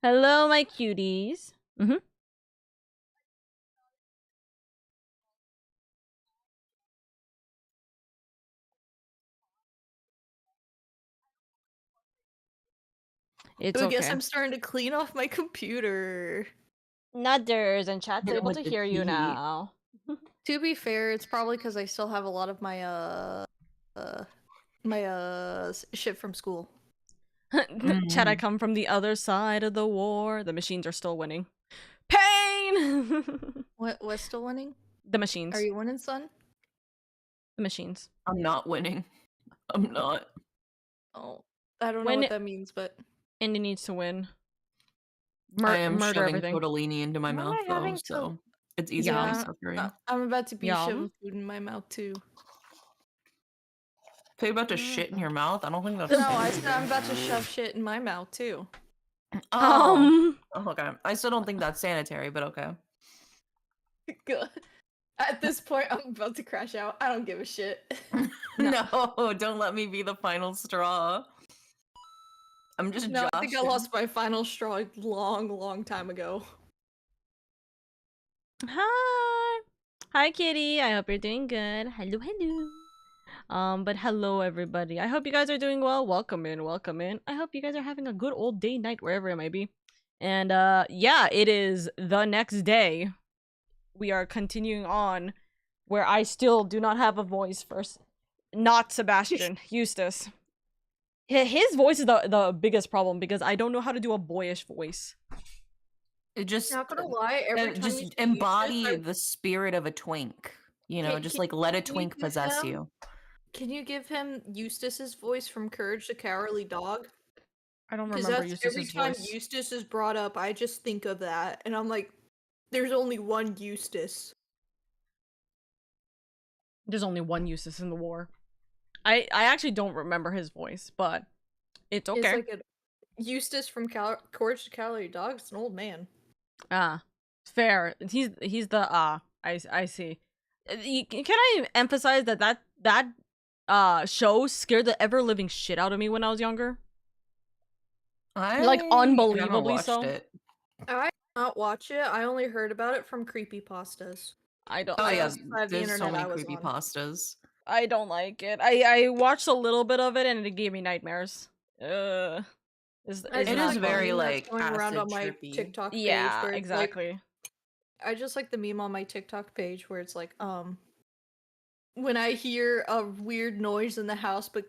Hello, my cuties. It's So I guess okay. I'm starting to clean off my computer. Nutters and chat's Hit 'em able with to the hear you tea. now. To be fair, it's probably because I still have a lot of my shit from school. Chat, I come from the other side of the war. The machines are still winning. Pain! What's still winning? The machines. Are you winning, son? The machines. I'm not winning. I'm not. Oh, I don't know When what that means, but Indy needs to win. I am Murder shoving everything. tortellini into my Why am mouth I though, having so it's easy Yum. to be Yeah, suffering. I'm about to be Yum. shoving food in my mouth too. So you about to shit in your mouth? I don't think that's No, I said I'm about to shove shit in my mouth too. Oh, okay. I still don't think that's sanitary, but okay. Good. At this point, I'm about to crash out. I don't give a shit. No, don't let me be the final straw. I'm just No, I think I joshing. lost my final straw a long time ago. Hi. Hi, kitty. I hope you're doing good. Hello, hello. But hello, everybody. I hope you guys are doing well. Welcome in, welcome in. I hope you guys are having a good old day, night, wherever it might be. And, yeah, it is the next day. We are continuing on where I still do not have a voice first. Not Sebastian, Eustace. His voice is the biggest problem because I don't know how to do a boyish voice. It just Not gonna lie, every time just you say embody Eustace, the spirit of a twink. You know, just Can- like let a can you twink give possess him- you. Can you give him Eustace's voice from Courage the Cowardly Dog? I don't Because remember that's every Eustace's time voice. Eustace is brought up, I just think of that, and I'm like, there's only one Eustace. There's only one Eustace in the war. I actually don't remember his voice, but it's okay. It's like a Eustace from Courage the Cowardly Dog. It's an old man. Fair. He's the I see. Can I emphasize that show scared the ever living shit out of me when I was younger? Like I unbelievably never watched so. it. I did not watch it. I only heard about it from creepypastas. I don't. Oh I yeah, don't, have the there's so internet many I was on. creepypastas. I don't like it. I watched a little bit of it and it gave me nightmares. It It's is not very fun. like going around on acid my trippy. TikTok page. Yeah, where it's exactly. Like, I just like the meme on my TikTok page where it's like, when I hear a weird noise in the house, but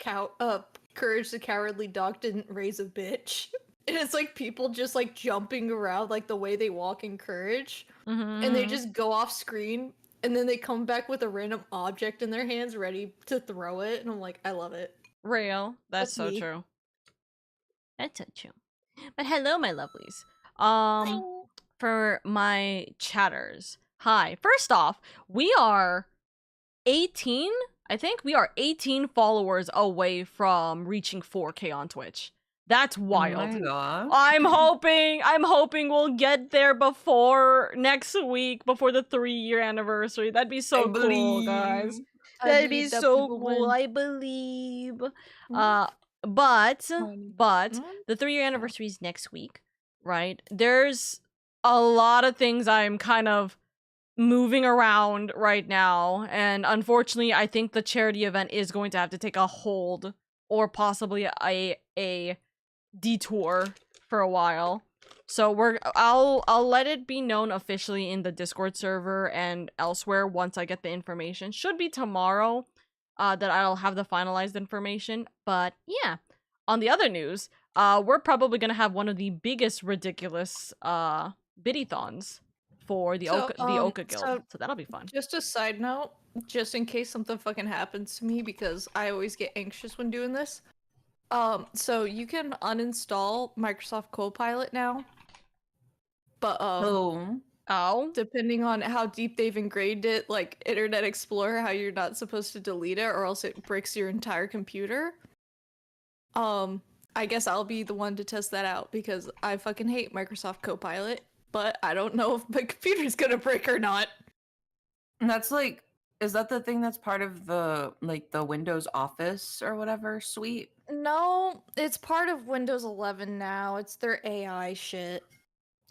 Courage the Cowardly Dog didn't raise a bitch. And it's like people just like jumping around like the way they walk in Courage. And they just go off screen and then they come back with a random object in their hands ready to throw it. And I'm like, I love it. Real. That's so me. true. That's so true. But hello, my lovelies. For my chatters. Hi. First off, we are 18. I think we are 18 followers away from reaching 4K on Twitch. That's wild. Oh my God. I'm hoping we'll get there before next week, before the 3-year anniversary. That'd be so cool, guys. That'd be so cool. I believe. But the 3-year anniversary is next week, right? There's a lot of things I'm kind of moving around right now, and unfortunately I think the charity event is going to have to take a hold or possibly a detour for a while. So I'll let it be known officially in the Discord server and elsewhere once I get the information. Should be tomorrow that I'll have the finalized information. But yeah, on the other news, we're probably gonna have one of the biggest ridiculous biddy-thons for the Oka Guild. So that'll be fun. Just a side note, just in case something fucking happens to me, because I always get anxious when doing this. So you can uninstall Microsoft Copilot now. But depending on how deep they've ingrained it, like Internet Explorer, how you're not supposed to delete it or else it breaks your entire computer. I guess I'll be the one to test that out because I fucking hate Microsoft Copilot, but I don't know if my computer's gonna break or not. And that's like Is that the thing that's part of the the Windows Office or whatever suite? No, it's part of Windows 11 now. It's their AI shit.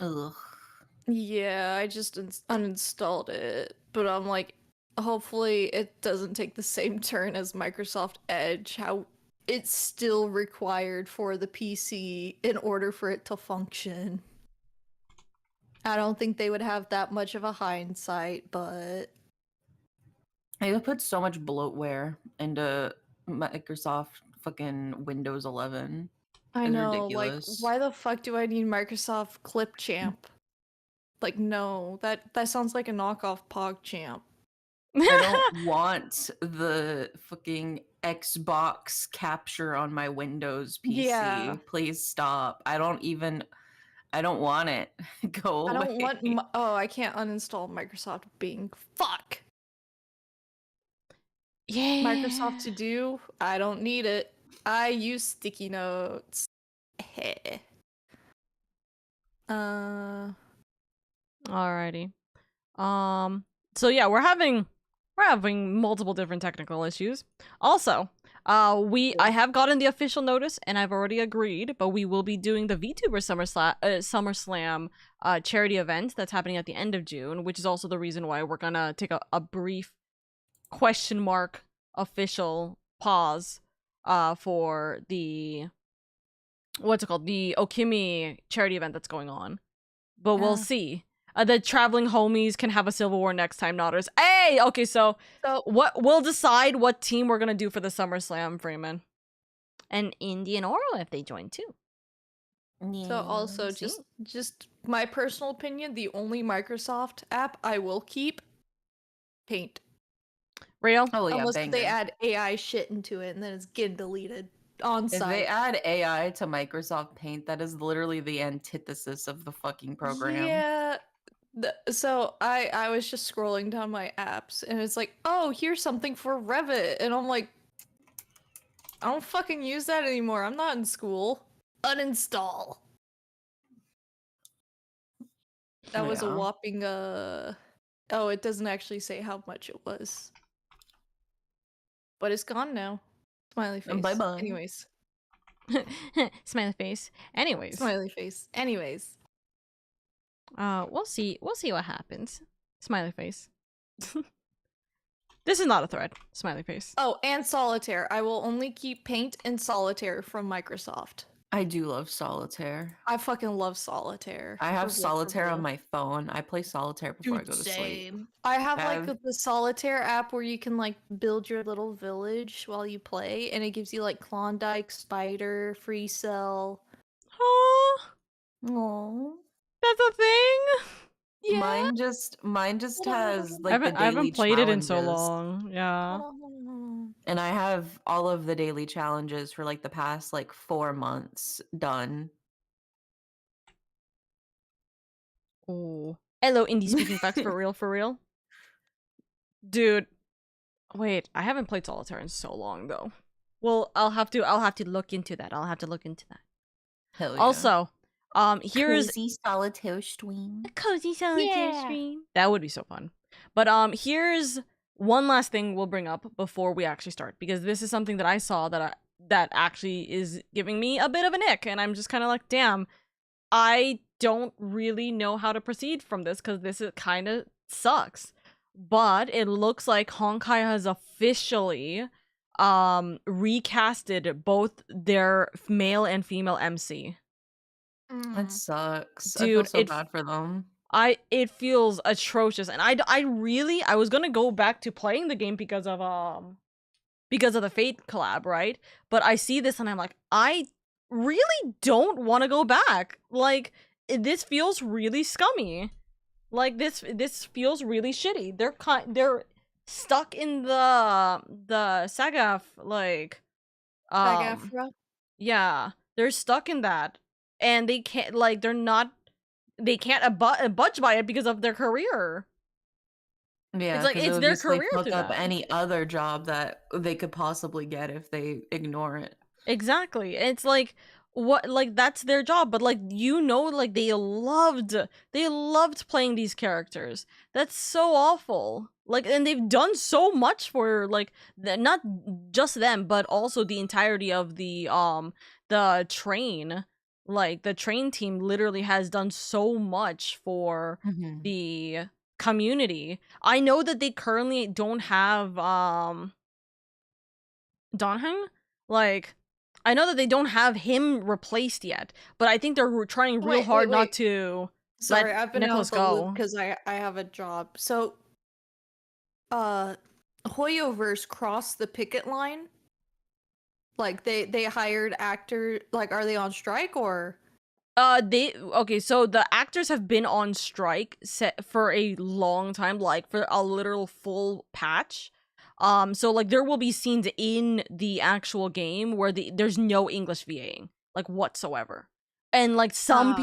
Ugh. Yeah, I just uninstalled it, but I'm like, hopefully it doesn't take the same turn as Microsoft Edge, how it's still required for the PC in order for it to function. I don't think they would have that much of a hindsight, but They put so much bloatware into Microsoft fucking Windows 11. I It's know, like, ridiculous. why the fuck do I need Microsoft Clipchamp? Like, no, that sounds like a knockoff PogChamp. I don't want the fucking Xbox capture on my Windows PC. Yeah. Please stop. I don't want it. Go away. I don't want. Oh, I can't uninstall Microsoft Bing. Fuck. Yeah. Microsoft To Do. I don't need it. I use sticky notes. Alrighty. So yeah, we're having multiple different technical issues. Also, I have gotten the official notice and I've already agreed, but we will be doing the VTuber SummerSlam charity event that's happening at the end of June, which is also the reason why we're gonna take a brief question mark official pause for the the Okimi charity event that's going on. But we'll see. The traveling homies can have a Civil War next time, Notters. Hey! Okay, so what we'll decide what team we're gonna do for the SummerSlam, Freeman. And Indy and Oro if they join too. Yeah, So also just my personal opinion, the only Microsoft app I will keep, Paint. Real? Oh yeah, unless banger. they add AI shit into it and then it's getting deleted on If site. they add AI to Microsoft Paint, that is literally the antithesis of the fucking program. Yeah. So I was just scrolling down my apps and it's like, oh, here's something for Revit, and I'm like, I don't fucking use that anymore. I'm not in school. Uninstall. That was a whopping oh, it doesn't actually say how much it was. But it's gone now. Smiley face. Bye-bye. Anyways. Smiley face. Anyways. Smiley face. Anyways. We'll see what happens. Smiley face. This is not a thread. Smiley face. Oh, and Solitaire. I will only keep Paint and Solitaire from Microsoft. I do love Solitaire. I fucking love Solitaire. I have Solitaire on my phone. I play Solitaire before I go to sleep. I have like the Solitaire app where you can like build your little village while you play, and it gives you like Klondike, Spider, Free Cell. Aww. That's a thing? Yeah. Mine just has like the daily I haven't played challenges. it in so long. Yeah. And I have all of the daily challenges for like the past like 4 months done. Oh. Hello, indie speaking facts for real. Dude. Wait, I haven't played Solitaire in so long though. Well, I'll have to look into that. Hell yeah. Also, here's Cozy Solitaire stream. A cozy Solitaire stream. That would be so fun. But here's one last thing we'll bring up before we actually start, because this is something that I saw that actually is giving me a bit of an ick, and I'm just kind of like, damn, I don't really know how to proceed from this because this kind of sucks. But it looks like Honkai has officially recasted both their male and female MC. That sucks. Dude, I feel so bad for them. It feels atrocious, and I was gonna go back to playing the game because of the Fate collab, right? But I see this and I'm like, I really don't want to go back. Like, this feels really scummy. Like, this feels really shitty. They're stuck in the SAGAF, like SAG-AFTRA? Yeah, they're stuck in that, and they can't budge by it because of their career. Yeah, it's like it's their career fuck through up that. any other job that they could possibly get if they ignore it. Exactly. It's like, what, like, that's their job, but like, you know, like they loved playing these characters. That's so awful. Like, and they've done so much for like not just them, but also the entirety of the train. Like, the train team literally has done so much for the community. I know that they currently don't have Dongheng. Like, I know that they don't have him replaced yet, but I think they're trying real hard not to Sorry, let I've been Nicholas out the loop go. because I have a job. So, Hoyoverse crossed the picket line. Like they hired actors. Like, are they on strike or? Okay, so the actors have been on strike for a long time, like for a literal full patch. So like there will be scenes in the actual game where there's no English VAing, like, whatsoever. And like some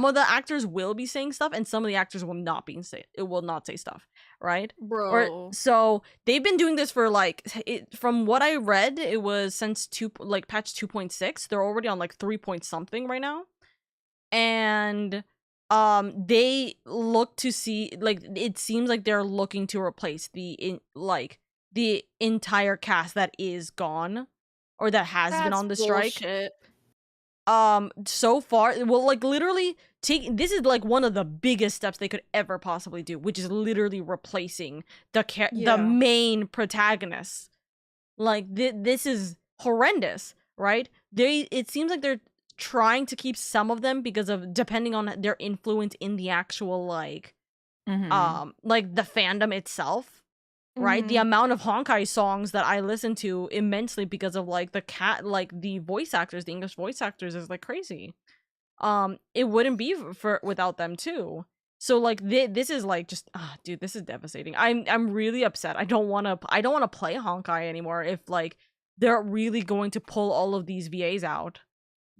of the actors will be saying stuff and some of the actors will not say stuff, right? Bro. So they've been doing this for like, from what I read, it was since patch 2.6. They're already on like 3 point something right now. And they look to see, like, it seems like they're looking to replace the entire cast that is gone or that has been on the strike. Bullshit. So far, well, like, literally this is like one of the biggest steps they could ever possibly do, which is literally replacing the main protagonist. Like, this is horrendous, right? It seems like they're trying to keep some of them because of, depending on their influence in the actual like like the fandom itself, right? The amount of Honkai songs that I listen to immensely because of like the voice actors, the English voice actors, is like crazy. It wouldn't be without them too. So like this is like just dude, this is devastating. I'm really upset. I don't want to play Honkai anymore if like they're really going to pull all of these VAs out.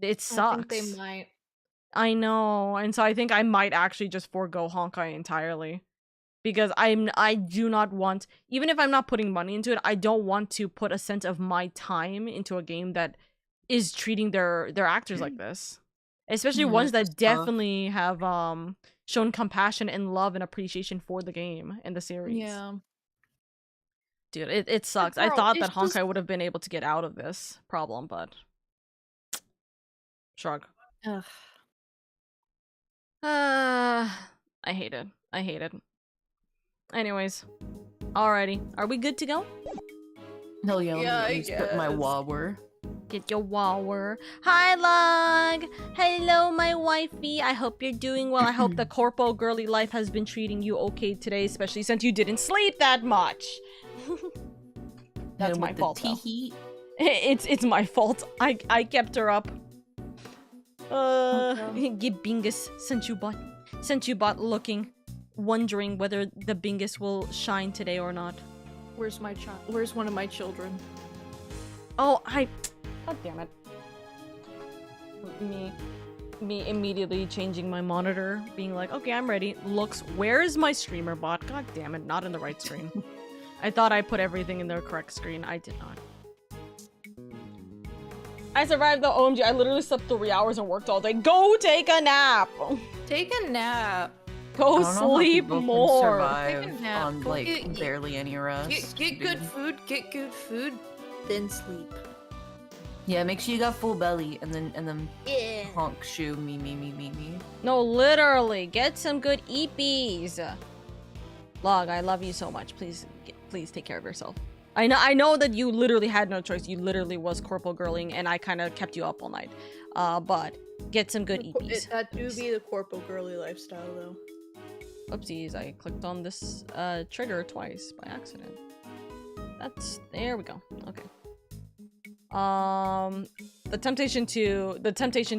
It sucks. I think they might. I know, and so I think I might actually just forego Honkai entirely, because I do not want, even if I'm not putting money into it, I don't want to put a sense of my time into a game that is treating their actors like this, especially ones that definitely have shown compassion and love and appreciation for the game and the series. Yeah, dude, it sucks. Girl, I thought that Honkai would have been able to get out of this problem, but shrug. Ugh. I hate it. Anyways, alrighty, are we good to go? Hell yeah, let me put my wawer. Get your wawer. Hi, Lug. Hello, my wifey. I hope you're doing well. I hope the corpo girly life has been treating you okay today, especially since you didn't sleep that much. That's my fault, though. It's my fault. I kept her up. Get Bingus sent you bot looking, wondering whether the Bingus will shine today or not. Where's my child? Where's one of my children? Oh, god damn it. Me immediately changing my monitor, being like, okay, I'm ready. Looks, where is my streamer bot? God damn it, not in the right screen. I thought I put everything in the correct screen. I did not. I survived the OMG. I literally slept 3 hours and worked all day. Go take a nap. Take a nap. Go sleep more. Take a nap. On like barely any rest. Get good food. Get good food. Then sleep. Yeah, make sure you got full belly and then honk shoe me. No, literally, get some good EPs. Log, I love you so much. Please take care of yourself. I know that you literally had no choice. You literally was corporal girling, and I kind of kept you up all night. But get some good EPs. That do be the corporal girly lifestyle, though. Oopsies, I clicked on this trigger twice by accident. There we go. Okay. The temptation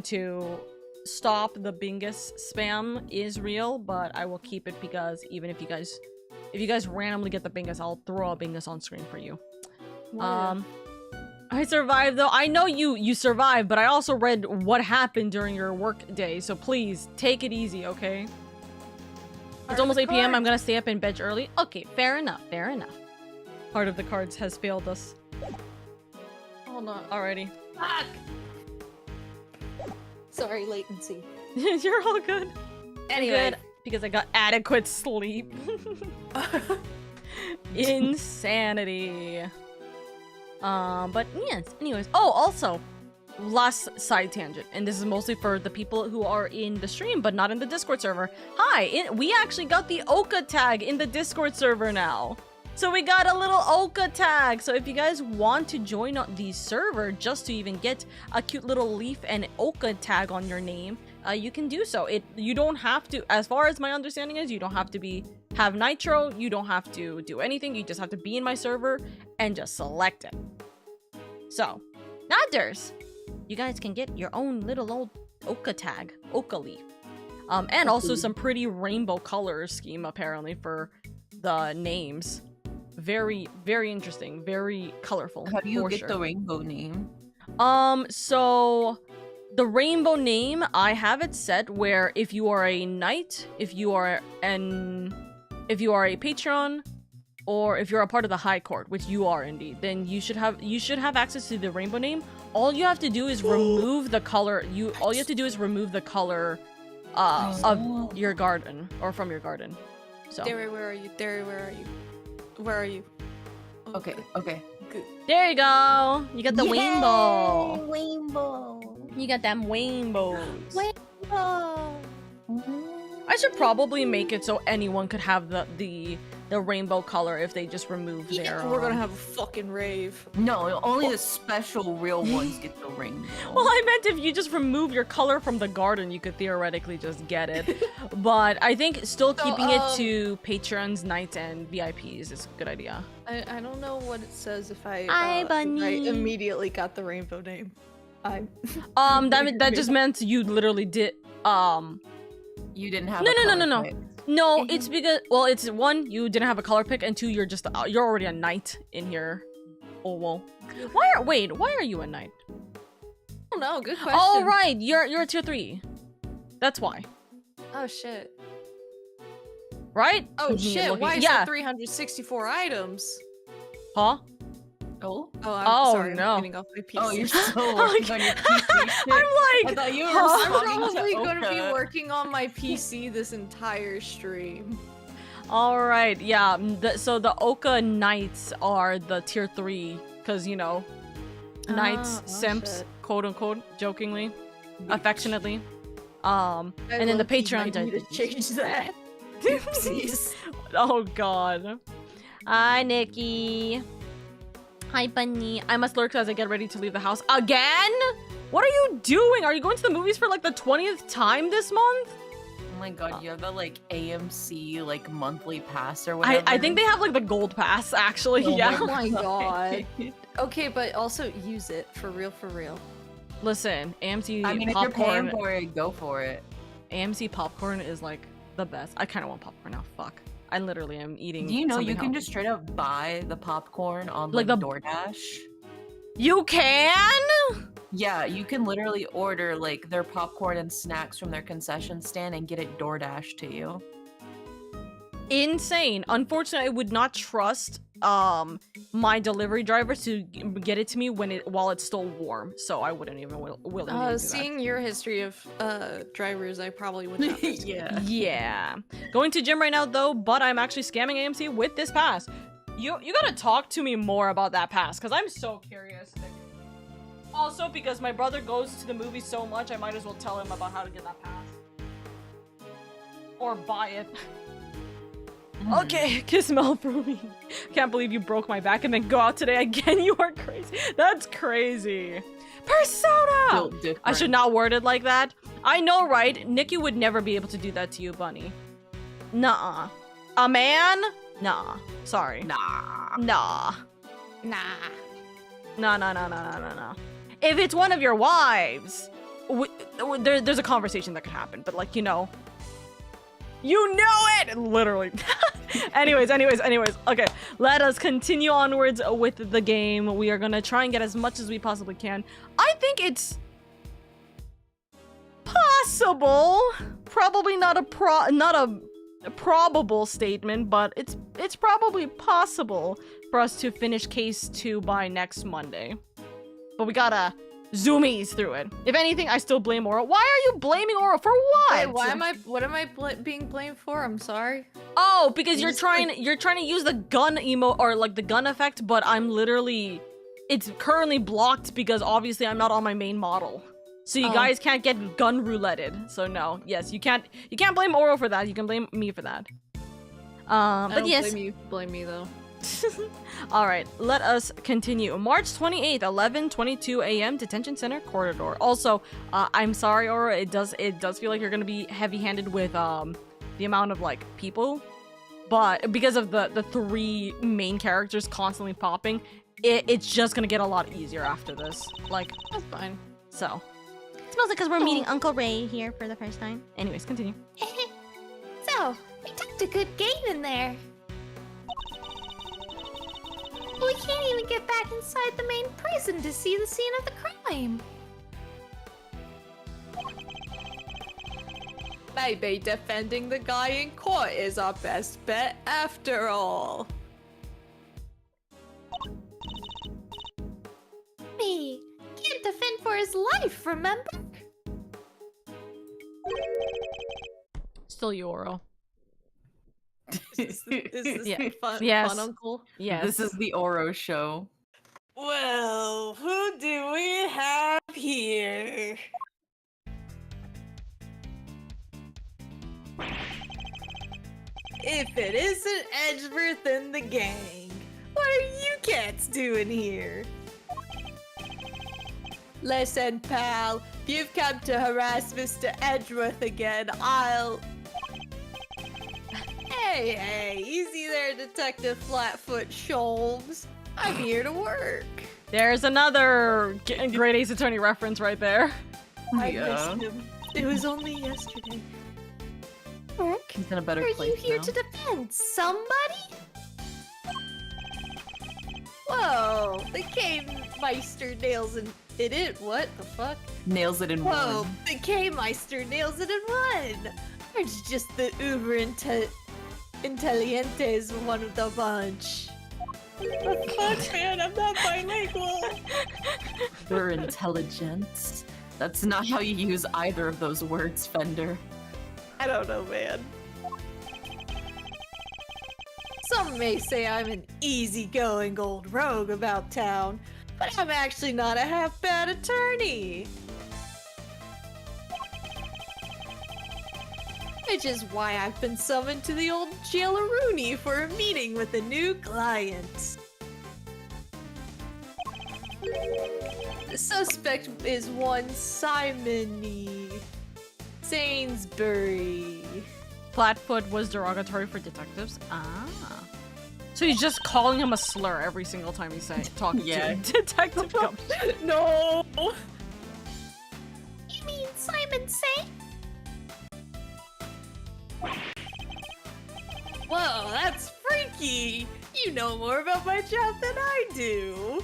to stop the Bingus spam is real, but I will keep it because even if you guys randomly get the Bingus, I'll throw a Bingus on screen for you. Wow. I survived though. I know you survived, but I also read what happened during your work day, so please take it easy, okay? It's almost 8 p.m. I'm gonna stay up in bed early. Okay, fair enough. Heart of the cards has failed us. Hold on. Alrighty. Fuck! Sorry, latency. You're all good. Anyway. Good, because I got adequate sleep. Insanity. But yes, anyways. Oh, also, last side tangent, and this is mostly for the people who are in the stream but not in the Discord server. Hi, we actually got the Oka tag in the Discord server now. So we got a little Oka tag. So if you guys want to join the server just to even get a cute little leaf and Oka tag on your name, you can do so. You don't have to, as far as my understanding is, you don't have to have Nitro. You don't have to do anything. You just have to be in my server and just select it. So, Nadders, you guys can get your own little old Oka tag, Oka leaf. And also some pretty rainbow color scheme apparently for the names. Very, very interesting. Very colorful. How do you get the rainbow name? So the rainbow name, I have it set where if you are a knight, if you are a patron, or if you're a part of the High Court, which you are indeed, then you should have access to the rainbow name. All you have to do is remove the color. All you have to do is remove the color of your garden or from your garden. So. Derry, where are you? Derry, where are you? Where are you? Oh, Okay. Good. There you go. You got the rainbow. Rainbow. You got them rainbows. Rainbow. I should probably make it so anyone could have the rainbow color if they just remove their. We're gonna have a fucking rave. No, only the special real ones get the rainbow. Well, I meant if you just remove your color from the garden, you could theoretically just get it. But I think still keeping it to patrons, knights, and VIPs is a good idea. I don't know what it says if I Bunny. immediately got the rainbow name. That just meant you literally did. You didn't have. No. No, it's because, well, it's one, you didn't have a color pick, and two, you're already a knight in here. Oh, well. Why are you a knight? I don't know, good question. Oh, right, you're a tier 3. That's why. Oh, shit. Right? Oh, shit, why is there 364 items? Huh? Oh, I'm sorry, no. I'm getting off my PC. Oh, you're so working on your PC. I'm like, I thought you were I'm talking probably to going to be Oka. working on my PC this entire stream. all right, yeah. So the Oka Knights are the tier 3, because, you know, knights, simps, shit. quote unquote, jokingly, affectionately. And then the Patreon. I need to change that. Oopsies. Oh god. Hi, Nikki. Hi, Bunny. I must lurk as I get ready to leave the house. Again? What are you doing? Are you going to the movies for like the 20th time this month? Oh my god, you have the like AMC like monthly pass or whatever. I think they have like the gold pass actually. Yeah. Oh my god. Okay, but also use it for real. Listen, AMC I mean, popcorn. if you're paying for it, go for it. AMC popcorn is like the best. I kind of want popcorn now. Fuck. I literally am eating. Do you know something you can healthy. just straight up buy the popcorn on Like like the- DoorDash? You can? Yeah, you can literally order like their popcorn and snacks from their concession stand and get it DoorDash to you. Insane. Unfortunately, I would not trust my delivery driver to get it to me while it's still warm, so I wouldn't even willingly do that. Seeing your history of drivers, I probably would not. Yeah. Yeah. Going to gym right now though, but I'm actually scamming AMC with this pass. You gotta talk to me more about that pass, because I'm so curious. Also, because my brother goes to the movies so much, I might as well tell him about how to get that pass. Or buy it. Okay, kiss Mel for me. Can't believe you broke my back and then go out today again. You are crazy. That's crazy. Persona! Built different. I should not word it like that. I know, right? Nikki would never be able to do that to you, Bunny. Nuh-uh. A man? Nah. Sorry. Nah. Nah. Nah. No. If it's one of your wives, there's a conversation that could happen, but like, you know it! Literally. Anyways. Okay, let us continue onwards with the game. We are gonna try and get as much as we possibly can. I think it's possible. Probably not a probable statement, but it's probably possible for us to finish case 2 by next Monday. But we gotta zoomies through it. If anything, I still blame Oro. Why are you blaming Oro for what? Wait, what am I being blamed for? I'm sorry. Oh, because you're trying to use the gun emo or like the gun effect, but I'm literally, it's currently blocked because obviously I'm not on my main model. So you guys can't get gun rouletted. So no, yes, you can't blame Oro for that. You can blame me for that. But yes. Blame me though. All right, let us continue. March 28th, 11:22 a.m. Detention Center corridor. Also, I'm sorry, Oro. It does feel like you're gonna be heavy-handed with the amount of like people, but because of the 3 main characters constantly popping, it's just gonna get a lot easier after this. Like, That's fine. so. It's mostly because we're meeting Uncle Ray here for the first time. Anyways, continue. So, we tucked a good game in there. We can't even get back inside the main prison to see the scene of the crime. Maybe defending the guy in court is our best bet after all. Me can't defend for his life, remember? Still you, Oro. Is this Yeah. fun, Yes. fun uncle? Yes. This is the Oro show. Well, who do we have here? If it isn't Edgeworth and the gang, what are you cats doing here? Listen, pal, if you've come to harass Mr. Edgeworth again, I'll... Hey, easy there, Detective Flatfoot Sholmes. I'm here to work. There's another Great Ace Attorney reference right there. I Yeah. missed him. It was only yesterday. Work? He's in a better Are place you here now. to defend somebody? Whoa, the K-Meister nails it. What the fuck? Nails it in Whoa, one. the K-Meister nails it in one. It's just the uber intelligentes one of the bunch. The fuck, man? I'm not bilingual. They're intelligent. That's not how you use either of those words, Fender. I don't know, man. Some may say I'm an easygoing old rogue about town, but I'm actually not a half-bad attorney. Which is why I've been summoned to the old Jaileroonie for a meeting with a new client. The suspect is one Simony Sainsbury. Flatfoot was derogatory for detectives. Ah. So he's just calling him a slur every single time he's talking Yeah. to Detective Gump. No! You mean Simon Say? Whoa, that's freaky! You know more about my job than I do!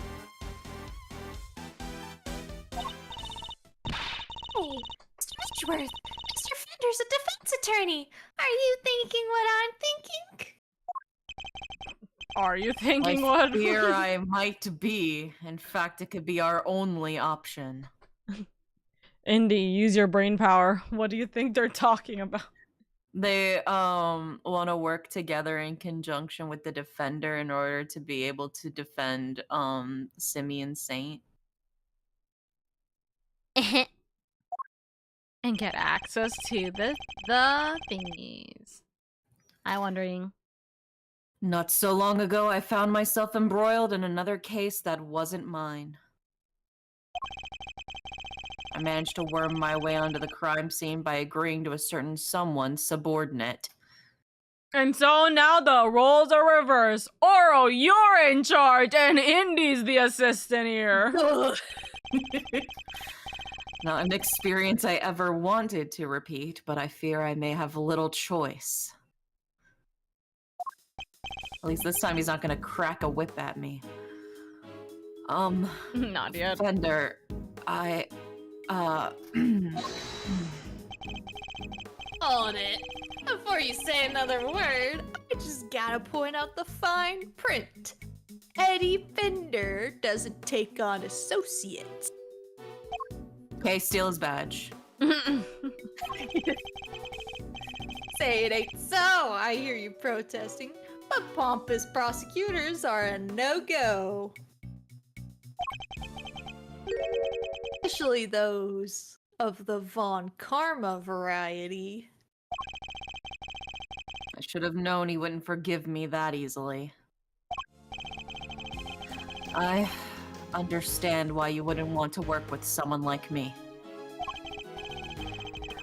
Hey, Mr. Edgeworth, Mr. Fender's a defense attorney. Are you thinking what I'm thinking? Are you thinking I what? fear I might be. In fact, it could be our only option. Indy, use your brain power. What do you think they're talking about? They want to work together in conjunction with the defender in order to be able to defend Simeon Saint. And get access to the thingies. I'm wondering. Not so long ago, I found myself embroiled in another case that wasn't mine. I managed to worm my way onto the crime scene by agreeing to a certain someone's subordinate. And so now the roles are reversed. Oro, you're in charge, and Indy's the assistant here. Not an experience I ever wanted to repeat, but I fear I may have little choice. At least this time he's not gonna crack a whip at me. Not yet. Fender, Hold it. Before you say another word, I just gotta point out the fine print. Eddie Fender doesn't take on associates. Okay, steal his badge. Say it ain't so, I hear you protesting, but pompous prosecutors are a no-go. Especially those of the Von Karma variety. I should have known he wouldn't forgive me that easily. I understand why you wouldn't want to work with someone like me.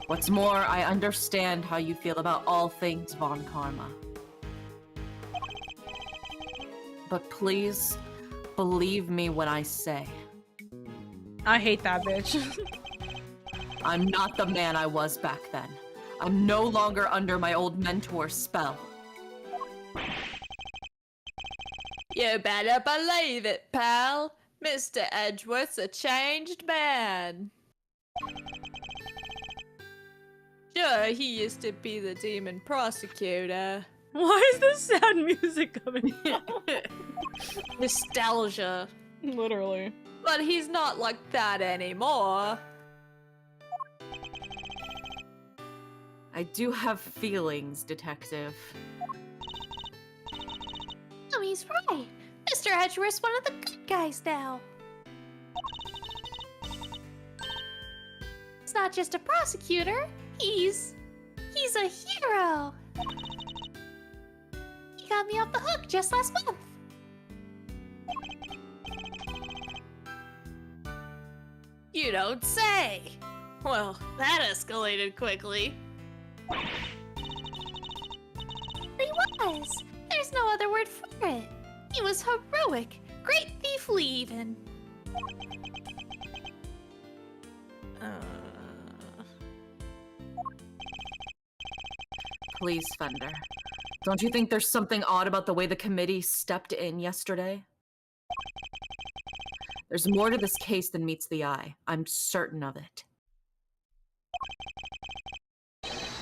What's more, I understand how you feel about all things Von Karma. But please, believe me when I say, I hate that bitch. I'm not the man I was back then. I'm no longer under my old mentor's spell. You better believe it, pal. Mr. Edgeworth's a changed man. Sure, he used to be the demon prosecutor. Why is this sad music coming from? Nostalgia. Literally. But he's not like that anymore. I do have feelings, Detective. Oh, he's right. Mr. Edgeworth's one of the good guys now. He's not just a prosecutor. He's a hero. He got me off the hook just last month. You don't say. Well, that escalated quickly. He was. There's no other word for it. He was heroic. Great thiefly, even. Please, Fender. Don't you think there's something odd about the way the committee stepped in yesterday? There's more to this case than meets the eye. I'm certain of it.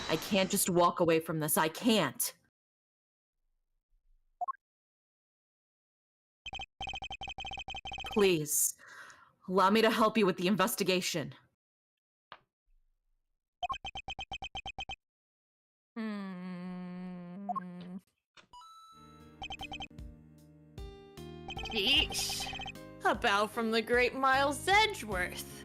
I can't just walk away from this. I can't. Please, allow me to help you with the investigation. Yeesh. A bow from the great Miles Edgeworth.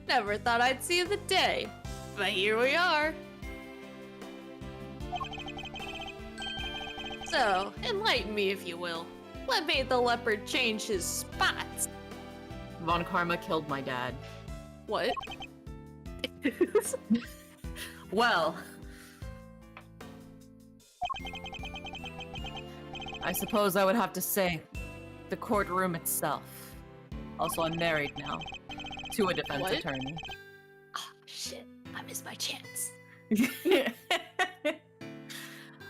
Never thought I'd see the day, but here we are. So, enlighten me if you will. What made the leopard change his spots? Von Karma killed my dad. What? Well, I suppose I would have to say the courtroom itself. Also, I'm married now to a defense What? attorney. Oh, shit. I missed my chance.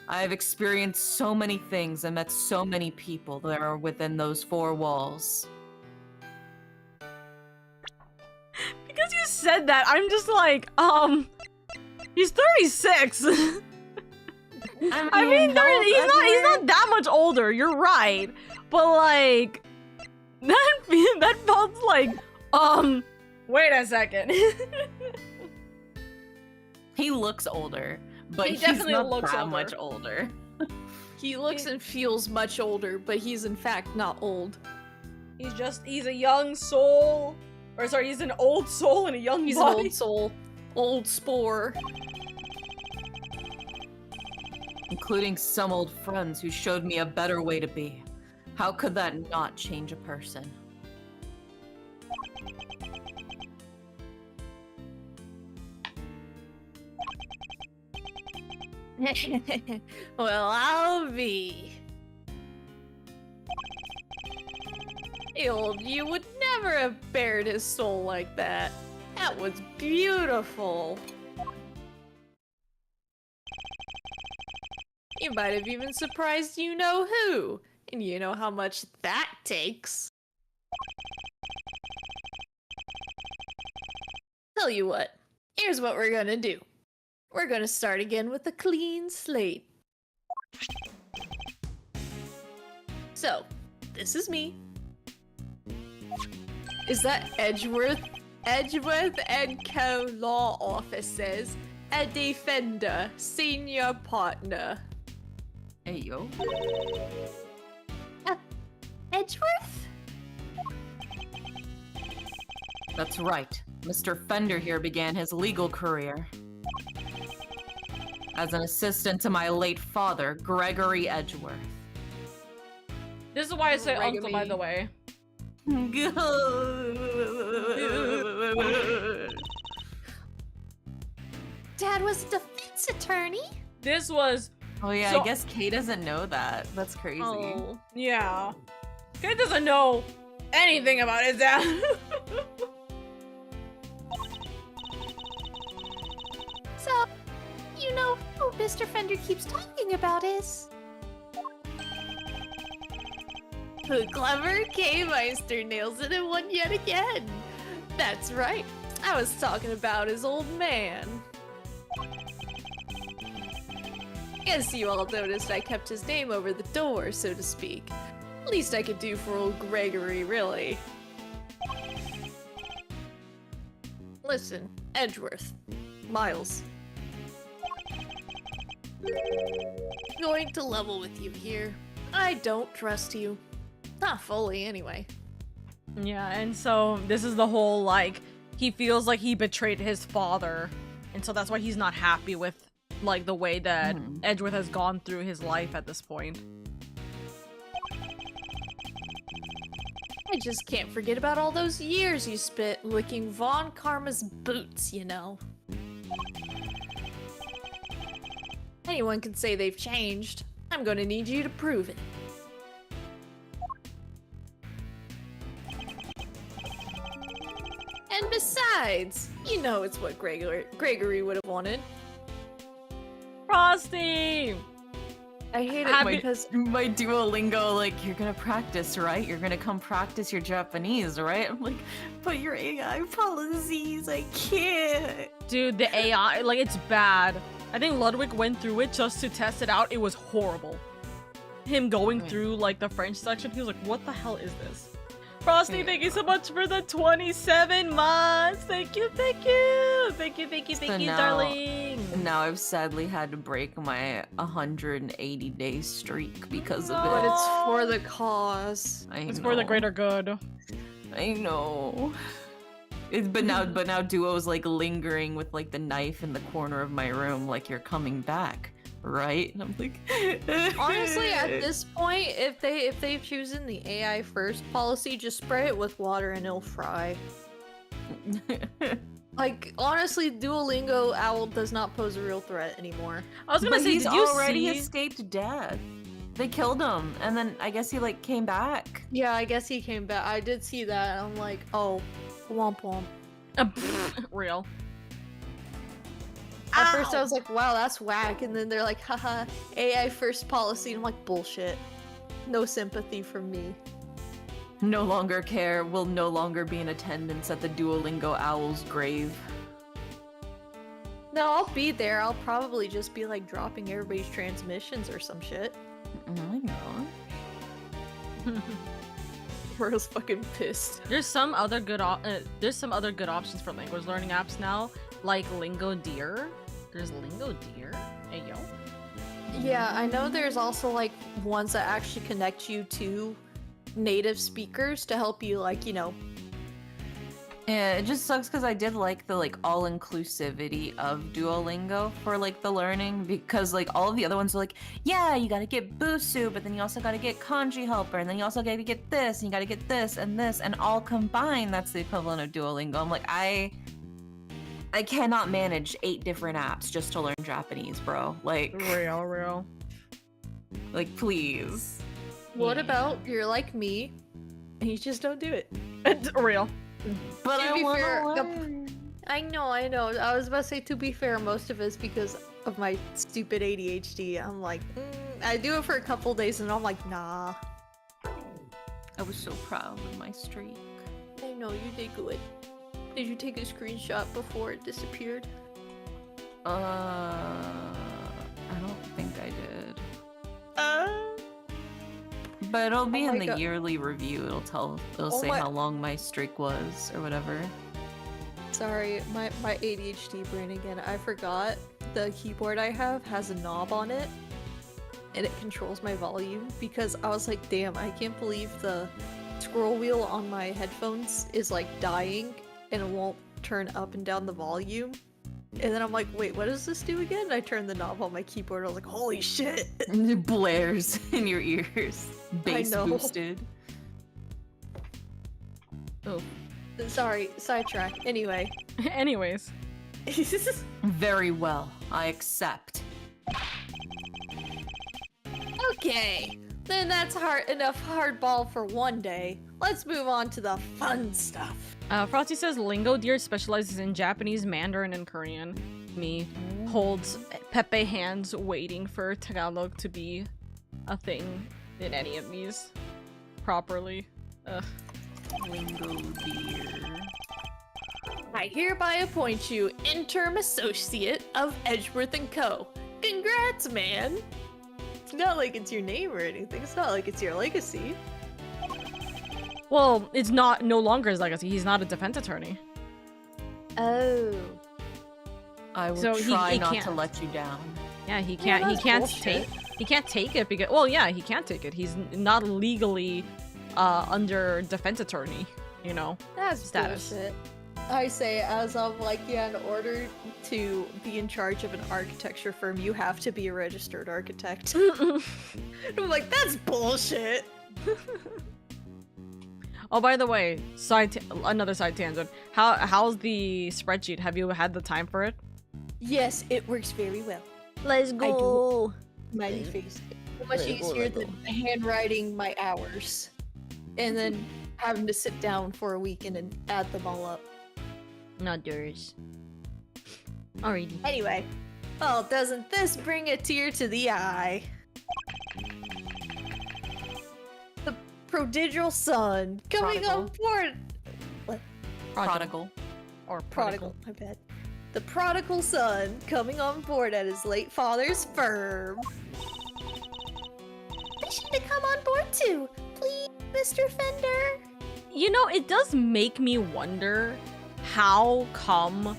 I've experienced so many things and met so many people that are within those four walls. Because you said that, I'm just like, he's 36. I mean, he's not that much older. You're right, but like, that felt like, wait a second. He looks older, but He he's definitely not looks that older. much older. He looks and feels much older, but he's in fact not old. He's a young soul, or sorry, he's an old soul in a young He's body. an old soul. Old spore. Including some old friends who showed me a better way to be. How could that not change a person? Well, I'll be. Old, you would never have bared his soul like that. That was beautiful. You might have even surprised you know who, and you know how much that takes. Tell you what, here's what we're gonna do. We're gonna start again with a clean slate. So, this is me. Is that Edgeworth? Edgeworth and Co. Law Offices, a defender, senior partner. Hey, yo. Edgeworth? That's right. Mr. Fender here began his legal career as an assistant to my late father, Gregory Edgeworth. This is why I say uncle, by the way. Dad was a defense attorney? This was... Oh yeah, So- I guess Kay doesn't know that. That's crazy. Oh, yeah. Kate doesn't know anything about his dad. So, you know who Mr. Fender keeps talking about is... The clever K-Meister nails it in one yet again. That's right. I was talking about his old man. Guess you all noticed I kept his name over the door, so to speak. Least I could do for old Gregory, really. Listen, Edgeworth. Miles. Going to level with you here. I don't trust you. Not fully, anyway. Yeah, and so this is the whole, like, he feels like he betrayed his father, and so that's why he's not happy with, like, the way that Edgeworth has gone through his life at this point. I just can't forget about all those years you spent licking Von Karma's boots, you know. Anyone can say they've changed. I'm gonna need you to prove it. And besides, you know it's what Gregory would have wanted. Frosty! I hate it Happy- because My Duolingo, like, you're gonna practice, right? You're gonna come practice your Japanese, right? I'm like, but your AI policies, I can't. Dude, the AI, like, it's bad. I think Ludwig went through it just to test it out. It was horrible. Him going through, like, the French section, he was like, what the hell is this? Frosty, thank you so much for the 27 months. Thank you, thank you. Thank you, thank you, thank you, darling. Now I've sadly had to break my 180-day streak because of but it. it's for the cause. It's for the greater good. I know. But now Duo's like lingering with like the knife in the corner of my room, like you're coming back, right? And I'm like, Honestly, at this point, if they've chosen the AI first policy, just spray it with water and it'll fry. Like, honestly, Duolingo Owl does not pose a real threat anymore. I was gonna But say, he's did you already see? escaped death. They killed him, and then I guess he like came back. Yeah, I guess he came back. I did see that, and I'm like, oh, womp womp. Real. At first I was like, wow, that's whack, and then they're like, haha, AI first policy, and I'm like, bullshit. No sympathy from me. No longer care, will no longer be in attendance at the Duolingo Owl's grave. No, I'll be there. I'll probably just be like dropping everybody's transmissions or some shit. Oh my god. We're fucking pissed. There's some other good options for language learning apps now, like Lingo Deer. There's Lingo Deer. Hey yo. Yeah, I know there's also like ones that actually connect you to native speakers to help you, like, you know. Yeah, it just sucks because I did like the like all-inclusivity of Duolingo for like the learning, because like all of the other ones are like, yeah, you gotta get Busu, but then you also gotta get Kanji Helper, and then you also gotta get this, and you gotta get this, and all combined, that's the equivalent of Duolingo. I'm like, I cannot manage 8 different apps just to learn Japanese, bro. Like, Real. like please. What about you're like me and you just don't do it? Real. But To I be want fair, to the- learn. I know. I was about to say, to be fair, most of it's because of my stupid ADHD. I'm like, I do it for a couple days and I'm like, nah. I was so proud of my streak. I know, you did good. Did you take a screenshot before it disappeared? I don't think I did. But it'll be Oh in my the God. yearly review. It'll Oh say my- how long my streak was or whatever. Sorry, my ADHD brain again. I forgot the keyboard I have has a knob on it, and it controls my volume, because I was like, damn, I can't believe the scroll wheel on my headphones is like dying and it won't turn up and down the volume. And then I'm like, wait, what does this do again? And I turned the knob on my keyboard. I was like, holy shit! It blares in your ears. Bass know. boosted. Oh. Sorry, sidetrack. Anyway. Anyways. Very well. I accept. Okay, then that's enough hardball for one day. Let's move on to the fun stuff. Frosty says Lingo Deer specializes in Japanese, Mandarin, and Korean. Me holds Pepe hands waiting for Tagalog to be a thing in any of these properly. Ugh. Lingo deer. I hereby appoint you interim associate of Edgeworth & Co. Congrats, man! It's not like it's your name or anything. It's not like it's your legacy. Well, it's no longer his legacy. He's not a defense attorney. Oh. I will So try he not to can't. let you down. Yeah, he Yeah, can't. He that's can't bullshit. take. He can't take it because. Well, yeah, he can't take it. He's not legally under defense attorney. You know. That's Status. bullshit. I say, as of like, yeah, in order to be in charge of an architecture firm, you have to be a registered architect. I'm like, that's bullshit. Oh, by the way, another side tangent. How's the spreadsheet? Have you had the time for it? Yes, it works very well. Let's go. Smiley face. So much easier than handwriting my hours. And then having to sit down for a weekend and add them all up. Not yours. Alrighty. Anyway. Well, doesn't this bring a tear to the eye? The prodigal son coming on board. What? Prodigal. Or Prodigal, my bad. The prodigal son coming on board at his late father's firm. They should have come on board too. Please, Mr. Fender. You know, it does make me wonder how come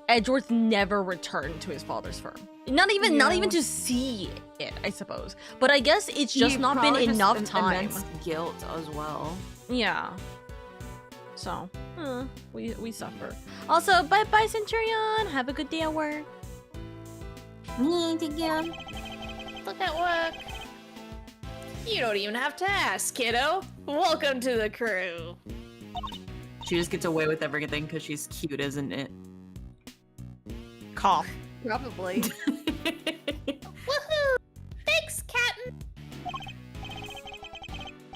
Edgeworth never returned to his father's firm. Not even to see it, I suppose. But I guess it's just He not been probably just enough time. immense guilt as well. Yeah. So, we suffer. Also, bye-bye, Centurion! Have a good day at work. Need again. Look at work. You don't even have to ask, kiddo. Welcome to the crew. She just gets away with everything because she's cute, isn't it? Cough. Probably. Woohoo! Thanks, Captain.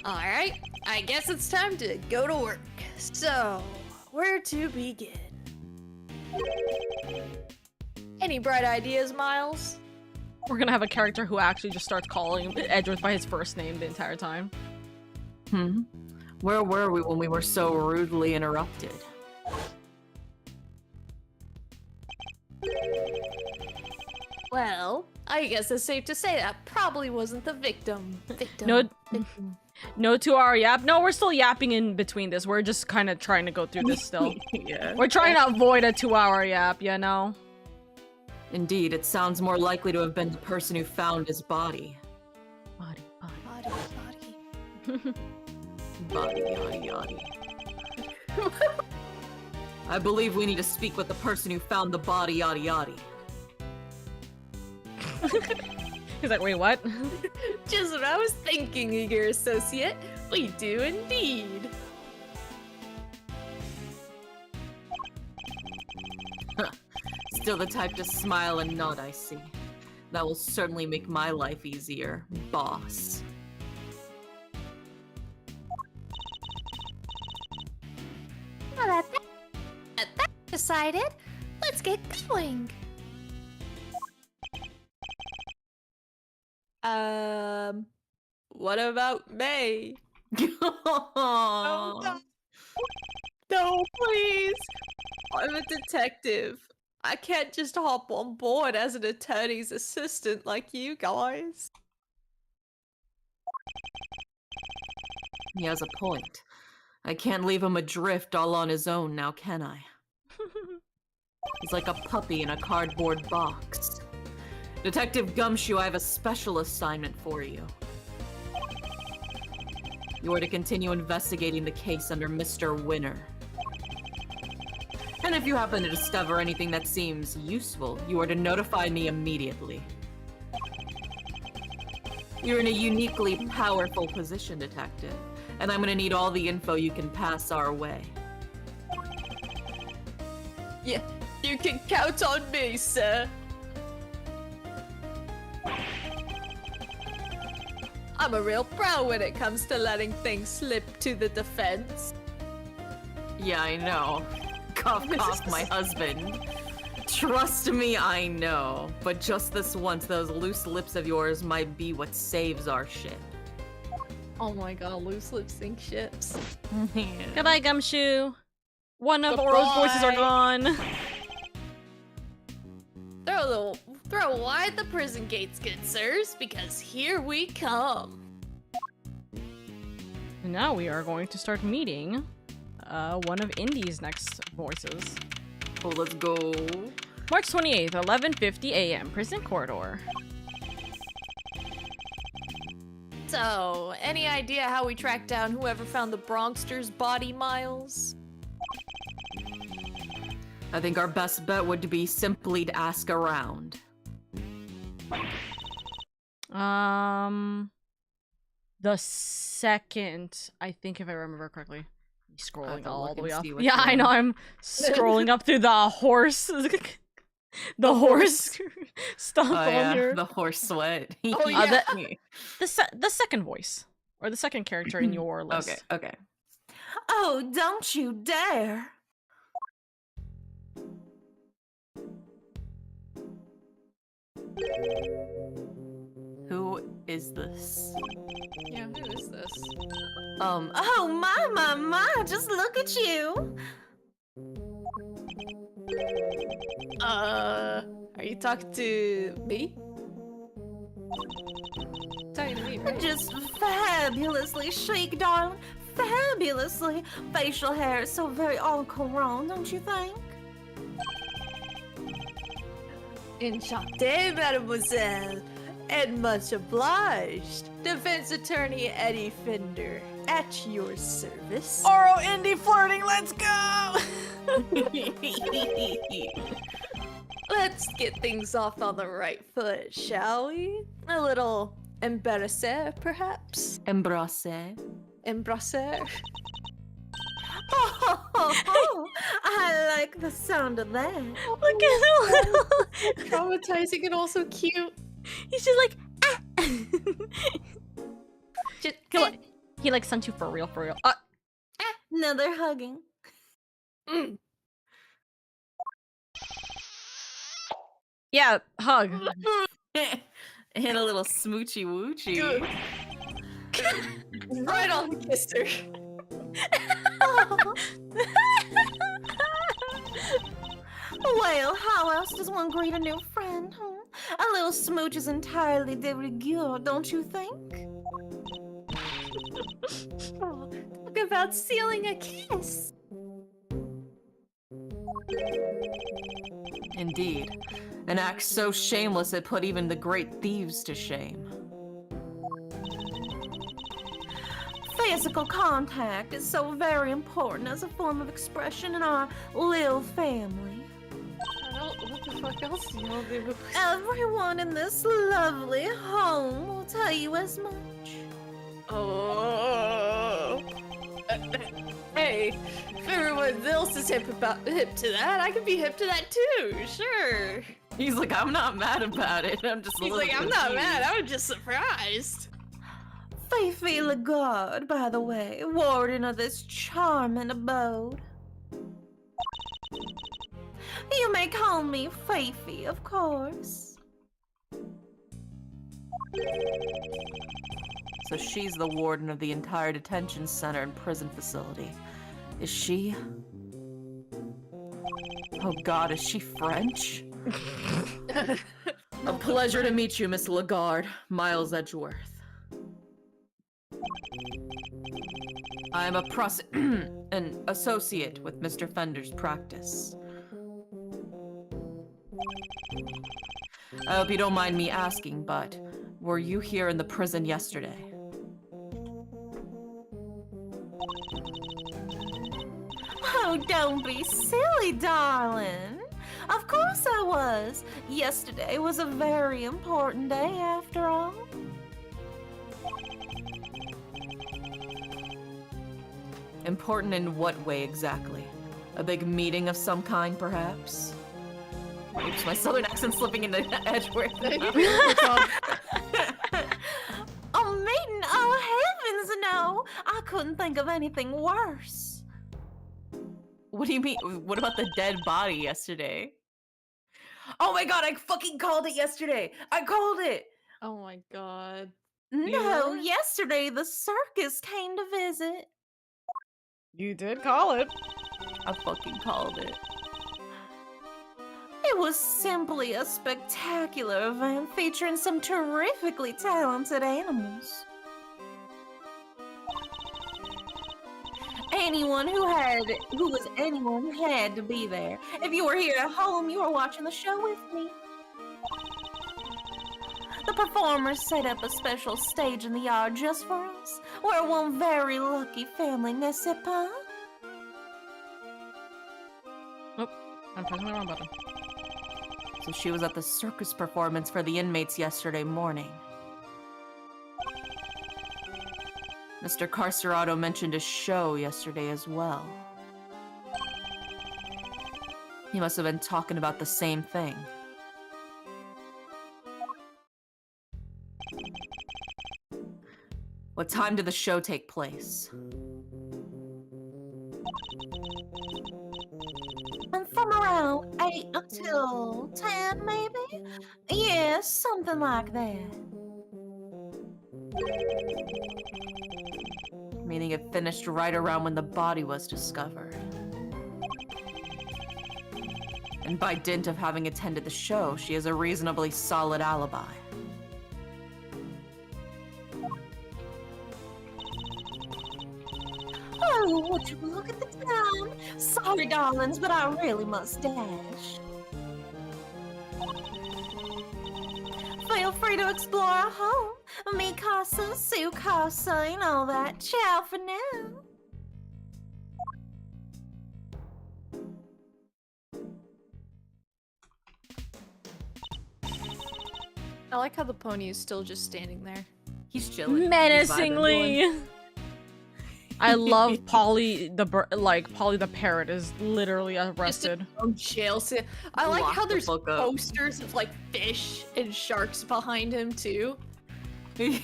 Alright, I guess it's time to go to work. So, where to begin? Any bright ideas, Miles? We're gonna have a character who actually just starts calling Edgeworth by his first name the entire time. Where were we when we were so rudely interrupted? Well, I guess it's safe to say that probably wasn't the victim. No, Victim. no 2-hour yap. No, we're still yapping in between this. We're just kind of trying to go through this still. Yeah. We're trying to avoid a 2-hour yap, you know? Indeed, it sounds more likely to have been the person who found his body. Body. Body, yada, yada. I believe we need to speak with the person who found the body, yada, yada. He's like, wait, what? Just what I was thinking, eager associate. We do indeed. Still the type to smile and nod, I see. That will certainly make my life easier, boss. Now that's decided, let's get going. What about May? Oh, No, please. I'm a detective. I can't just hop on board as an attorney's assistant like you guys. He has a point. I can't leave him adrift all on his own now, can I? He's like a puppy in a cardboard box. Detective Gumshoe, I have a special assignment for you. You are to continue investigating the case under Mr. Winner. And if you happen to discover anything that seems useful, you are to notify me immediately. You're in a uniquely powerful position, Detective, and I'm gonna need all the info you can pass our way. Yeah, you can count on me, sir. I'm a real pro when it comes to letting things slip to the defense. Yeah, I know. Cough, cough, my husband. Trust me, I know. But just this once, those loose lips of yours might be what saves our ship. Oh my god, loose lip sync ships. Goodbye, Gumshoe. One of Oro's voices are gone. Throw wide the prison gates, good sirs, because here we come. Now we are going to start meeting one of Indy's next voices. Oh, let's go. March 28th, 11:50 a.m. Prison Corridor. So, any idea how we tracked down whoever found the Bronxter's body, Miles? I think our best bet would be simply to ask around. The second, I think, if I remember correctly. I'm scrolling all the way up. see what's Yeah, I going know. on. I'm scrolling up through the horse, the horse stuff Oh, on yeah, here. the horse sweat. Oh, yeah. The second voice, or the second character in your list. Okay, okay. Oh, don't you dare! Who is this? Yeah, who is this? Oh my, just look at you! Are you talking to me? Talking to me, right? Just fabulously chic, darling. Fabulously. Facial hair is so very au courant, don't you think? Enchanté, mademoiselle, and much obliged. Defense attorney Eddie Fender, at your service. Oro Indy flirting, let's go! Let's get things off on the right foot, shall we? A little embarrassé, perhaps? Embrasse. Embrasser? Oh, I like the sound of that. Look at him! Traumatizing and also cute. He's just like, ah! Just, he like sent you for real, for real. Now they're hugging. Yeah, hug. And a little smoochy woochy. right on the kisser. Well, how else does one greet a new friend? A little smooch is entirely de rigueur, don't you think? Talk about sealing a kiss. Indeed. An act so shameless it put even the great thieves to shame. Physical contact is so very important as a form of expression in our little family. What the fuck else do you all do? Everyone in this lovely home will tell you as much. Oh. Hey, if everyone else is hip to that, I can be hip to that too, sure. He's like, I'm not mad about it. I'm just He's like, I'm not mad, I was just surprised. Fifi Lagarde, by the way, warden of this charming abode. You may call me Fifi, of course. So she's the warden of the entire detention center and prison facility. Is she? Oh god, is she French? A pleasure to meet you, Miss Lagarde. Miles Edgeworth. I'm a an associate with Mr. Fender's practice. I hope you don't mind me asking, but were you here in the prison yesterday? Oh, don't be silly, darling. Of course I was. Yesterday was a very important day, after all. Important in what way exactly? A big meeting of some kind, perhaps? Oops, my southern accent slipping into Edgeworth. A meeting? Oh, heavens no! I couldn't think of anything worse. What do you mean? What about the dead body yesterday? Oh my god, I fucking called it yesterday! I called it! Oh my god. No, You? yesterday the circus came to visit. You did call it. I fucking called it. It was simply a spectacular event featuring some terrifically talented animals. Anyone who had to be there. If you were here at home, you were watching the show with me. The performers set up a special stage in the yard just for us. We're one very lucky family, n'est-ce pas? Oh, I'm pressing the wrong button. So she was at the circus performance for the inmates yesterday morning. Mr. Carcerado mentioned a show yesterday as well. He must have been talking about the same thing. What time did the show take place? From around 8 until 10, maybe? Yeah, something like that. Meaning it finished right around when the body was discovered. And by dint of having attended the show, she has a reasonably solid alibi. Oh, would you look at the time? Sorry, darlings, but I really must dash. Feel free to explore our home. Mi casa, su casa, and all that. Ciao for now. I like how the pony is still just standing there. He's chilling. Menacingly. I love Polly the Polly the parrot is literally arrested. Jail cell. I like Lock how the there's fuck up. posters of like fish and sharks behind him too.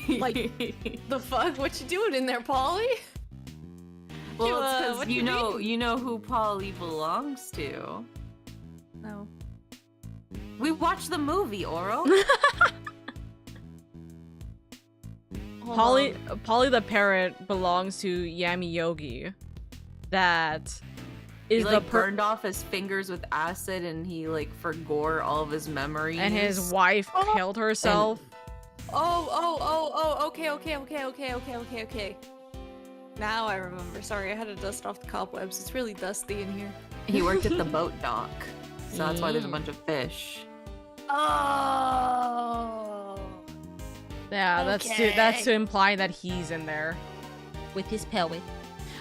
Like, the fuck? What you doing in there, Polly? Well, it's because what you you know who Polly belongs to. No. We watched the movie, Oro. Polly the parrot belongs to Yami Yogi. That is he, the burned off his fingers with acid, and he forgore all of his memories. and his wife killed herself. Okay. Now I remember. Sorry, I had to dust off the cobwebs. It's really dusty in here. He worked at the boat dock, so that's why there's a bunch of fish. Oh. Yeah, Okay. that's to imply that he's in there with his pellet.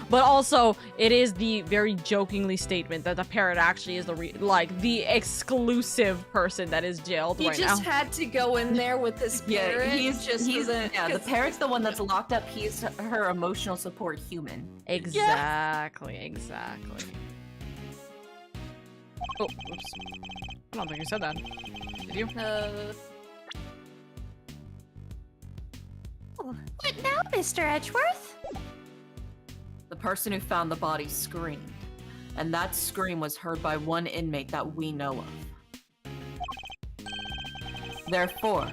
But also, it is the very jokingly statement that the parrot actually is the exclusive person that is jailed right now. He just had to go in there with this parrot. The parrot's the one that's locked up. He's her emotional support human. Exactly. Oh, oops. I don't think you said that. Did you? What now, Mr. Edgeworth? The person who found the body screamed, and that scream was heard by one inmate that we know of. Therefore,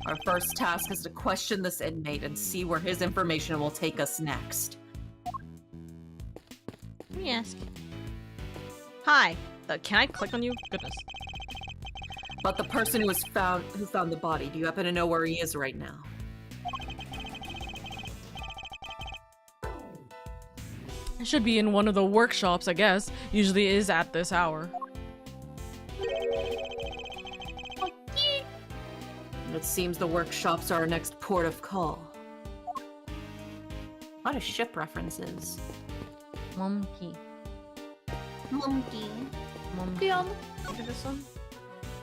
our first task is to question this inmate and see where his information will take us next. Let me ask. Hi. Can I click on you? Goodness. But the person who found the body, do you happen to know where he is right now? It should be in one of the workshops, I guess. Usually is at this hour. It seems the workshops are our next port of call. A lot of ship references. Monkey. Monkey. Monkey. on Look at this one.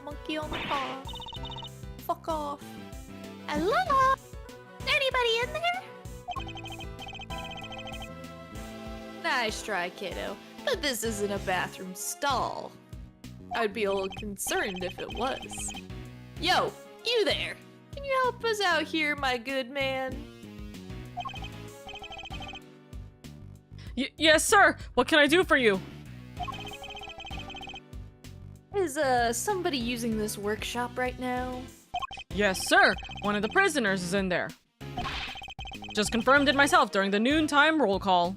monkey on the car. Fuck off. Hello? Anybody in there? Nice try, kiddo. But this isn't a bathroom stall. I'd be a little concerned if it was. Yo, you there? Can you help us out here, my good man? Yes, sir. What can I do for you? Is somebody using this workshop right now? Yes, sir. One of the prisoners is in there. Just confirmed it myself during the noontime roll call.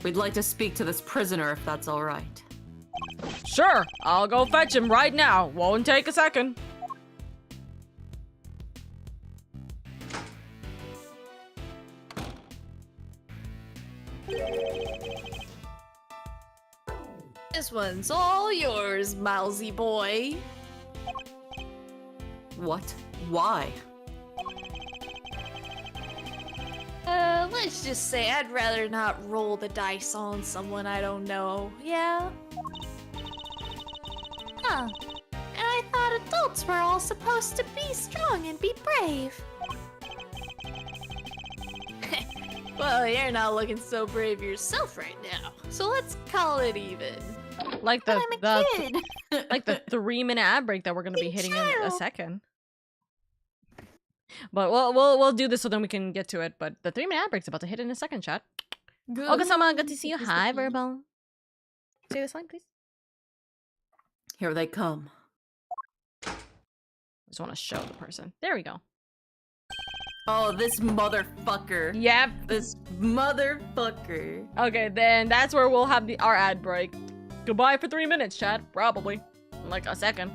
We'd like to speak to this prisoner if that's all right. Sure, I'll go fetch him right now. Won't take a second. This one's all yours, mousy boy. What? Why? Let's just say I'd rather not roll the dice on someone I don't know. Yeah? Huh. And I thought adults were all supposed to be strong and be brave. Well, you're not looking so brave yourself right now. So let's call it even. Like But I'm a kid. like the 3-minute ad break that we're gonna be hitting in a child. second. But we'll do this so then we can get to it. But the 3-minute ad break's about to hit in a second, chat. Oga-sama, good to see you. Hi, Verbal. Say this line, please. Here they come. Just want to show the person. There we go. Oh, this motherfucker. Yep. This motherfucker. Okay, then that's where we'll have our ad break. Goodbye for 3 minutes, chat. Probably. In like a second.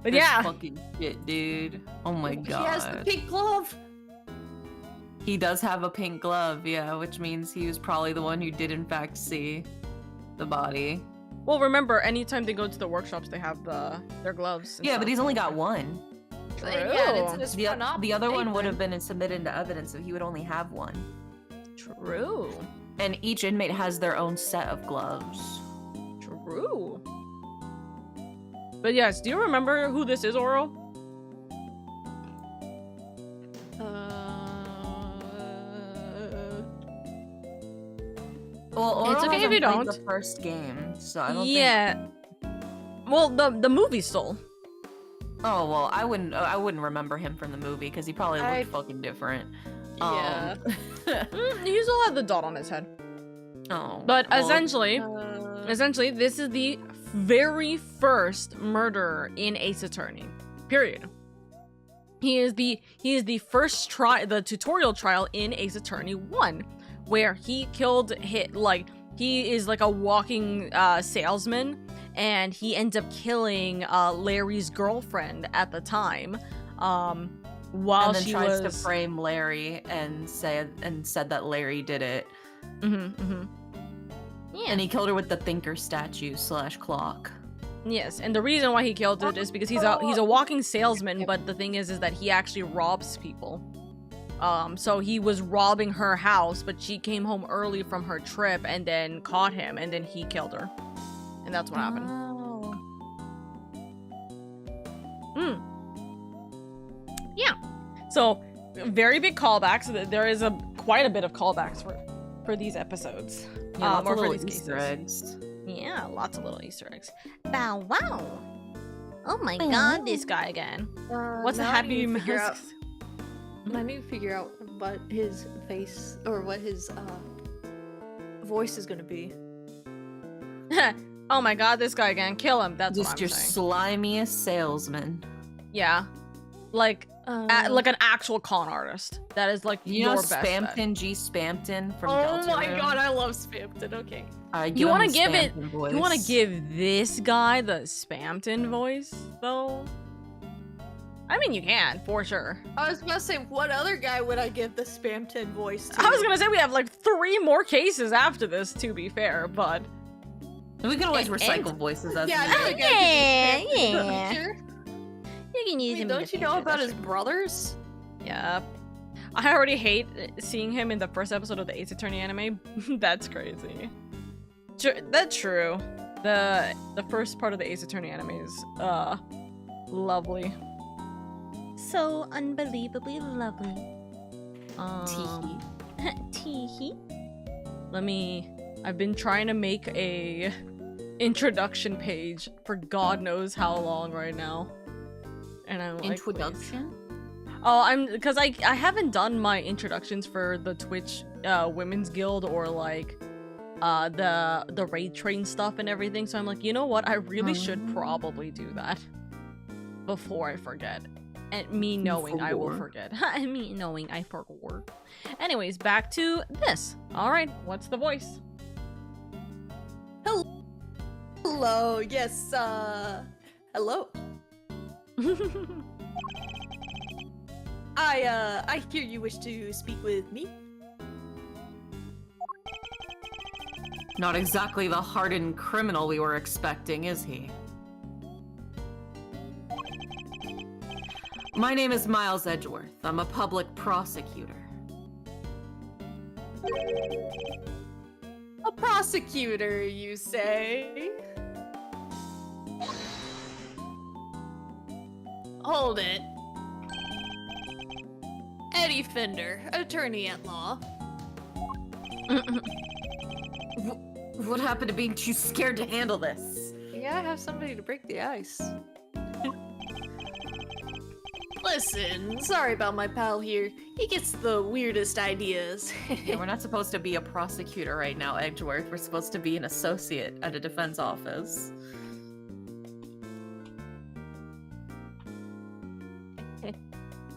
But This yeah. fucking shit, dude. Oh my god. He has the pink glove. He does have a pink glove, yeah, which means he was probably the one who did in fact see the body. Well, remember, anytime they go to the workshops, they have their gloves. And Yeah, stuff. but he's only got one. True. Yeah, and it's in his front op The other one would have apron. been submitted into evidence, so he would only have one. True. And each inmate has their own set of gloves. True. But yes, do you remember who this is, Oro? Well, It's Oro okay if hasn't you played don't. the first game, so I don't Yeah. Well, the movie stole. think. Oh well, I wouldn't remember him from the movie because he probably looked I- fucking different. Yeah. He still had the dot on his head. Oh. But well, essentially, this is the very first murderer in Ace Attorney. Period. He is the first the tutorial trial in Ace Attorney 1, where he killed he is like a walking salesman, and he ends up killing Larry's girlfriend at the time. While and then she tries was to frame Larry and said that Larry did it. Yeah. And he killed her with the thinker statue / clock. Yes, and the reason why he killed it is because he's a walking salesman, but the thing is that he actually robs people. So he was robbing her house, but she came home early from her trip and then caught him, and then he killed her. And that's what happened. Yeah. So very big callbacks. There is quite a bit of callbacks for these episodes. Yeah, lots or of for little these Easter cases. eggs. Yeah, lots of little Easter eggs. Bow wow. Oh my god, this guy again. What's the now I happy need to figure out- mask? I need to figure out what his face or what his voice is gonna be. Oh my god, this guy again. Kill him. That's Just what I'm your saying. slimiest salesman. Yeah. Like an actual con artist. That is like You your know best bet. Spamton G. Spamton from Oh Delta my Room? god, I love Spamton. Okay. You want wanna to give it- voice. You want to give this guy the Spamton voice, though? I mean, you can, for sure. I was about to say, what other guy would I give the Spam 10 voice to? I was gonna say we have like 3 more cases after this, to be fair, but... We can always recycle voices as Yeah, needed. another guy could be Spam yeah. teacher. You can use Wait, him. don't you know about his brothers? Yeah. I already hate seeing him in the first episode of the Ace Attorney anime. That's crazy. That's true. The first part of the Ace Attorney anime is lovely. So unbelievably lovely. Teehee. I've been trying to make a introduction page for God knows how long right now. And I'm like, Introduction? oh, because I haven't done my introductions for the Twitch Women's Guild or like the raid train stuff and everything, so I'm like, you know what, I really should probably do that before I forget. And me knowing I will forget. Me knowing I forgot. Anyways, back to this. Alright, what's the voice? Hello, yes, hello. I hear you wish to speak with me. Not exactly the hardened criminal we were expecting, is he? My name is Miles Edgeworth. I'm a public prosecutor. A prosecutor, you say? Hold it. Eddie Fender, attorney at law. What happened to being too scared to handle this? You gotta have somebody to break the ice. Listen, sorry about my pal here. He gets the weirdest ideas. Yeah, we're not supposed to be a prosecutor right now, Edgeworth. We're supposed to be an associate at a defense office.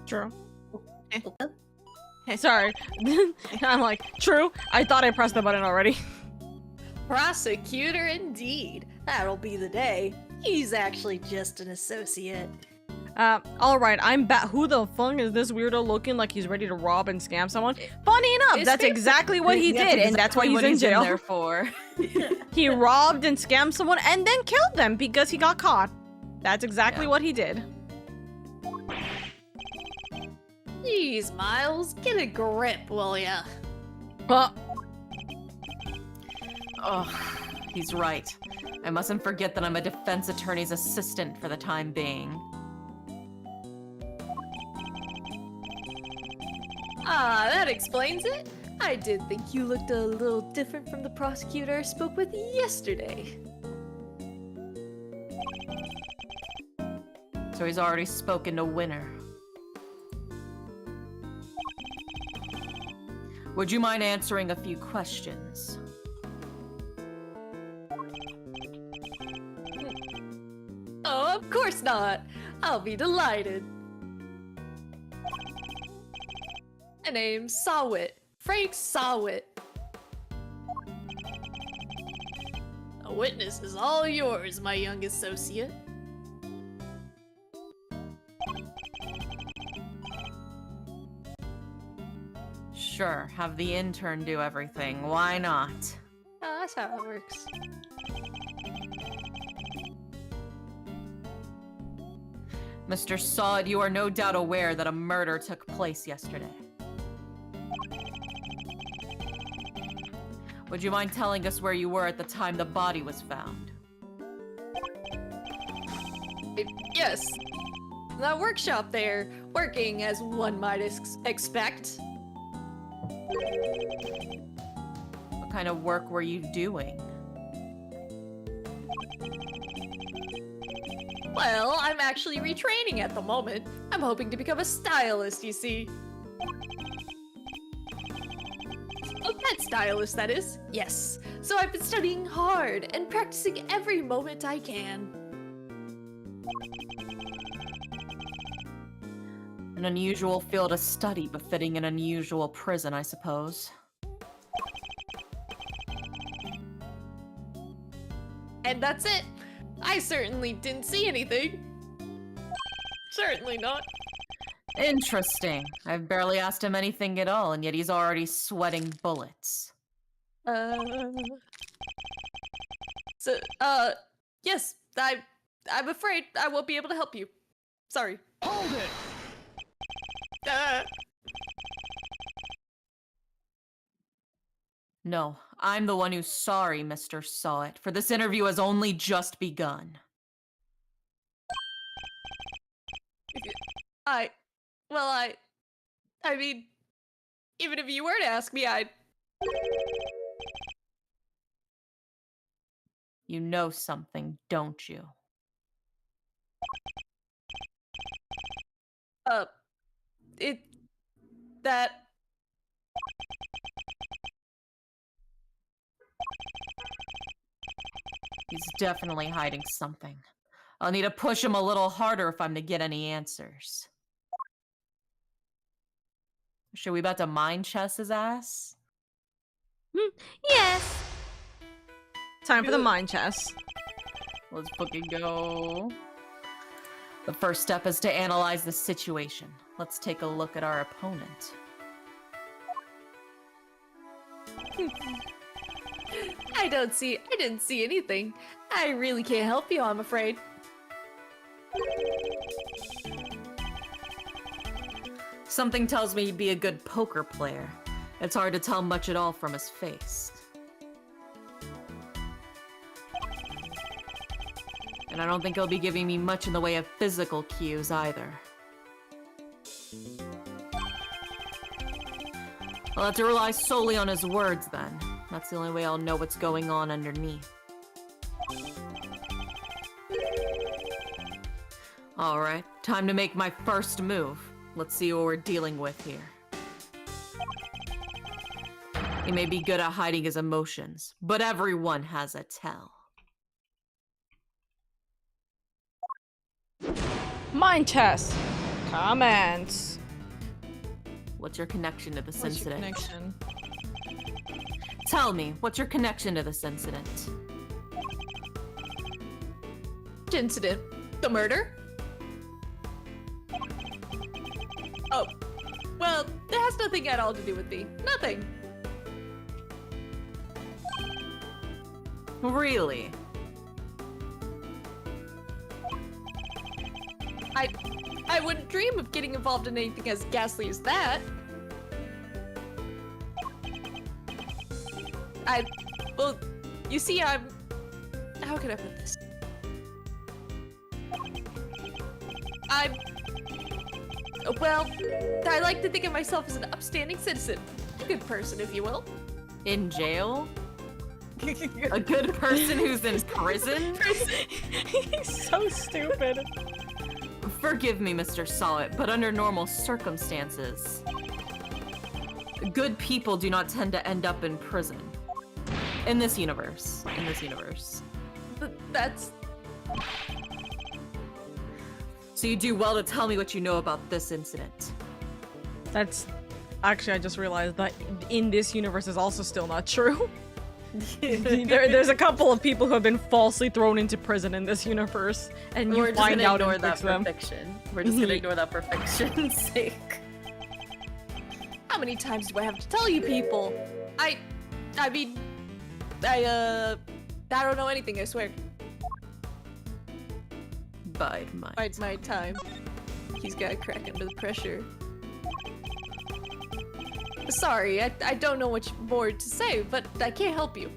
True. Sorry. I'm like, true. I thought I pressed the button already. Prosecutor indeed. That'll be the day. He's actually just an associate. Alright, I'm back. Who the fuck is this weirdo looking like he's ready to rob and scam someone? Funny enough, that's exactly what he did, and that's why he's in jail. There for. He robbed and scammed someone and then killed them because he got caught. That's exactly what he did. Jeez, Miles, get a grip, will ya? Oh, he's right. I mustn't forget that I'm a defense attorney's assistant for the time being. Ah, that explains it. I did think you looked a little different from the prosecutor I spoke with yesterday. So he's already spoken to Winner. Would you mind answering a few questions? Oh, of course not. I'll be delighted. My name's Sawit. Frank Sawit. A witness is all yours, my young associate. Sure, have the intern do everything. Why not? Oh, that's how it works. Mr. Sod, you are no doubt aware that a murder took place yesterday. Would you mind telling us where you were at the time the body was found? Yes. That workshop there, working as one might expect. What kind of work were you doing? Well, I'm actually retraining at the moment. I'm hoping to become a stylist, you see. A pet stylist, that is. Yes. So I've been studying hard and practicing every moment I can. An unusual field of study befitting an unusual prison, I suppose. And that's it. I certainly didn't see anything. So Certainly not. Interesting. I've barely asked him anything at all, and yet he's already sweating bullets. So, yes, I'm afraid I won't be able to help you. Sorry. Hold it! No, I'm the one who's sorry, Mr. Saw It, for this interview has only just begun. I mean, even if you were to ask me, You know something, don't you? that... He's definitely hiding something. I'll need to push him a little harder if I'm to get any answers. Should we about to mind chess his ass? Yes. Time for the mind chess. Let's fucking go. The first step is to analyze the situation. Let's take a look at our opponent. I didn't see anything. I really can't help you, I'm afraid. Something tells me he'd be a good poker player. It's hard to tell much at all from his face. And I don't think he'll be giving me much in the way of physical cues either. I'll have to rely solely on his words then. That's the only way I'll know what's going on underneath. Alright, time to make my first move. Let's see what we're dealing with here. He may be good at hiding his emotions, but everyone has a tell. Mind chess. Comments. What's your connection to this What's your incident? connection? Tell me, what's your connection to this incident? Incident? The murder? Oh, well, that has nothing at all to do with me. Nothing. Really? I wouldn't dream of getting involved in anything as ghastly as that. Well, you see, how can I put this? Well, I like to think of myself as an upstanding citizen. A good person, if you will. In jail? A good person who's in prison? He's so stupid. Forgive me, Mr. Sawit, but under normal circumstances, good people do not tend to end up in prison. In this universe. In this universe. That's... So you do well to tell me what you know about this incident. That's... Actually, I just realized that in this universe is also still not true. There's a couple of people who have been falsely thrown into prison in this universe, and you find out and fix them. Fiction. We're just gonna ignore that for fiction's sake. How many times do I have to tell you people? I mean, I don't know anything, I swear. Bide my Bides my time. He's gotta crack under the pressure. Sorry, I don't know much more to say, but I can't help you.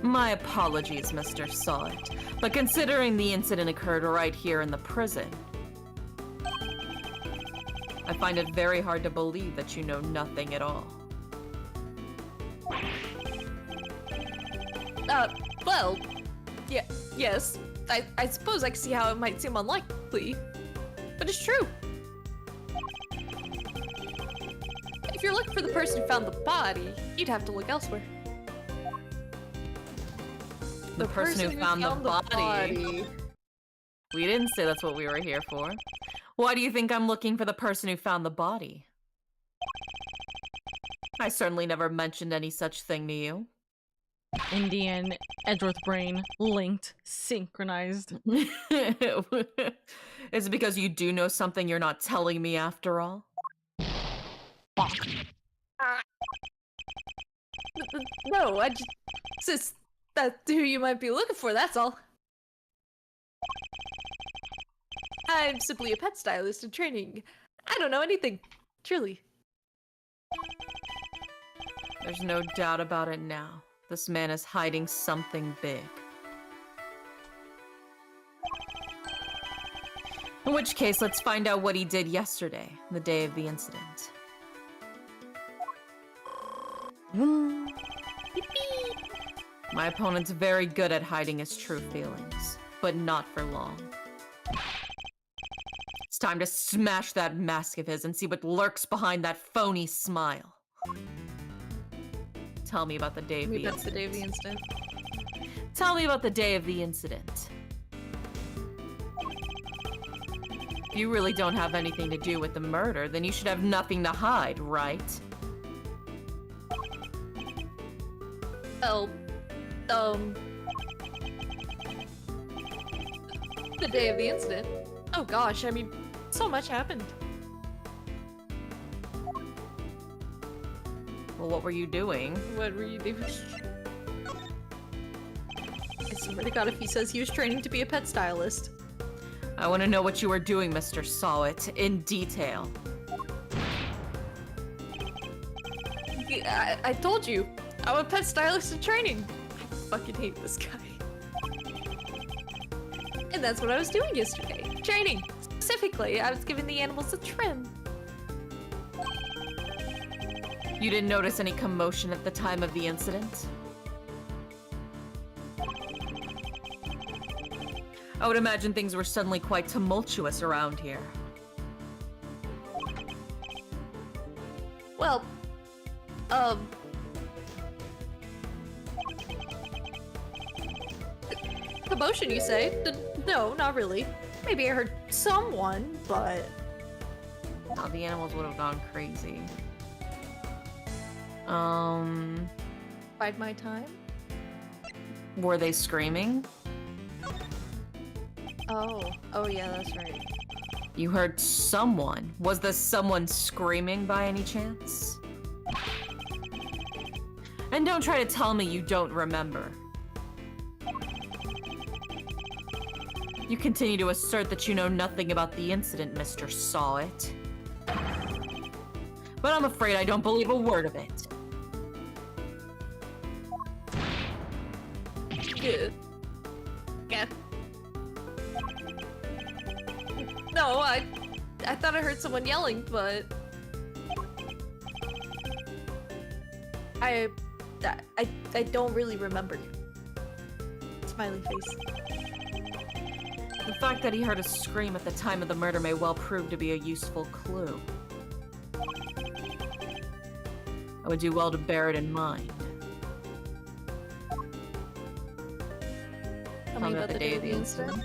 My apologies, Mr. Sawit, but considering the incident occurred right here in the prison, I find it very hard to believe that you know nothing at all. Well, yeah, yes. I suppose I can see how it might seem unlikely, but it's true. If you're looking for the person who found the body, you'd have to look elsewhere. The person who found the body. We didn't say that's what we were here for. Why do you think I'm looking for the person who found the body? I certainly never mentioned any such thing to you. Indian, Edgeworth brain, linked, synchronized. Is it because you do know something you're not telling me after all? No, I just that's who you might be looking for, that's all. I'm simply a pet stylist in training. I don't know anything, truly. There's no doubt about it now. This man is hiding something big. In which case, let's find out what he did yesterday, the day of the incident. My opponent's very good at hiding his true feelings, but not for long. It's time to smash that mask of his and see what lurks behind that phony smile. Tell me about the day of the incident. That's the day of the incident. Tell me about the day of the incident. If you really don't have anything to do with the murder, then you should have nothing to hide, right? Oh, the day of the incident. Oh gosh, I mean, so much happened. Well, what were you doing? What were you doing? I swear to God, if he says he was training to be a pet stylist. I want to know what you were doing, Mr. Sawit, in detail. I told you, I'm a pet stylist in training. I fucking hate this guy. And that's what I was doing yesterday. Training. Specifically, I was giving the animals a trim. You didn't notice any commotion at the time of the incident? I would imagine things were suddenly quite tumultuous around here. Well, commotion, you say? No, not really. Maybe I heard someone, but... Oh, the animals would have gone crazy. Bide my time? Were they screaming? Oh yeah, that's right. You heard someone. Was the someone screaming by any chance? And don't try to tell me you don't remember. You continue to assert that you know nothing about the incident, Mr. Sawit. But I'm afraid I don't believe a word of it. Yeah. No, I thought I heard someone yelling, but I don't really remember. Smiley face. The fact that he heard a scream at the time of the murder may well prove to be a useful clue. I would do well to bear it in mind. Tell me about the day of the incident.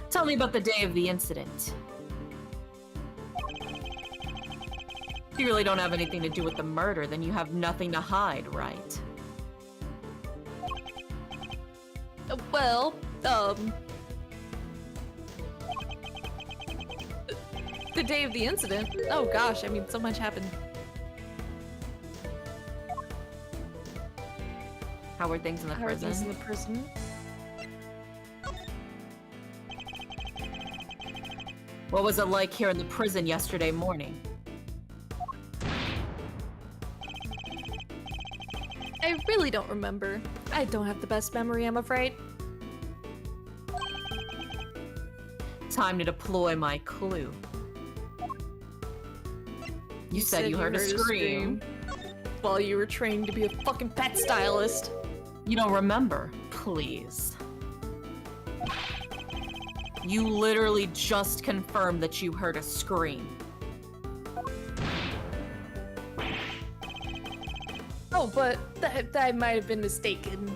Tell me about the day of the incident. If you really don't have anything to do with the murder, then you have nothing to hide, right? Well, the day of the incident? Oh gosh, I mean, so much happened. How were things in the How are prison? things in the prison? What was it like here in the prison yesterday morning? I really don't remember. I don't have the best memory, I'm afraid. Time to deploy my clue. You said you heard a scream. While you were trained to be a fucking pet stylist. You don't remember, please. You literally just confirmed that you heard a scream. Oh, but that might have been mistaken.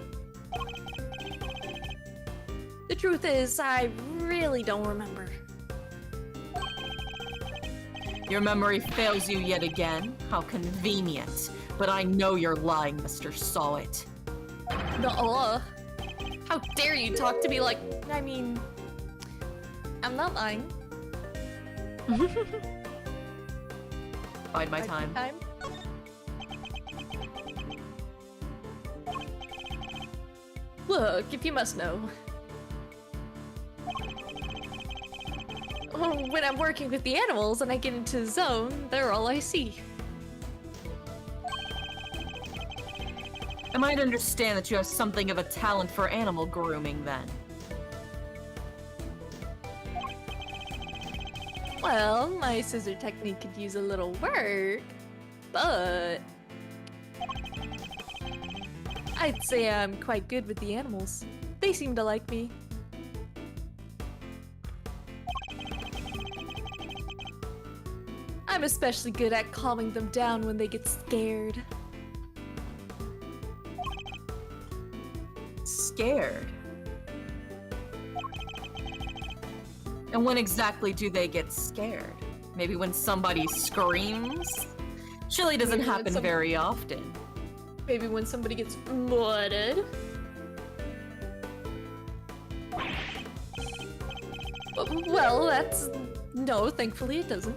The truth is, I really don't remember. Your memory fails you yet again? How convenient. But I know you're lying, Mr. Saw It. Nuh-uh. How dare you talk to me like... I mean... I'm not lying. Bide my time. Look, if you must know. When I'm working with the animals and I get into the zone, they're all I see. I might understand that you have something of a talent for animal grooming, then. Well, my scissor technique could use a little work, but... I'd say I'm quite good with the animals. They seem to like me. I'm especially good at calming them down when they get scared. Scared? And when exactly do they get scared? Maybe when somebody screams? Surely doesn't Maybe when happen very often. Maybe when somebody gets mudded. Well, that's... No, thankfully it doesn't.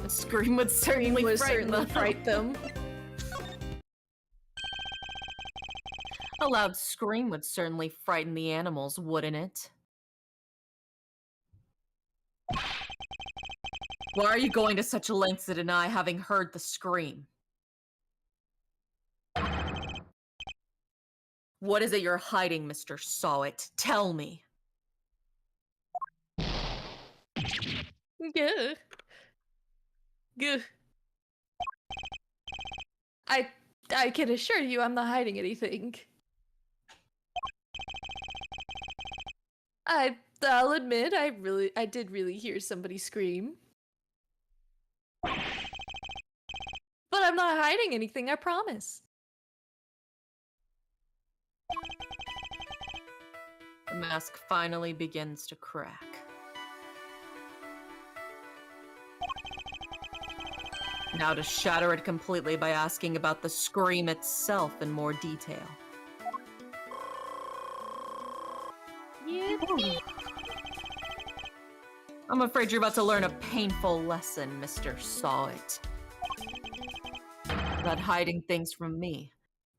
A scream would certainly frighten them. A loud scream would certainly frighten the animals, wouldn't it? Why are you going to such lengths to deny having heard the scream? What is it you're hiding, Mr. Saw It? Tell me. Gah. Gah. I can assure you I'm not hiding anything. I'll admit I did really hear somebody scream. But I'm not hiding anything, I promise. The mask finally begins to crack. Now to shatter it completely by asking about the scream itself in more detail. I'm afraid you're about to learn a painful lesson, Mr. Saw It. That hiding things from me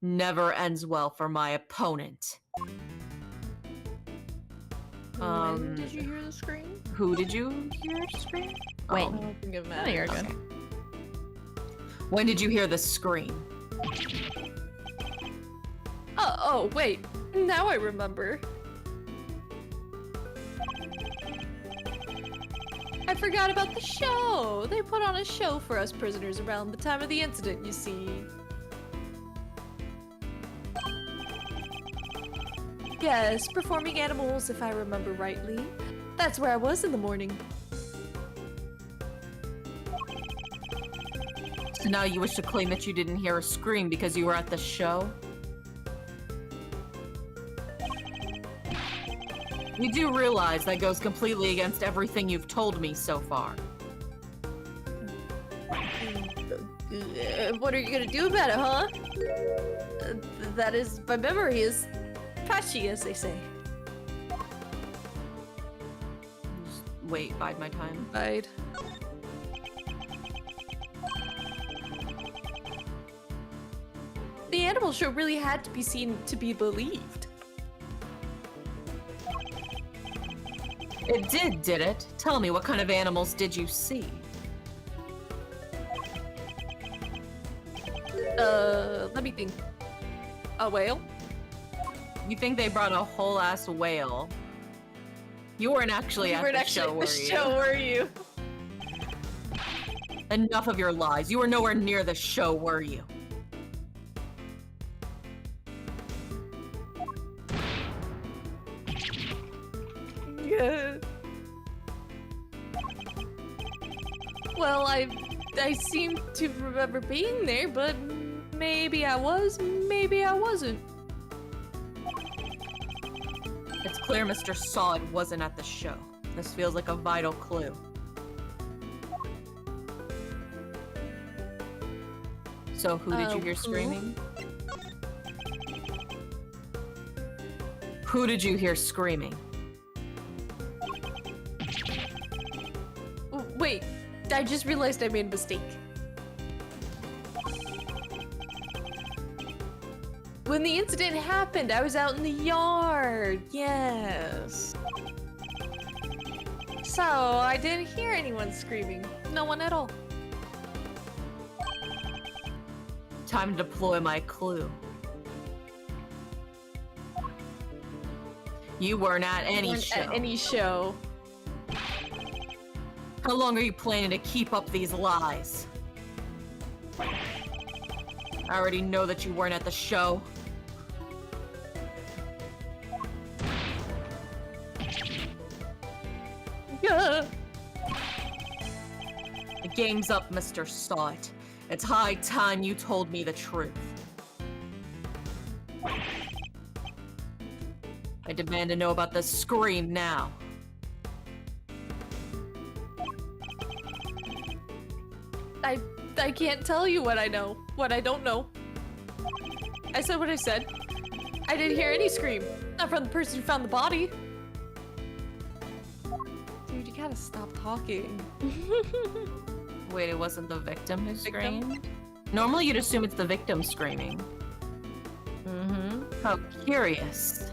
never ends well for my opponent. When did you hear the scream? Who did you hear scream? Wait. I don't think it Oh, matters. you're good. Okay. When did you hear the scream? Oh, wait. Now I remember. I forgot about the show! They put on a show for us prisoners around the time of the incident, you see. Yes, performing animals, if I remember rightly. That's where I was in the morning. So now you wish to claim that you didn't hear a scream because you were at the show? You do realize that goes completely against everything you've told me so far. What are you gonna do about it, huh? That is, my memory is patchy, as they say. Just wait, bide my time. Bide. The animal show really had to be seen to be believed. It did it? Tell me, what kind of animals did you see? Let me think. A whale? You think they brought a whole-ass whale? You weren't actually at the show, were you? Enough of your lies. You were nowhere near the show, were you? Yeah. Well, I seem to remember being there, but maybe I was, maybe I wasn't. It's clear Mr. Saw It wasn't at the show. This feels like a vital clue. So who did you hear screaming? Who did you hear screaming? Wait, I just realized I made a mistake. When the incident happened, I was out in the yard. Yes. So, I didn't hear anyone screaming. No one at all. Time to deploy my clue. You weren't at any show. At any show. How long are you planning to keep up these lies? I already know that you weren't at the show. Yeah. The game's up, Mr. Saw It. It's high time you told me the truth. I demand to know about the scream now. I can't tell you what I know. What I don't know. I said what I said. I didn't hear any scream. Not from the person who found the body. Dude, you gotta stop talking. Wait, it wasn't the victim who screamed? Normally you'd assume it's the victim screaming. How curious.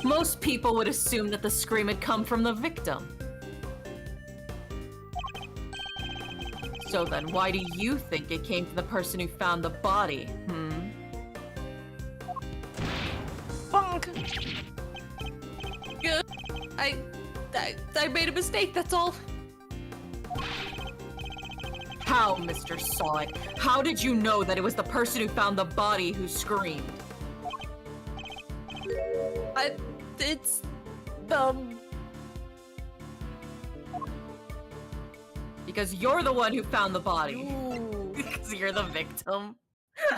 Most people would assume that the scream had come from the victim. So then, why do you think it came from the person who found the body, Bonk. Good. I made a mistake, that's all. How, Mr. Saw It? How did you know that it was the person who found the body who screamed? It's Because you're the one who found the body. Ooh. Because you're the victim.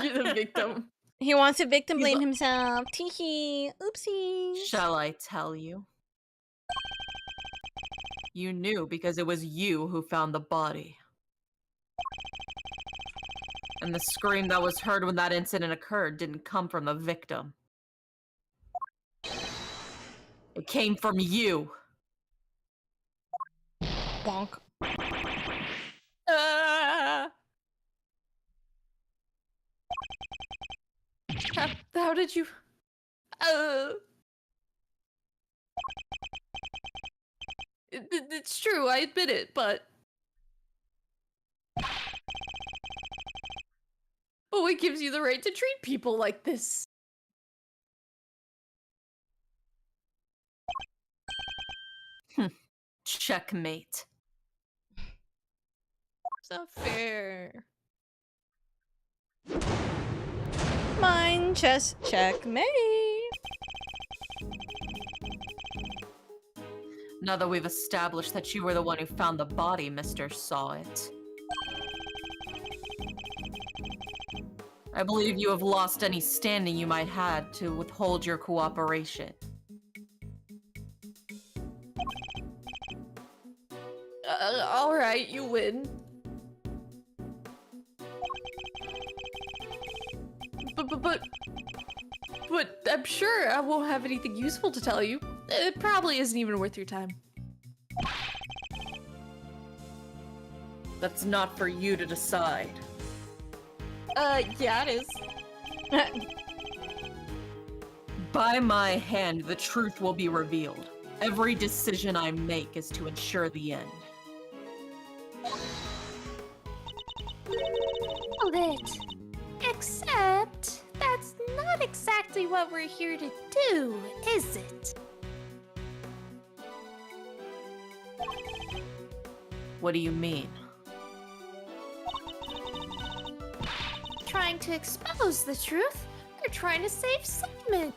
You're the victim. He wants to victim blame himself. Teehee. Oopsie. Shall I tell you? You knew because it was you who found the body. And the scream that was heard when that incident occurred didn't come from the victim. It came from you. Bonk. How did you? It's true, I admit it, but what gives you the right to treat people like this? Checkmate. It's not fair. Mine chess checkmate. Now that we've established that you were the one who found the body, Mr. Saw It. I believe you have lost any standing you might have to withhold your cooperation. Alright, you win. But I'm sure I won't have anything useful to tell you. It probably isn't even worth your time. That's not for you to decide. Yeah, it is. By my hand, the truth will be revealed. Every decision I make is to ensure the end. Hold it. Except, that's not exactly what we're here to do, is it? What do you mean? Trying to expose the truth, or trying to save Simon.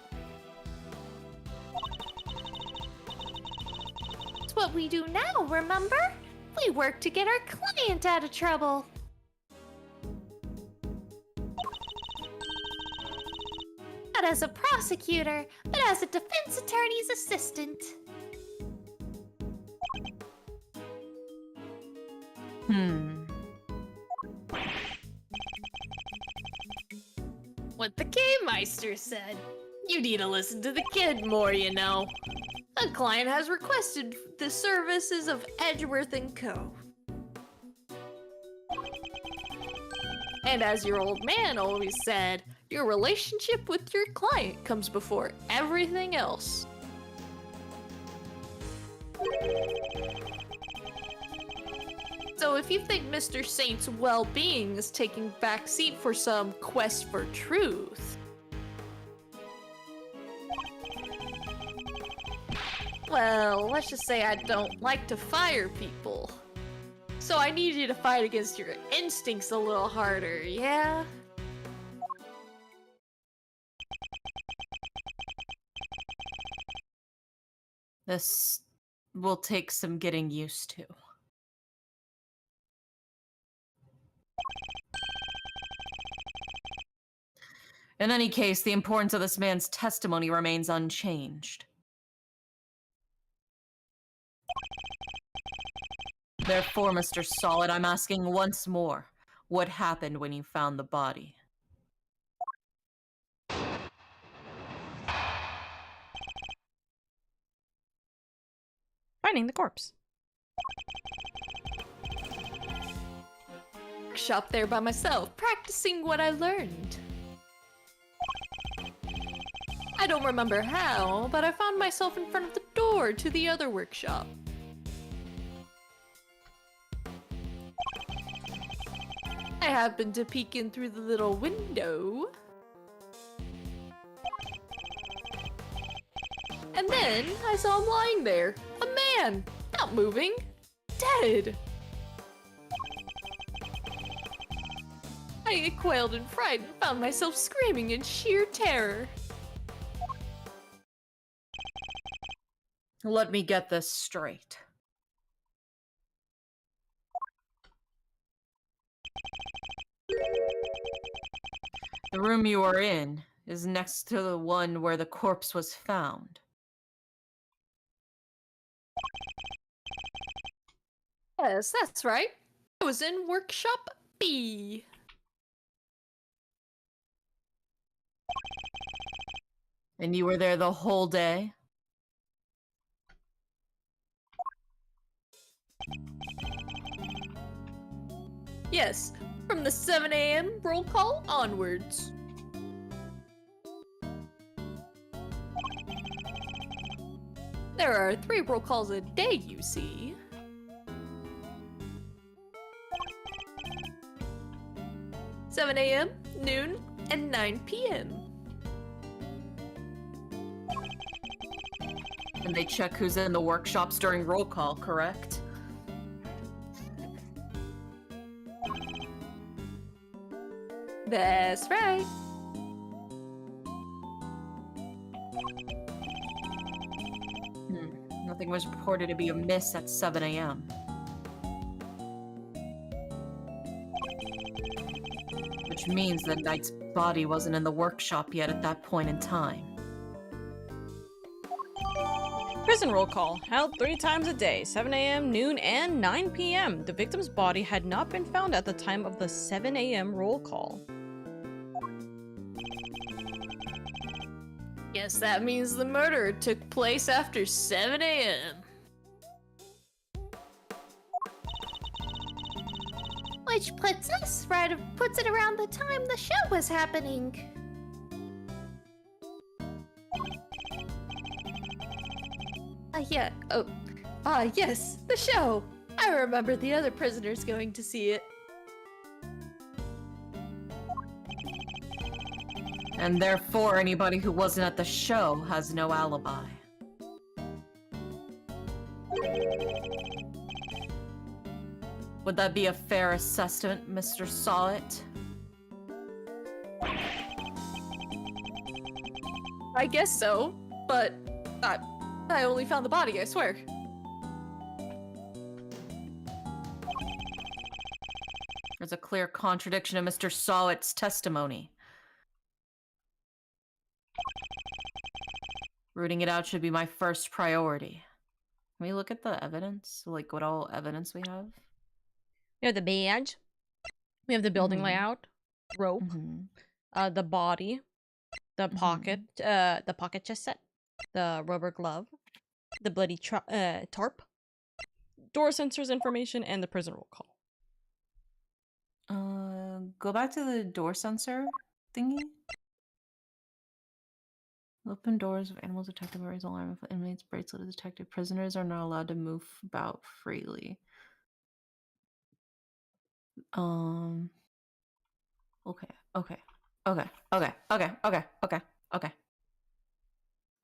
It's what we do now, remember? We work to get our client out of trouble. Not as a prosecutor, but as a defense attorney's assistant. what the Game Meister said. You need to listen to the kid more, you know. A client has requested the services of Edgeworth & Co. And as your old man always said, your relationship with your client comes before everything else. So if you think Mr. Saint's well-being is taking backseat for some quest for truth, well, let's just say I don't like to fire people. So I need you to fight against your instincts a little harder, yeah? This will take some getting used to. In any case, the importance of this man's testimony remains unchanged. Therefore, Mr. Solid, I'm asking once more, what happened when you found the body? Finding the corpse. Shop there by myself, practicing what I learned. I don't remember how, but I found myself in front of the door to the other workshop. I happened to peek in through the little window. And then I saw him lying there. A man! Not moving. Dead! I quailed in fright and found myself screaming in sheer terror. Let me get this straight. The room you are in is next to the one where the corpse was found. Yes, that's right. I was in workshop B. And you were there the whole day? Yes, from the 7 a.m. roll call onwards. There are 3 roll calls a day, you see. (7 a.m., noon, and 9 p.m. And they check who's in the workshops during roll call, correct? That's right. Nothing was reported to be amiss at 7 a.m. Which means that Knight's body wasn't in the workshop yet at that point in time. Prison roll call, held 3 times a day, 7 a.m., noon, and 9 p.m. The victim's body had not been found at the time of the 7 a.m. roll call. Guess that means the murder took place after 7 a.m. Which puts it around the time the show was happening. Yes, the show. I remember the other prisoners going to see it. And therefore, anybody who wasn't at the show has no alibi. Would that be a fair assessment, Mr. Sawit? I guess so, but I only found the body, I swear. There's a clear contradiction in Mr. Sawit's testimony. Rooting it out should be my first priority. Can we look at the evidence? Like, what all evidence we have? We have the badge. We have the building layout. Rope. the body, the pocket, the pocket chest set, the rubber glove, the bloody tarp, door sensors information, and the prison roll call. Go back to the door sensor thingy. Open doors of animals detected by raising alarm if inmates bracelet is detected. Prisoners are not allowed to move about freely. Okay.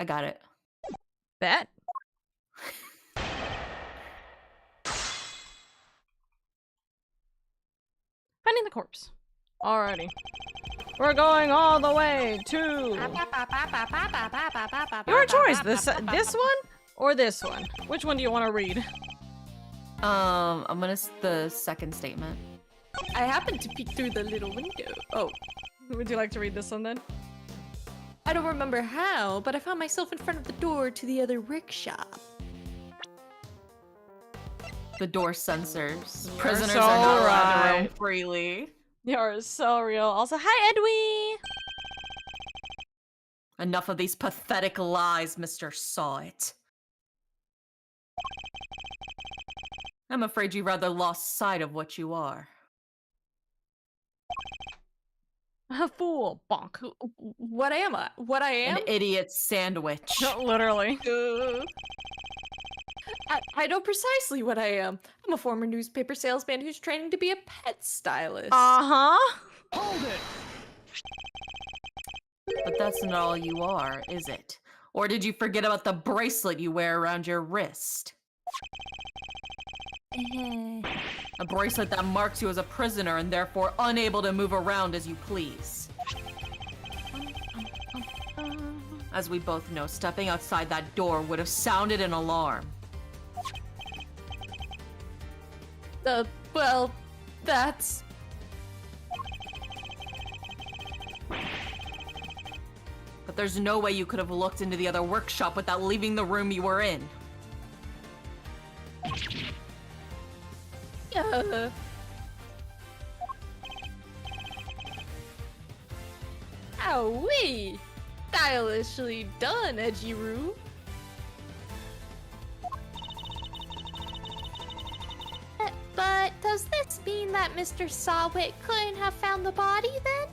I got it. Bet. Finding the corpse. Alrighty. We're going all the way to your choice. This one or this one? Which one do you want to read? I'm gonna the second statement. I happened to peek through the little window. Oh. Would you like to read this one then? I don't remember how, but I found myself in front of the door to the other rickshaw. The door sensors. You're Prisoners so are not allowed to roam right. freely. You're so real. Also, hi, Edwin! Enough of these pathetic lies, Mr. Saw It. I'm afraid you rather lost sight of what you are. A fool. Bonk. What am I? What I am? An idiot sandwich. Literally. I know precisely what I am. I'm a former newspaper salesman who's training to be a pet stylist. Uh-huh. Hold it! But that's not all you are, is it? Or did you forget about the bracelet you wear around your wrist? A bracelet that marks you as a prisoner and therefore unable to move around as you please. As we both know, stepping outside that door would have sounded an alarm. Well, that's... But there's no way you could have looked into the other workshop without leaving the room you were in. Owie! Stylishly done, Edgy-Roo. But does this mean that Mr. Sawit couldn't have found the body then?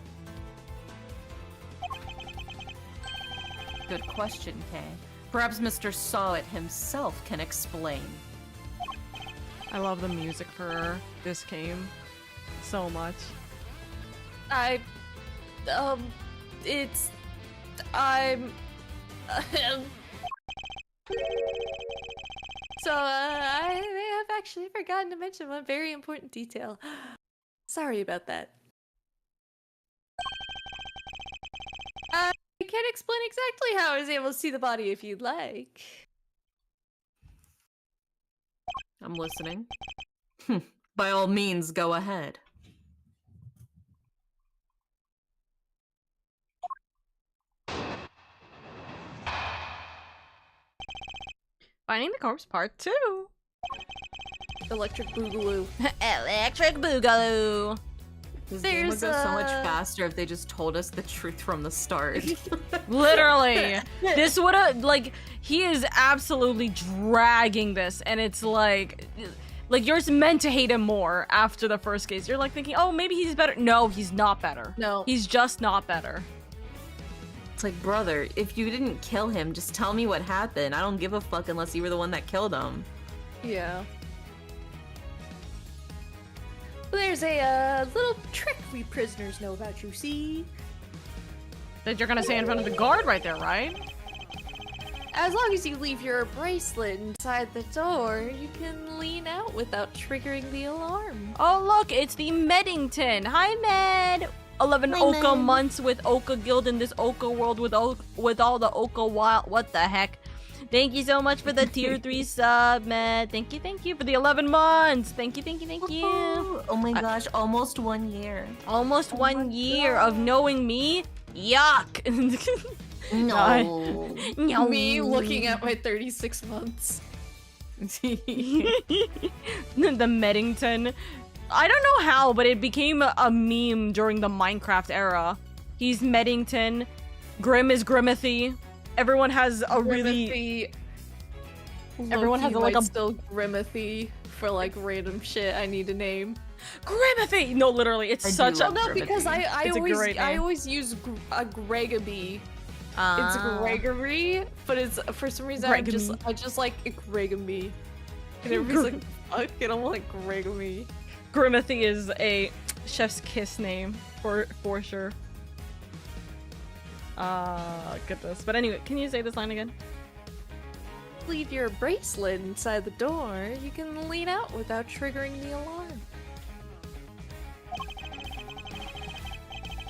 Good question, Kay. Perhaps Mr. Saw It himself can explain. I love the music for this game so much. So, I may have actually forgotten to mention one very important detail. Sorry about that. I can explain exactly how I was able to see the body if you'd like. I'm listening. By all means, go ahead. Finding the corpse part 2. Electric Boogaloo. Electric Boogaloo. This game would go so much faster if they just told us the truth from the start. Literally. This would have, like, he is absolutely dragging this, and it's like you're meant to hate him more after the first case. You're like thinking, oh, maybe he's better. No, he's not better. No. He's just not better. It's like, brother, if you didn't kill him, just tell me what happened. I don't give a fuck unless you were the one that killed him. Yeah. There's a little trick we prisoners know about, you see? That you're gonna say in front of the guard right there, right? As long as you leave your bracelet inside the door, you can lean out without triggering the alarm. Oh, look, it's the Meddington. Hi, Med. 11 Hi, Oka Med. months with Oka Guild in this Oka world with all the Oka wild. What the heck? Thank you so much for the tier 3 sub, Med. Thank you for the 11 months. Thank you. Oh my gosh, almost 1 year. Almost 1 year of knowing me. Yuck. No. No. Me looking at my 36 months. The Meddington. I don't know how, but it became a meme during the Minecraft era. He's Meddington. Grim is Grimathy. Everyone has a really... Everyone has like a... still Grimathy for like random shit I need to name. Grimathy! No, literally, it's such a... No, because I always use a Gregory. It's Gregory, but it's for some reason I just like Gregory. And everybody's like, fuck, and I'm like Gregory. Grimathy is a chef's kiss name for sure. Goodness. But anyway, can you say this line again? Leave your bracelet inside the door. You can lean out without triggering the alarm.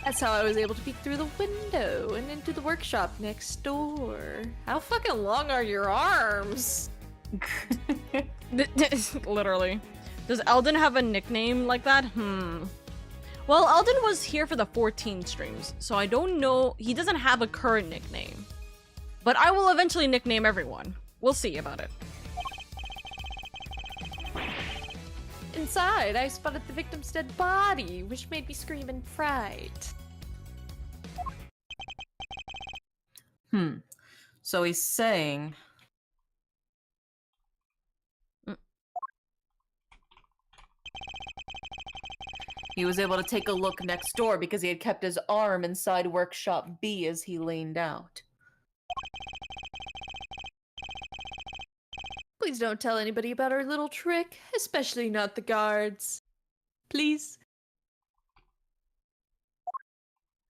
That's how I was able to peek through the window and into the workshop next door. How fucking long are your arms? Literally. Does Eldon have a nickname like that? Well, Eldon was here for the 14 streams, so I don't know. He doesn't have a current nickname. But I will eventually nickname everyone. We'll see about it. Inside, I spotted the victim's dead body, which made me scream in fright. So he's saying... He was able to take a look next door because he had kept his arm inside workshop B as he leaned out. Please don't tell anybody about our little trick, especially not the guards. Please.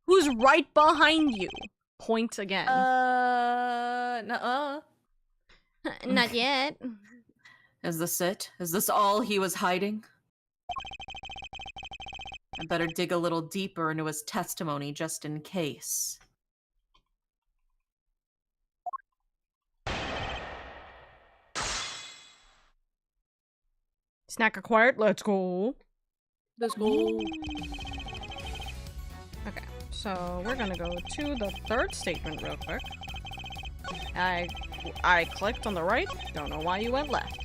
Who's right behind you? Point again. Nuh-uh. Not yet. Is this it? Is this all he was hiding? I better dig a little deeper into his testimony just in case. Snack acquired. Let's go. Let's go. Okay, so we're gonna go to the third statement real quick. I clicked on the right. Don't know why you went left.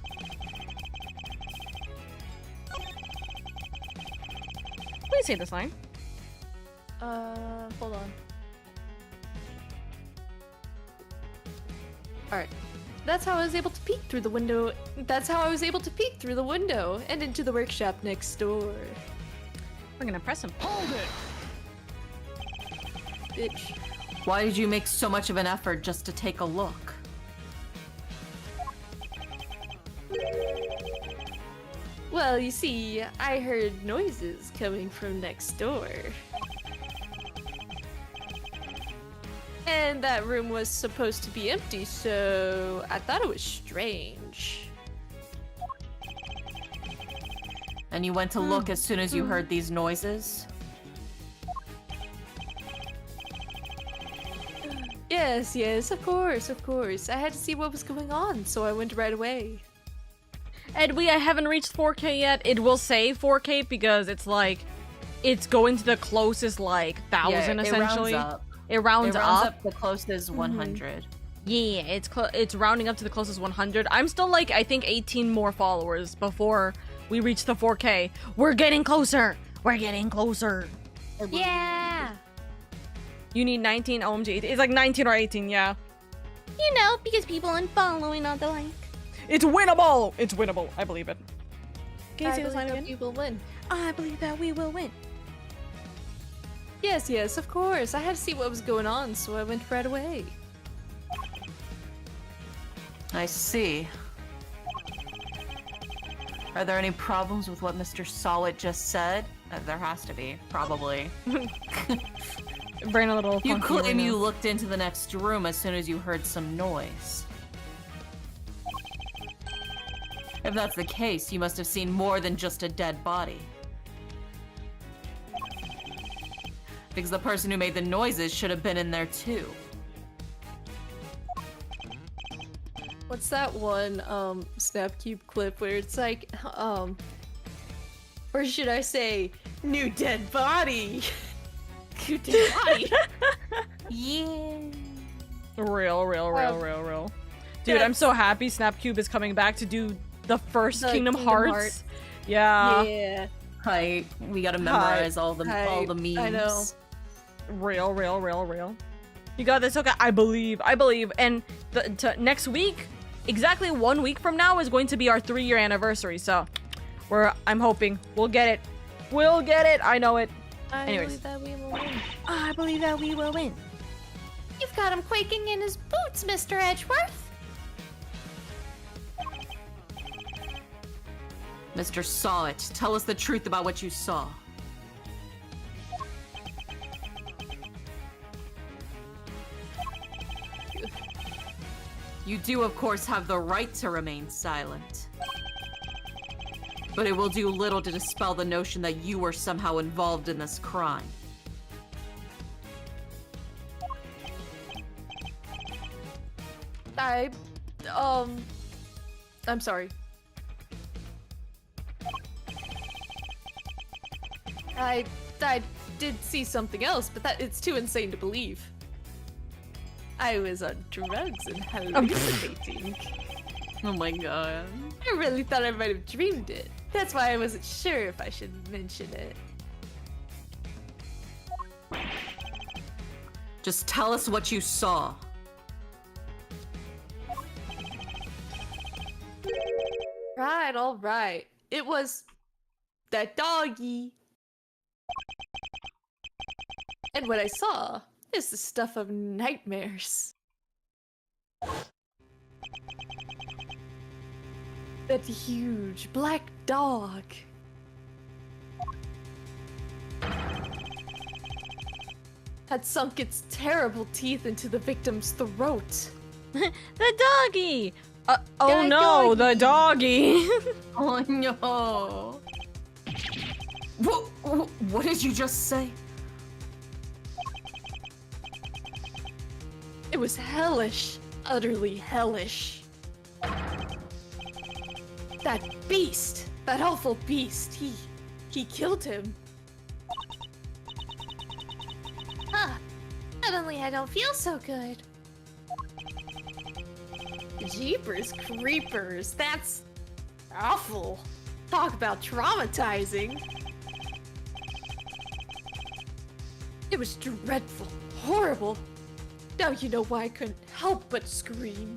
Please say this line. Hold on. Alright. That's how I was able to peek through the window. That's how I was able to peek through the window and into the workshop next door. We're gonna press him. Hold it! Bitch. Why did you make so much of an effort just to take a look? Well, you see, I heard noises coming from next door. And that room was supposed to be empty, so I thought it was strange. And you went to look as soon as you heard these noises? Yes, of course. I had to see what was going on, so I went right away. Edwy, I haven't reached 4K yet. It will say 4K because it's like, it's going to the closest, like, 1,000 essentially. It rounds up. The closest 100. Yeah, it's rounding up to the closest 100. I'm still like, I think 18 more followers before we reach the 4K. We're getting closer. We're getting closer. Yeah. You need 19 OMG. It's like 19 or 18, yeah. You know, because people unfollowing all the like. It's winnable! It's winnable. I believe it. Can you I say this line believe that again? we will win. I believe that we will win. Yes, of course. I had to see what was going on, so I went right away. I see. Are there any problems with what Mr. Solid just said? There has to be, probably. Brain a little You funky claim right now. you looked into the next room as soon as you heard some noise. If that's the case, you must have seen more than just a dead body. Because the person who made the noises should have been in there too. What's that one Snapcube clip where it's like, or should I say, new dead body? New dead body. Yeah. Real. Dude, I'm so happy Snapcube is coming back to do the first Kingdom Hearts. Yeah. Yeah. We gotta memorize all the memes. I know. Real. You got this, okay? I believe. And next week, exactly 1 week from now, is going to be our 3-year anniversary. So, I'm hoping we'll get it. We'll get it. I know it. Anyways. I believe that we will win. I believe that we will win. You've got him quaking in his boots, Mr. Edgeworth. Mr. Saw It, tell us the truth about what you saw. You do, of course, have the right to remain silent. But it will do little to dispel the notion that you were somehow involved in this crime. I'm sorry. I did see something else, but it's too insane to believe. I was on drugs and hallucinating. Oh my god. I really thought I might have dreamed it. That's why I wasn't sure if I should mention it. Just tell us what you saw. Right, all right. It was that doggy. And what I saw is the stuff of nightmares. That huge black dog. Had sunk its terrible teeth into the victim's throat. The doggy! Oh That no, the doggy. doggy! Oh no. What did you just say? It was hellish. Utterly hellish. That beast! That awful beast! He killed him. Huh. Suddenly I don't feel so good. Jeepers creepers, that's awful. Talk about traumatizing. It was dreadful, horrible. Now you know why I couldn't help but scream.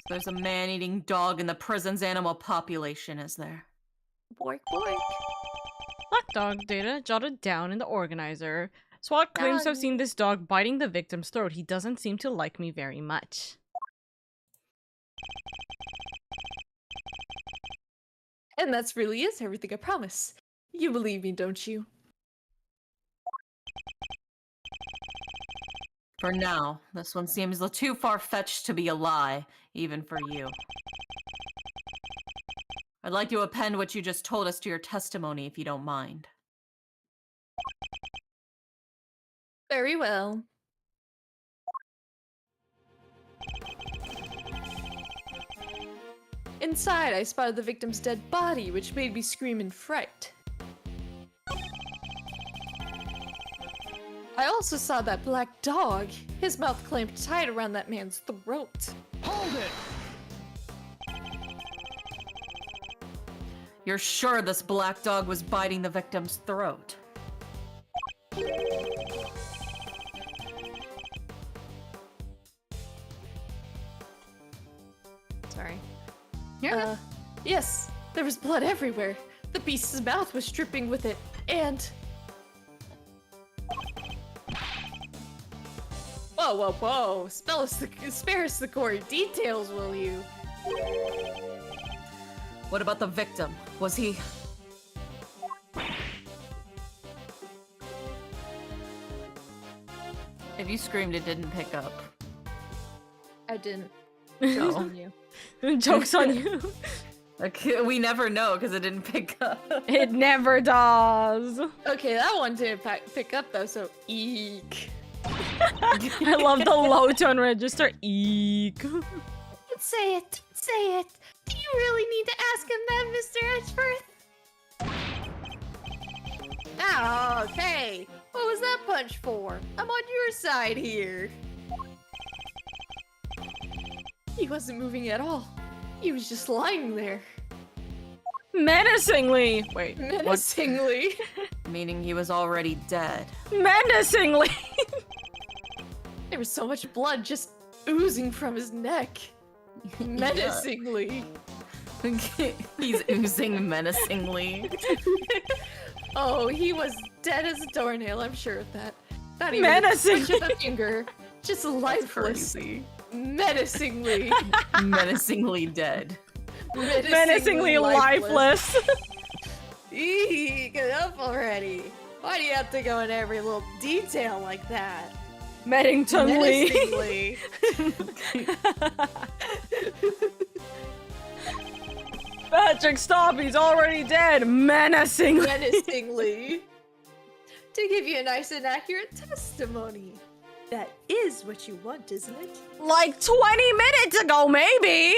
There's a man-eating dog in the prison's animal population, is there? Boink boink. Black dog data jotted down in the organizer. SWAT claims to have seen this dog biting the victim's throat. He doesn't seem to like me very much. And that's really is everything I promise. You believe me, don't you? For now, this one seems too far-fetched to be a lie, even for you. I'd like to append what you just told us to your testimony, if you don't mind. Very well. Inside, I spotted the victim's dead body, which made me scream in fright. I also saw that black dog, his mouth clamped tight around that man's throat. Hold it! You're sure this black dog was biting the victim's throat? Sorry. Yeah. Yes, there was blood everywhere. The beast's mouth was dripping with it, and... Whoa. Spare us the gory details, will you? What about the victim? Was he... If you screamed, it didn't pick up. I didn't. No. On you. Joke's on you. Okay, we never know because it didn't pick up. It never does. Okay, that one didn't pick up though, so eek. I love the low tone register. Eek. Don't say it. Don't say it. Do you really need to ask him that, Mr. Edgeworth? Oh, okay. What was that punch for? I'm on your side here. He wasn't moving at all. He was just lying there. Menacingly. Wait. What? Menacingly. Meaning he was already dead. Menacingly! There was so much blood just oozing from his neck. Menacingly. He's oozing menacingly. Oh, he was dead as a doornail, I'm sure of that. Not even Menacingly. a twitch of a finger. Just lifeless. Crazy. Menacingly. Menacingly dead. Menacingly lifeless. Eee, get up already. Why do you have to go in every little detail like that? Menacingly. Menacingly. Patrick, stop! He's already dead! Menacingly! Menacingly. To give you a nice and accurate testimony. That is what you want, isn't it? Like 20 minutes ago, maybe!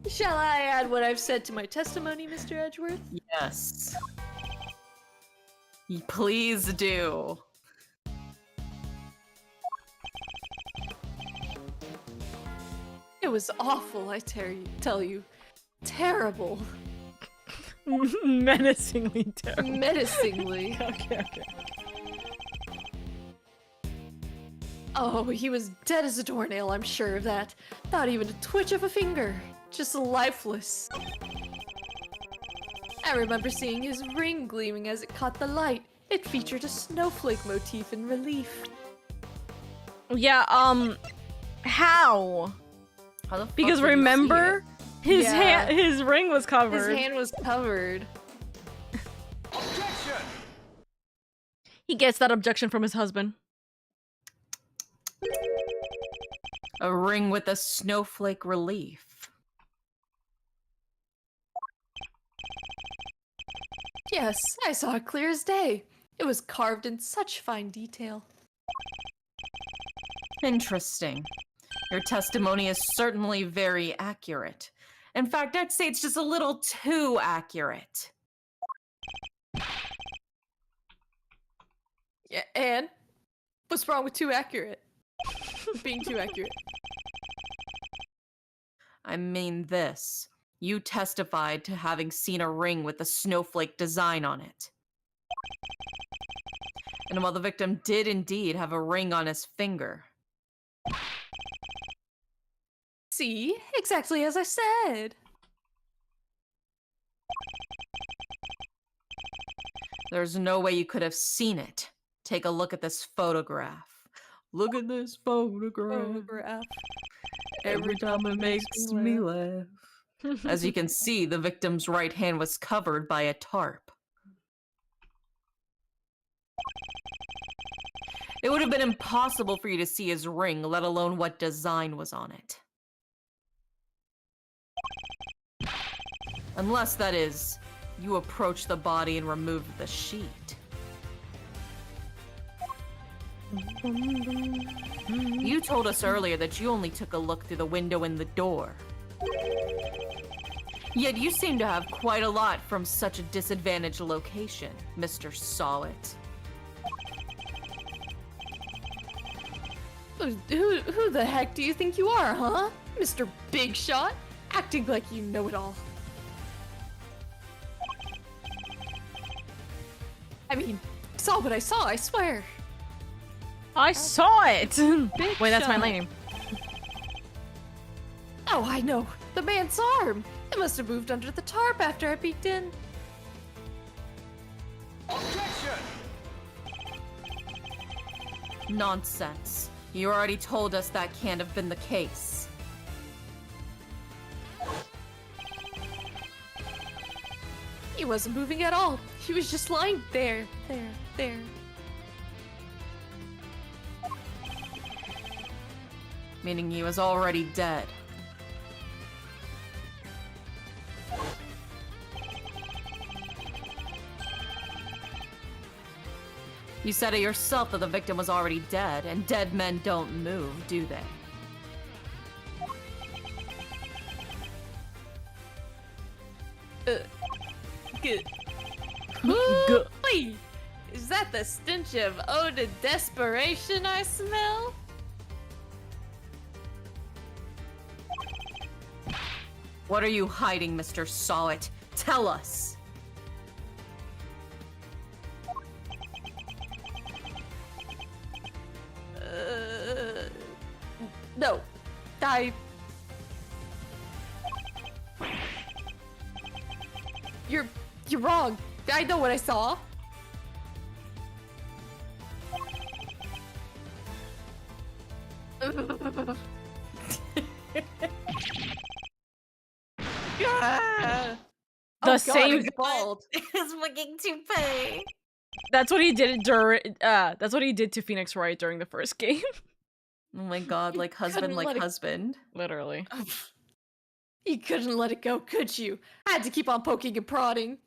Shall I add what I've said to my testimony, Mr. Edgeworth? Yes. Please do. It was awful, I tell you. Terrible. Menacingly terrible. Menacingly. Okay. Oh, he was dead as a doornail, I'm sure of that. Not even a twitch of a finger. Just lifeless. I remember seeing his ring gleaming as it caught the light. It featured a snowflake motif in relief. Yeah, how? How the fuck Because did you see remember, his Yeah. his ring was covered. His hand was covered. Objection! He gets that objection from his husband. it? A ring with a snowflake relief. Yes, I saw it clear as day. It was carved in such fine detail. Interesting. Your testimony is certainly very accurate. In fact, I'd say it's just a little too accurate. Yeah, and? What's wrong with too accurate? Being too accurate. I mean this. You testified to having seen a ring with a snowflake design on it. And while the victim did indeed have a ring on his finger, See? Exactly as I said. there's no way you could have seen it. Take a look at this photograph. Look at this photograph. Photograph. Every time it makes me laugh. As you can see, the victim's right hand was covered by a tarp. It would have been impossible for you to see his ring, let alone what design was on it. Unless, that is, you approached the body and removed the sheet. You told us earlier that you only took a look through the window in the door. Yet you seem to have quite a lot from such a disadvantaged location, Mr. Sawit. Who the heck do you think you are, huh? Mr. Big Shot? Acting like you know it all. I mean, saw what I saw, I swear. I saw it! Big Wait, that's my shot. name. Oh, I know. The man's arm. It must have moved under the tarp after I peeked in. Objection! Nonsense. You already told us that can't have been the case. He wasn't moving at all. He was just lying there. Meaning he was already dead. You said it yourself that the victim was already dead, and dead men don't move, do they? Good. Good. Wait, is that the stench of ode to desperation I smell? What are you hiding, Mr. Sawit? Tell us! No. You're wrong. I know what I saw. The God, same. he's bald. His fucking toupee. That's what he did during. That's what he did to Phoenix Wright during the first game. Oh my god, like husband, couldn't let like it- husband. Literally. You couldn't let it go, could you? I had to keep on poking and prodding.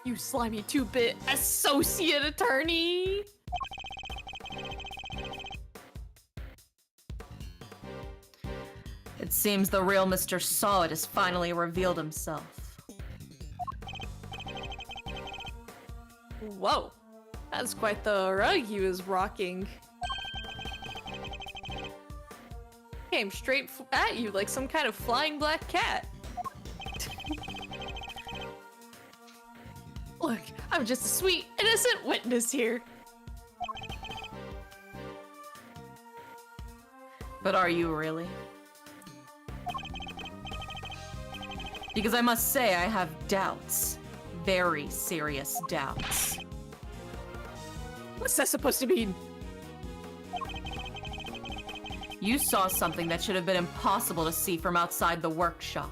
You slimy two-bit associate attorney! It seems the real Mr. Solid has finally revealed himself. Whoa. That's quite the rug he was rocking. Came straight at you like some kind of flying black cat. Look, I'm just a sweet, innocent witness here. But are you really? Because I must say I have doubts. Very serious doubts. What's that supposed to mean? You saw something that should have been impossible to see from outside the workshop.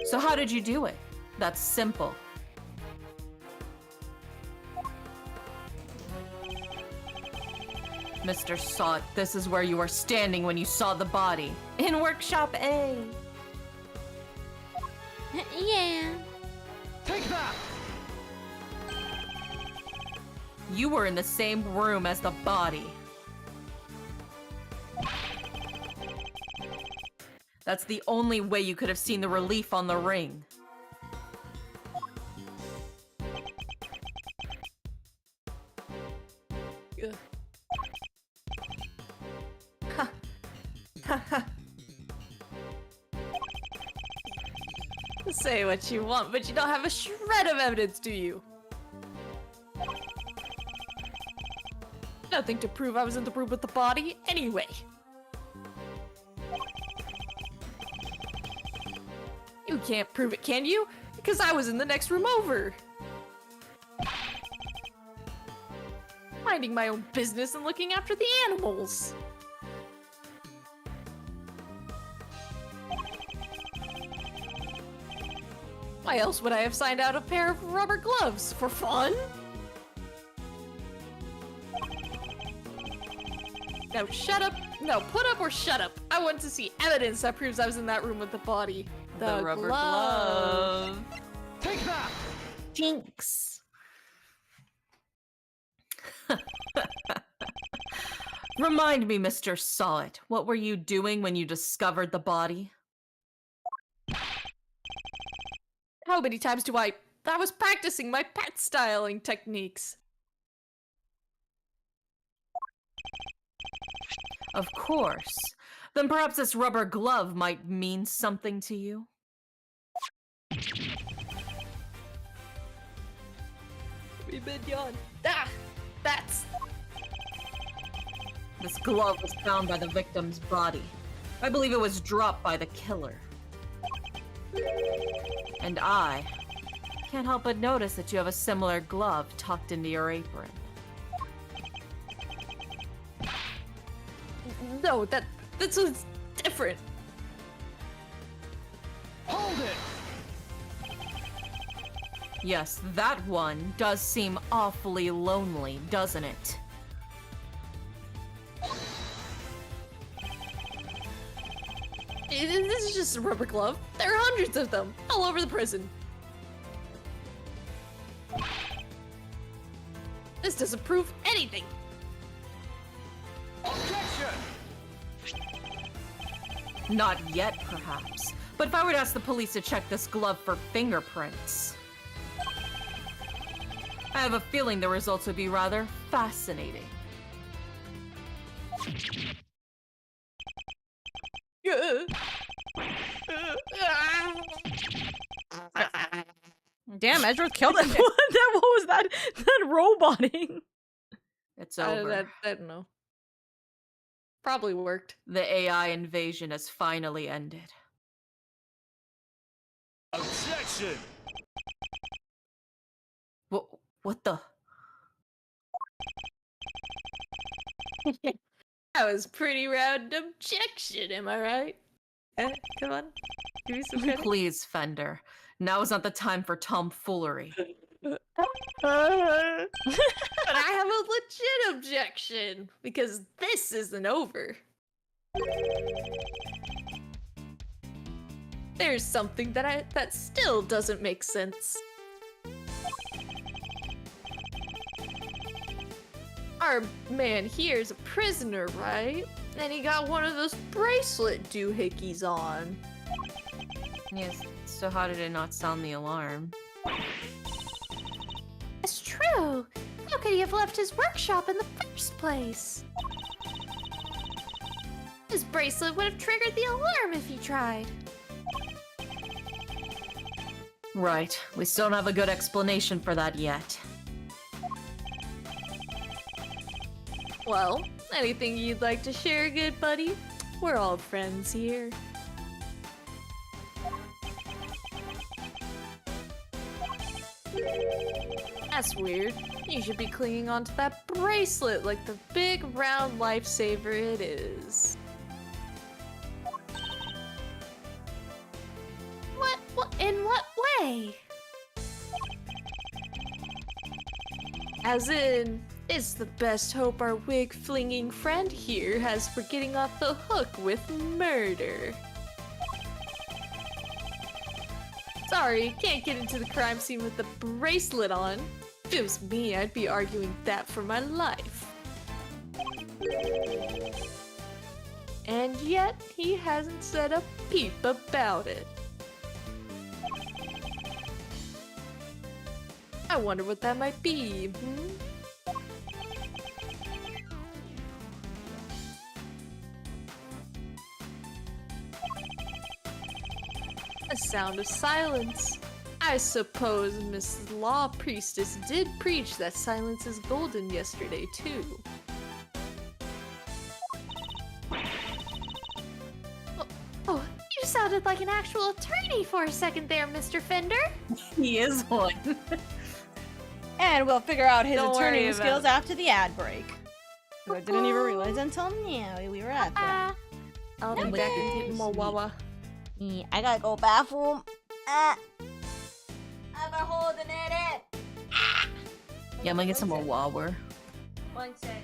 So how did you do it? That's simple. Mr. Sot, this is where you were standing when you saw the body. In Workshop A. Yeah. Take that! You were in the same room as the body. That's the only way you could have seen the relief on the ring. Ugh. Ha. Ha ha. Say what you want, but you don't have a shred of evidence, do you? Nothing to prove I was in the room with the body, anyway. You can't prove it, can you? Because I was in the next room over. Minding my own business and looking after the animals. Why else would I have signed out a pair of rubber gloves? For fun? Now shut up. No, put up or shut up. I want to see evidence that proves I was in that room with the body. The rubber glove. Take that! Jinx. Remind me, Mr. Solid, what were you doing when you discovered the body? How many times do I was practicing my pet styling techniques. Of course. Then perhaps this rubber glove might mean something to you? We've been yawn. Ah! That's... This glove was found by the victim's body. I believe it was dropped by the killer. And I can't help but notice that you have a similar glove tucked into your apron. No, this was different. Hold it! Yes, that one does seem awfully lonely, doesn't it? This is just a rubber glove. There are hundreds of them, all over the prison. This doesn't prove anything. Objection! Not yet, perhaps. But if I were to ask the police to check this glove for fingerprints, I have a feeling the results would be rather fascinating. Damn, Edgeworth killed it. What was that? That roboting. It's over. I don't know. Probably worked. The AI invasion has finally ended. Objection! What the? That was pretty round objection, am I right? Come on. Give me some credit. Please, Fender. Now is not the time for tomfoolery. But I have a legit objection because this isn't over. There's something that still doesn't make sense. Our man here is a prisoner, right? And he got one of those bracelet doohickeys on. Yes, so how did it not sound the alarm? It's true. How could he have left his workshop in the first place? His bracelet would have triggered the alarm if he tried. Right, we still don't have a good explanation for that yet. Well, anything you'd like to share, good buddy? We're all friends here. That's weird. You should be clinging onto that bracelet like the big round lifesaver it is. In what way? As in, it's the best hope our wig-flinging friend here has for getting off the hook with murder. Sorry, can't get into the crime scene with the bracelet on. If it was me, I'd be arguing that for my life. And yet, he hasn't said a peep about it. I wonder what that might be, A sound of silence. I suppose Mrs. Law Priestess did preach that silence is golden yesterday, too. Oh, you sounded like an actual attorney for a second there, Mr. Fender. He is one. And we'll figure out his Don't worry attorney about skills it. after the ad break. I didn't even realize until now we were at that. I'll be back and get more Wawa. I gotta go bathroom. I got hold in it. Yeah, I'm gonna get some more Wawa. 1 sec.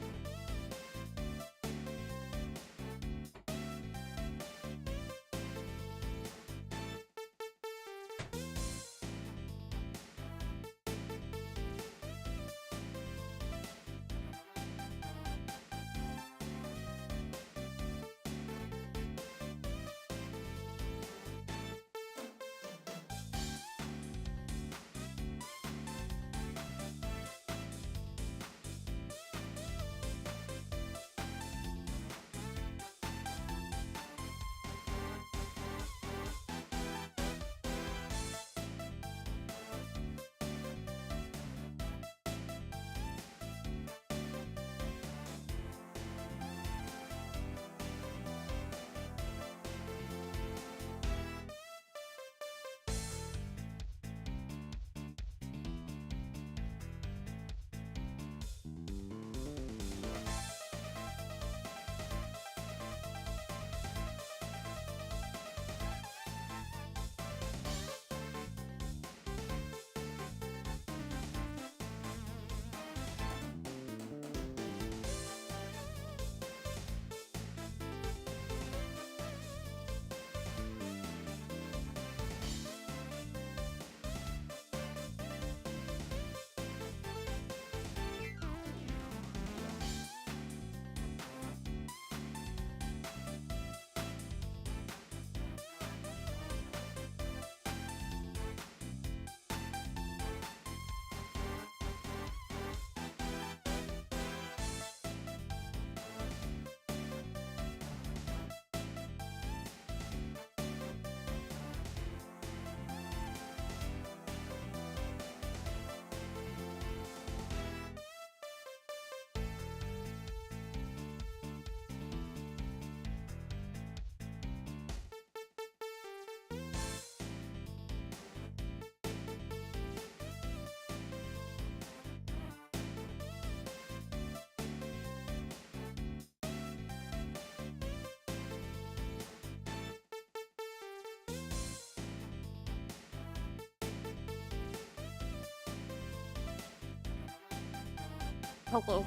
Hello.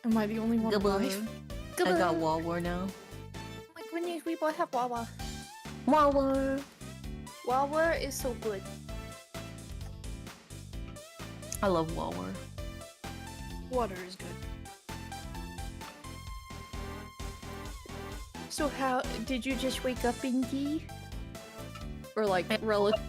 Am I the only one alive? I got wall war now. Oh my goodness, we both have Wawa. Wall war. Wawa is so good. I love wall war. Water is good. So how did you just wake up, Indy? Or like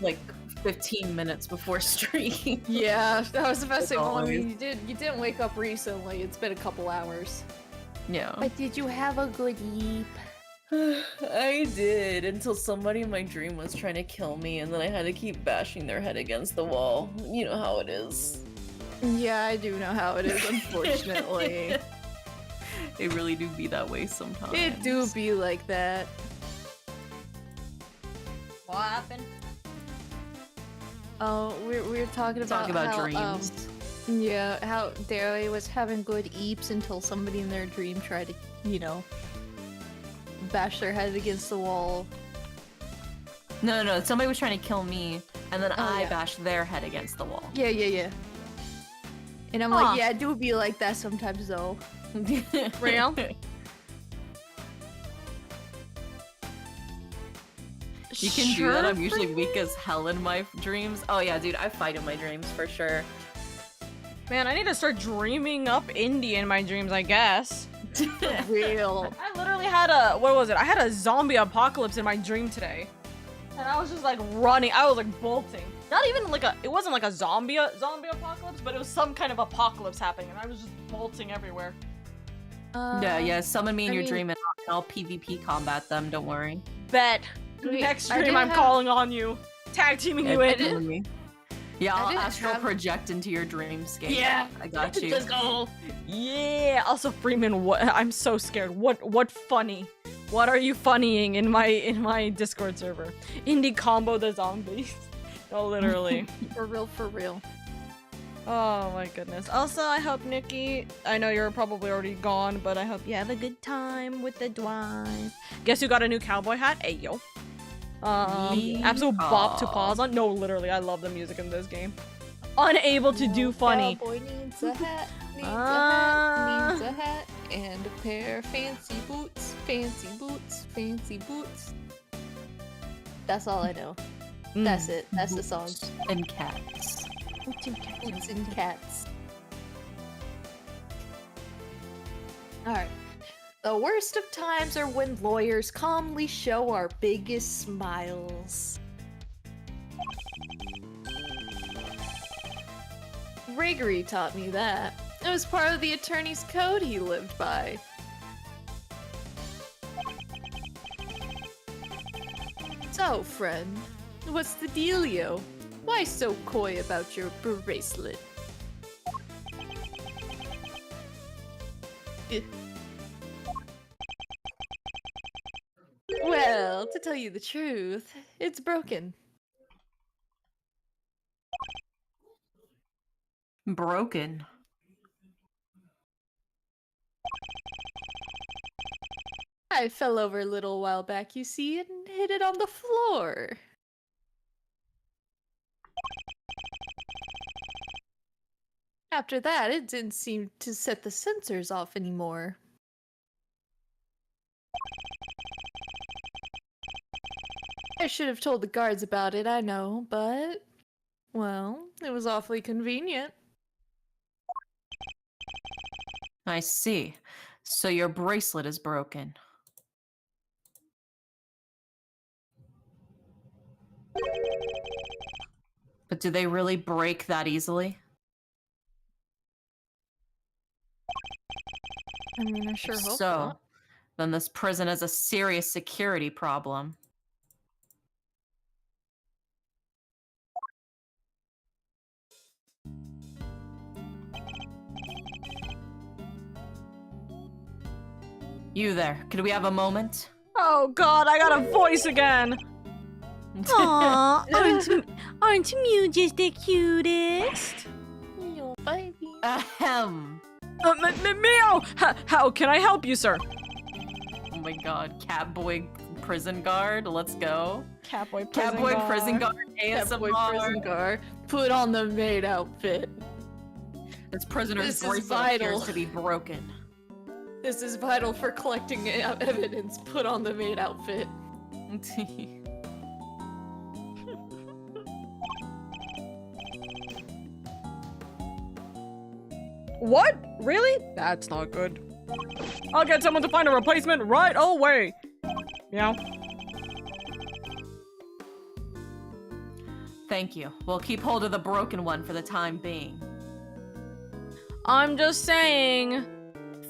Like 15 minutes before stream. Yeah, I was about to say, well, I Always. mean, you didn't wake up recently. It's been a couple hours. Yeah. But did you have a good eep? I did, until somebody in my dream was trying to kill me, and then I had to keep bashing their head against the wall. You know how it is. Yeah, I do know how it is, unfortunately. It really do be that way sometimes. It do be like that. What happened? Oh, we're talking about how, dreams. Yeah, how Derry was having good eeps until somebody in their dream tried to, you know, bash their head against the wall. No, somebody was trying to kill me, and then I yeah. bashed their head against the wall. Yeah. And I'm like, yeah, it do be like that sometimes, though. Real? You can do that. I'm usually weak as hell in my dreams. Oh yeah, dude, I fight in my dreams for sure. Man, I need to start dreaming up indie in my dreams, I guess. Real. I literally had a, what was it? I had a zombie apocalypse in my dream today. And I was just like running, I was like bolting. Not even like a, it wasn't like a zombie apocalypse, but it was some kind of apocalypse happening and I was just bolting everywhere. Yeah, summon me in I your mean- dream and I'll PvP combat them, don't worry. Bet. Wait, Next I stream did I'm have- calling on you. Tag teaming you in. summon me. Yeah, I I'll didn't astral have- project into your dreamscape. Yeah. I got you. Let's go. Yeah. Also, Freeman, what? I'm so scared. What funny? What are you funnying in my Discord server? Indie combo the zombies. No, literally. For real. Oh my goodness. Also, I hope Nikki, I know you're probably already gone, but I hope you have a good time with the Dwight. Guess who got a new cowboy hat? Ayo. Absolute bop to pause on. No, literally, I love the music in this game. Unable to do funny. Cowboy needs a hat, needs a hat, and a pair of fancy boots. That's all I know. That's it. That's the song. And cats. Boots and cats. Alright. The worst of times are when lawyers calmly show our biggest smiles. Gregory taught me that. It was part of the attorney's code he lived by. So, friend, what's the dealio? Why so coy about your bracelet? Well, to tell you the truth, it's broken. Broken. I fell over a little while back, you see, and hit it on the floor. After that, it didn't seem to set the sensors off anymore. I should have told the guards about it, I know, but... well, it was awfully convenient. I see. So your bracelet is broken. But do they really break that easily? I mean, I sure hope So, not. then this prison is a serious security problem. You there, could we have a moment? Oh god, I got a voice again. Aww, aren't you just the cutest? Yo, baby. Ahem. Meow! How can I help you, sir? Oh my god, Catboy prison guard, let's go. Catboy Catboy prison guard, Catboy ASMR. prison guard. Put on the maid outfit. This prisoner's This is bracelet vital. appears to be broken. This is vital for collecting evidence put on the maid outfit. What? Really? That's not good. I'll get someone to find a replacement right away. Meow. Thank you. We'll keep hold of the broken one for the time being. I'm just saying.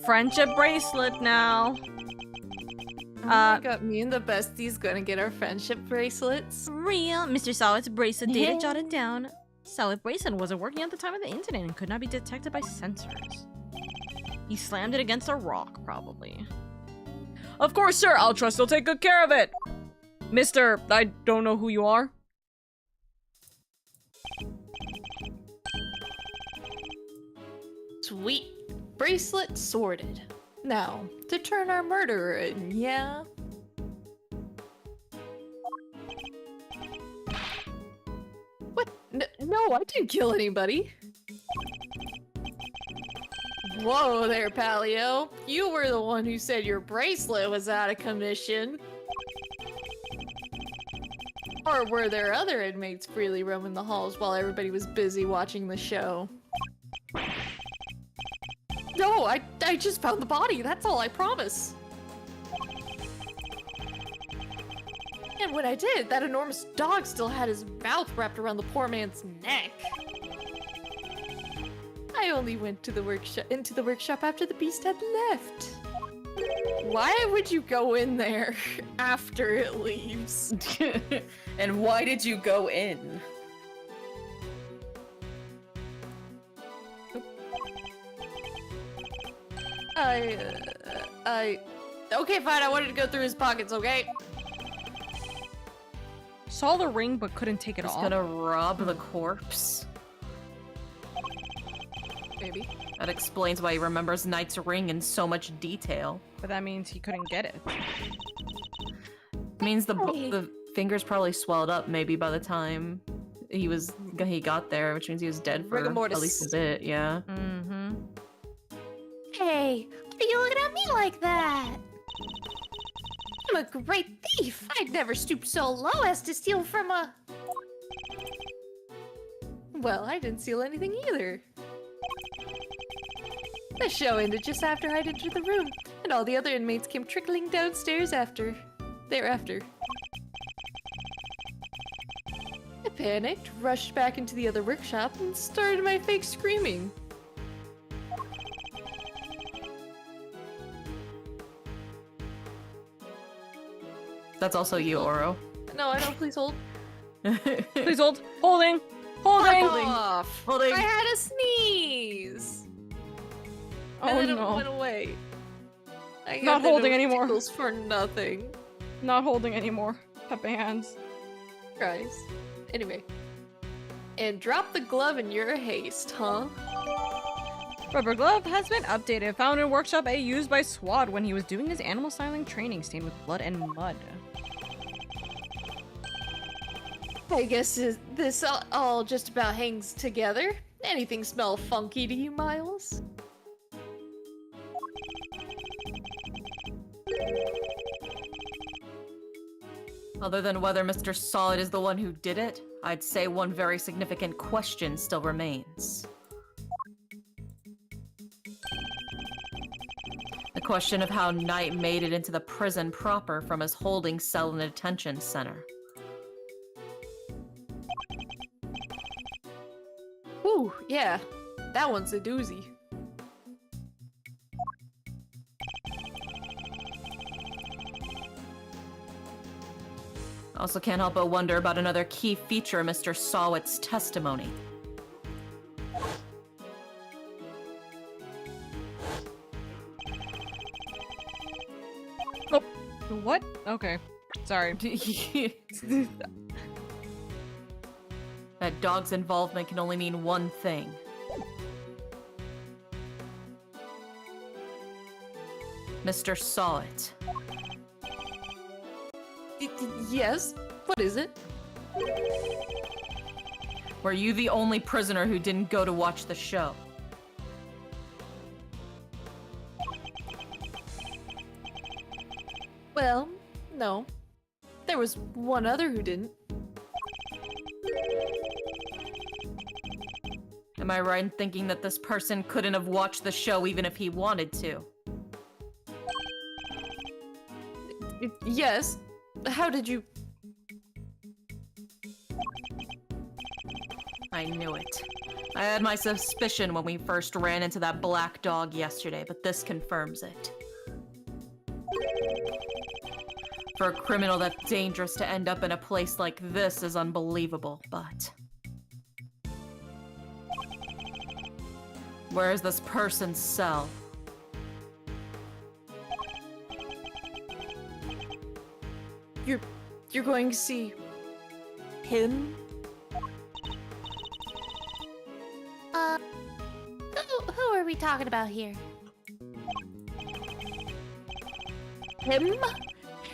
Friendship bracelet now. Got me and the besties gonna get our friendship bracelets. Real. Mr. Solid's bracelet data jotted down. Solid bracelet wasn't working at the time of the incident and could not be detected by sensors. He slammed it against a rock, probably. Of course, sir. I'll trust he'll take good care of it. Mr. I don't know who you are. Sweet. Bracelet sorted. Now, to turn our murderer in, yeah? What? No, I didn't kill anybody. Whoa there, Palio. You were the one who said your bracelet was out of commission. Or were there other inmates freely roaming the halls while everybody was busy watching the show? No, I just found the body, that's all, I promise. And when I did, that enormous dog still had his mouth wrapped around the poor man's neck. I only went to the into the workshop after the beast had left. Why would you go in there after it leaves? And why did you go in? Okay, fine, I wanted to go through his pockets, okay? Saw the ring but couldn't take it Just off. gonna rob the corpse? Maybe. That explains why he remembers Knight's ring in so much detail. But that means he couldn't get it. Means the fingers probably swelled up maybe by the time he got there, which means he was dead for Rigor mortis. at least a bit, yeah. Mm-hmm. Hey, why are you looking at me like that? I'm a great thief. I'd never stoop so low as to steal from a... Well, I didn't steal anything either. The show ended just after I'd entered the room, and all the other inmates came trickling downstairs thereafter. I panicked, rushed back into the other workshop, and started my fake screaming. That's also you, Oro. No, I don't, please hold. Please hold. Holding. Holding. Off. Holding. I had a sneeze. Oh And then it no. went away. I got Not the holding nose anymore. tickles for nothing. Not holding anymore. Pepe hands. Guys. Anyway. And drop the glove in your haste, huh? Rubber glove has been updated. Found in workshop A used by Swad when he was doing his animal styling training, stained with blood and mud. I guess this all just about hangs together. Anything smell funky to you, Miles? Other than whether Mr. Solid is the one who did it, I'd say one very significant question still remains. The question of how Knight made it into the prison proper from his holding cell in the detention center. Ooh, yeah. That one's a doozy. Also can't help but wonder about another key feature of Mr. Sawit's testimony. Oh, what? Okay. Sorry. That dog's involvement can only mean one thing. Mr. Sawit. Yes? What is it? Were you the only prisoner who didn't go to watch the show? Well, no. There was one other who didn't. Am I right in thinking that this person couldn't have watched the show even if he wanted to? Yes. How did you... I knew it. I had my suspicion when we first ran into that black dog yesterday, but this confirms it. For a criminal that dangerous to end up in a place like this is unbelievable, but... Where's this person's cell? You're going to see... him? Who are we talking about here? Him?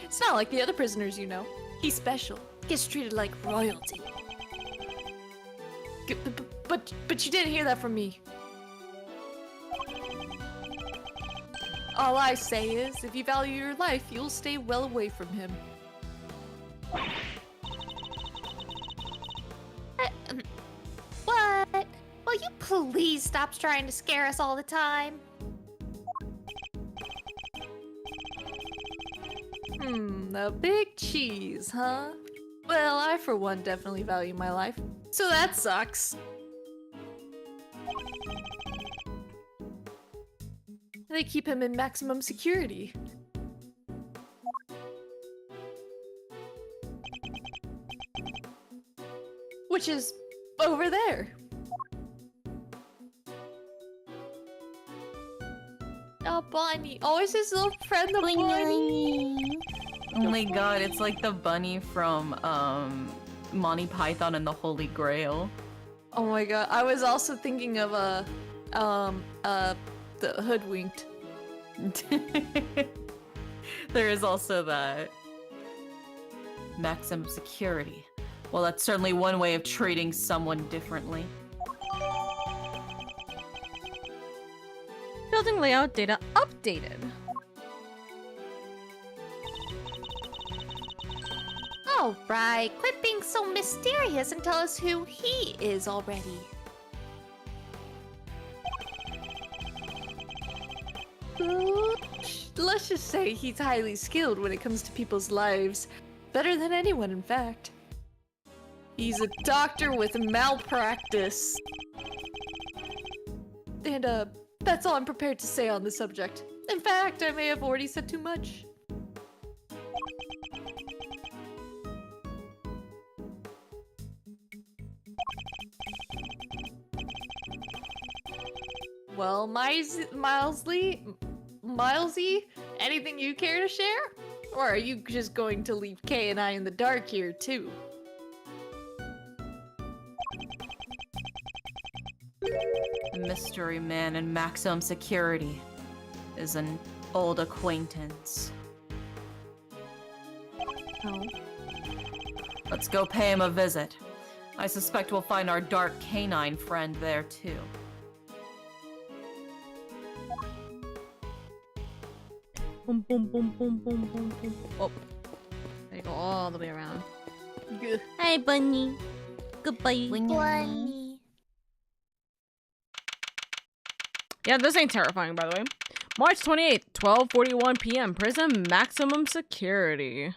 It's not like the other prisoners, you know. He's special. Gets treated like royalty. But you didn't hear that from me. All I say is, if you value your life, you'll stay well away from him. What? Will you please stop trying to scare us all the time? A big cheese, huh? Well, I for one definitely value my life. So that sucks. They keep him in maximum security. Which is over there. Oh, Bonnie. Always his little friend, the bunny. Oh my god, it's like the bunny from, Monty Python and the Holy Grail. Oh my god. I was also thinking of, the Hoodwinked. There is also that. Maximum security. Well, that's certainly one way of treating someone differently. Building layout data updated. All right, quit being so mysterious and tell us who he is already. Let's just say he's highly skilled when it comes to people's lives. Better than anyone, in fact. He's a doctor with malpractice. And, that's all I'm prepared to say on the subject. In fact, I may have already said too much. Well, Milesy, anything you care to share? Or are you just going to leave Kay and I in the dark here, too? The mystery man in maximum security is an old acquaintance. Oh. Let's go pay him a visit. I suspect we'll find our dark canine friend there too. Boom, boom, boom, boom, boom, boom, boom. Oh, I go all the way around. Good. Hi, bunny. Goodbye. Bunny. Yeah, this ain't terrifying, by the way. March 28th, 12:41 p.m. Prison maximum security.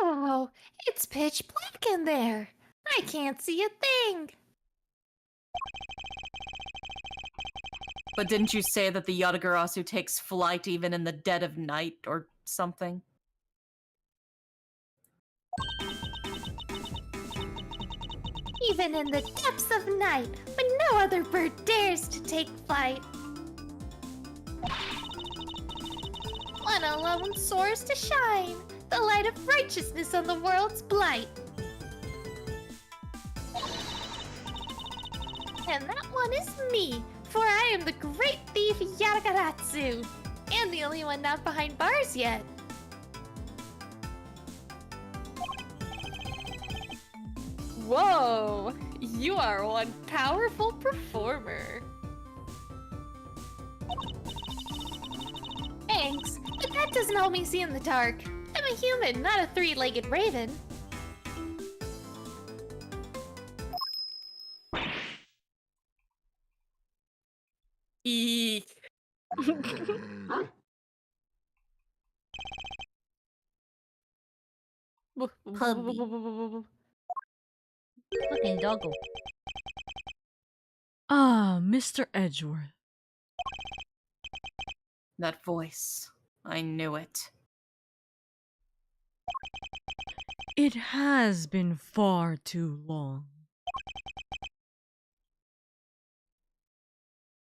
Oh, it's pitch black in there. I can't see a thing. But didn't you say that the Yatagarasu takes flight even in the dead of night or something? Even in the depths of night, when no other bird dares to take flight. One alone soars to shine, the light of righteousness on the world's blight. And that one is me, for I am the great thief Yatagaratsu, and the only one not behind bars yet. Whoa! You are one powerful performer. doesn't help me see in the dark. I'm a human, not a three-legged raven. Eek. Hubby. Fucking doggo. Ah, Mr. Edgeworth. That voice. I knew it. It has been far too long.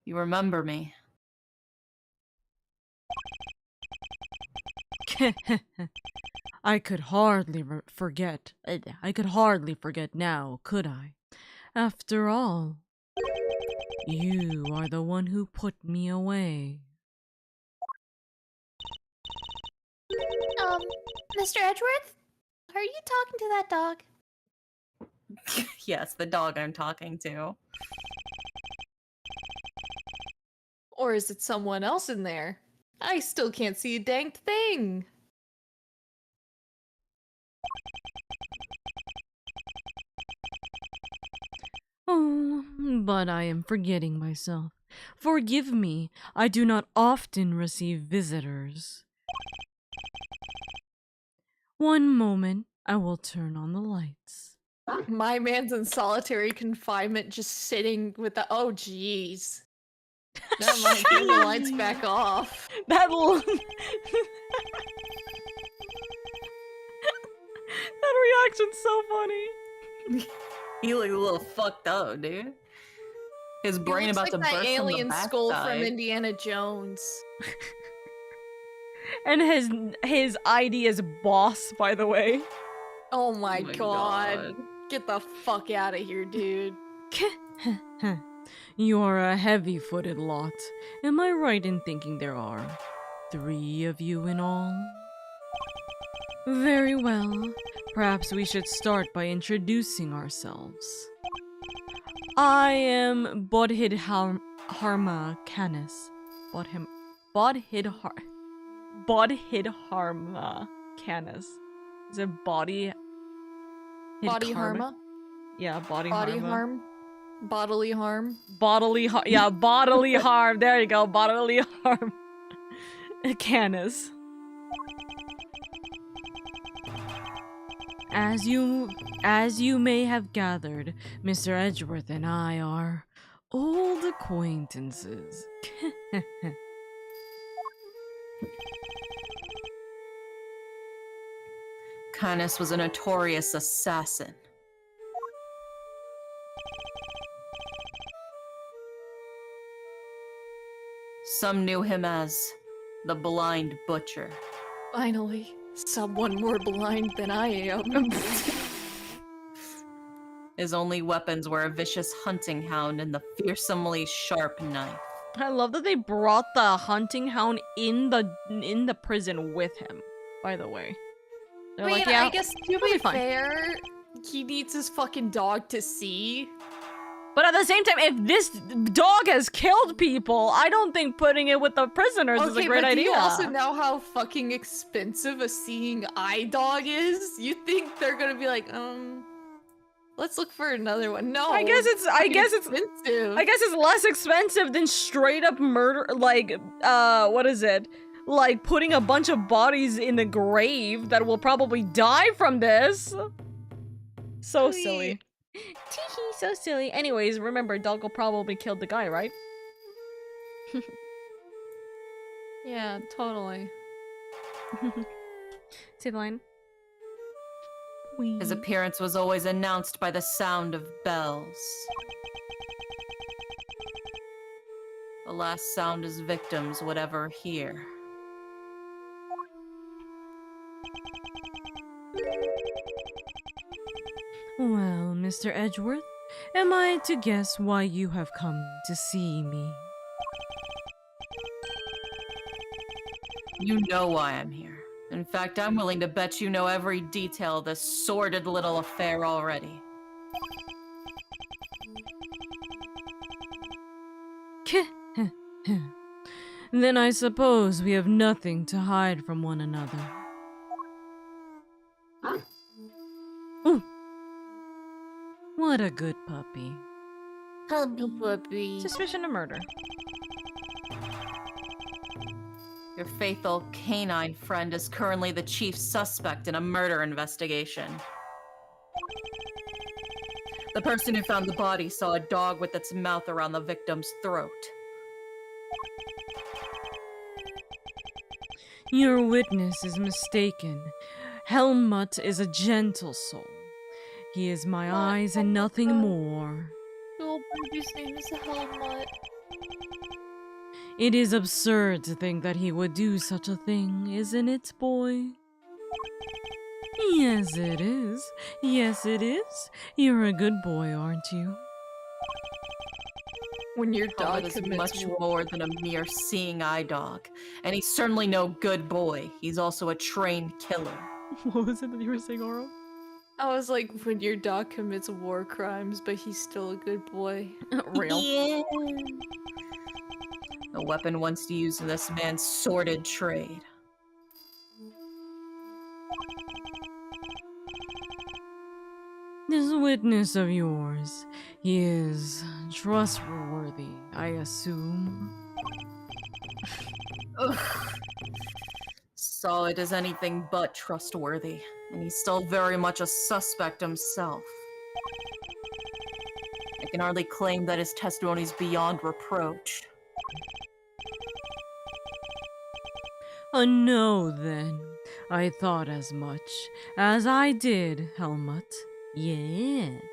You remember me. I could hardly forget. I could hardly forget now, could I? After all, you are the one who put me away. Mr. Edgeworth? Are you talking to that dog? Yes, the dog I'm talking to. Or is it someone else in there? I still can't see a dang thing. Oh, but I am forgetting myself. Forgive me, I do not often receive visitors. One moment, I will turn on the lights. My man's in solitary confinement just sitting with the- oh jeez. Never mind, turn the lights back off. That that reaction's so funny. He looks a little fucked up, dude. His brain He looks about like to that burst alien from the skull from backside. Indiana Jones. And his ID is boss, by the way. Oh my, Oh my god. Get the fuck out of here, dude. You are a heavy-footed lot. Am I right in thinking there are 3 of you in all? Very well. Perhaps we should start by introducing ourselves. I am Bodhidharma Canis. Bodhidharma Canis. Is it body? Body harma? Yeah, body Body harma. harm? Bodily harm? Bodily harm. There you go. Bodily harm. Canis. As you may have gathered, Mr. Edgeworth and I are old acquaintances. Canis was a notorious assassin. Some knew him as the Blind Butcher. Finally, someone more blind than I am. His only weapons were a vicious hunting hound and the fearsomely sharp knife. I love that they brought the hunting hound in the prison with him, by the way. They're I mean, like, yeah, I guess to we'll be be fine. fair, he needs his fucking dog to see. But at the same time, if this dog has killed people, I don't think putting it with the prisoners is a great but idea. do you also know how fucking expensive a seeing eye dog is? You think they're gonna be like, let's look for another one? No, I guess it's expensive. I guess it's less expensive than straight up murder, like, what is it? Like, putting a bunch of bodies in the grave that will probably die from this. So silly. Teehee, so silly. Anyways, remember, Doggo probably killed the guy, right? Yeah, totally. Say the line. His appearance was always announced by the sound of bells. The last sound his victims would ever hear. Well, Mr. Edgeworth, am I to guess why you have come to see me? You know why I'm here. In fact, I'm willing to bet you know every detail of this sordid little affair already. Then I suppose we have nothing to hide from one another. Ooh. What a good puppy. Puppy. Suspicion of murder. Your faithful canine friend is currently the chief suspect in a murder investigation. The person who found the body saw a dog with its mouth around the victim's throat. Your witness is mistaken. Helmut is a gentle soul. He is my eyes and nothing more. Little baby's name is Helmut. It is absurd to think that he would do such a thing, isn't it, boy? Yes, it is. Yes, it is. You're a good boy, aren't you? When your dog Helmut is commits much war- more than a mere seeing eye dog, and he's certainly no good boy. He's also a trained killer. What was it that you were saying, Oro? I was like, when your dog commits war crimes, but he's still a good boy. Real. Yeah. A weapon once used in this man's sordid trade. This witness of yours, he is trustworthy, I assume. Ugh. Solid as anything but trustworthy, and he's still very much a suspect himself. I can hardly claim that his testimony is beyond reproach. No, then. I thought as much. As I did, Helmut. Yes.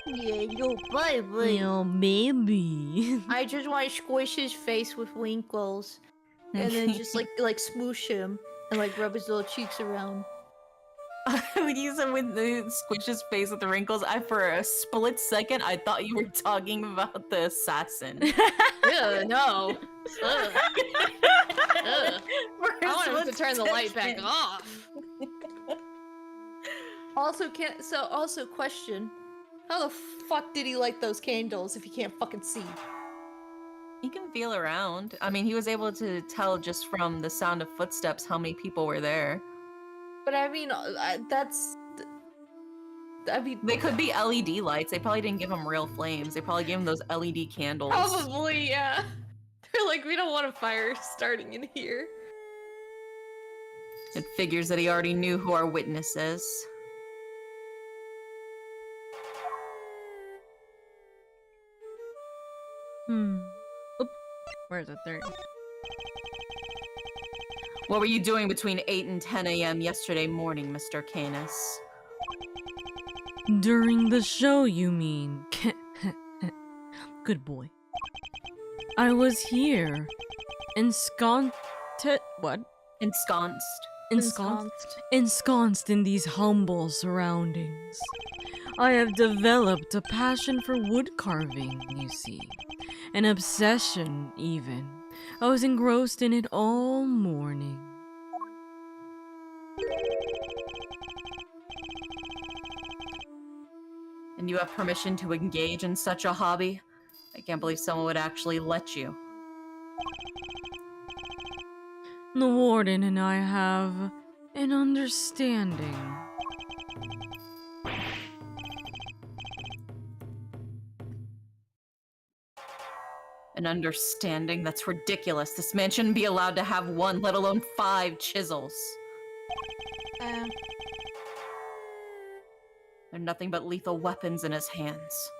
Yeah, yo, baby. Yo, baby. I just want to squish his face with winkles, and then just like smoosh him and like rub his little cheeks around. When you said with the squish his face with the wrinkles, for a split second I thought you were talking about the assassin. Yeah, no. Ugh. Ugh. For a I want him to split turn the light back second. off. Also, question: how the fuck did he light those candles if he can't fucking see? He can feel around. I mean, he was able to tell just from the sound of footsteps how many people were there. But I mean, They could be LED lights. They probably didn't give him real flames. They probably gave him those LED candles. probably, yeah. They're like, we don't want a fire starting in here. It figures that he already knew who our witness is. Oop. Where's the third? What were you doing between 8 and 10 a.m. yesterday morning, Mr. Canis? During the show, you mean? Good boy. I was here. Ensconced. What? Ensconced. Ensconced in these humble surroundings. I have developed a passion for wood carving, you see. An obsession, even. I was engrossed in it all morning. And you have permission to engage in such a hobby? I can't believe someone would actually let you. The warden and I have an understanding. An understanding? That's ridiculous. This man shouldn't be allowed to have one, let alone 5 chisels. They're nothing but lethal weapons in his hands.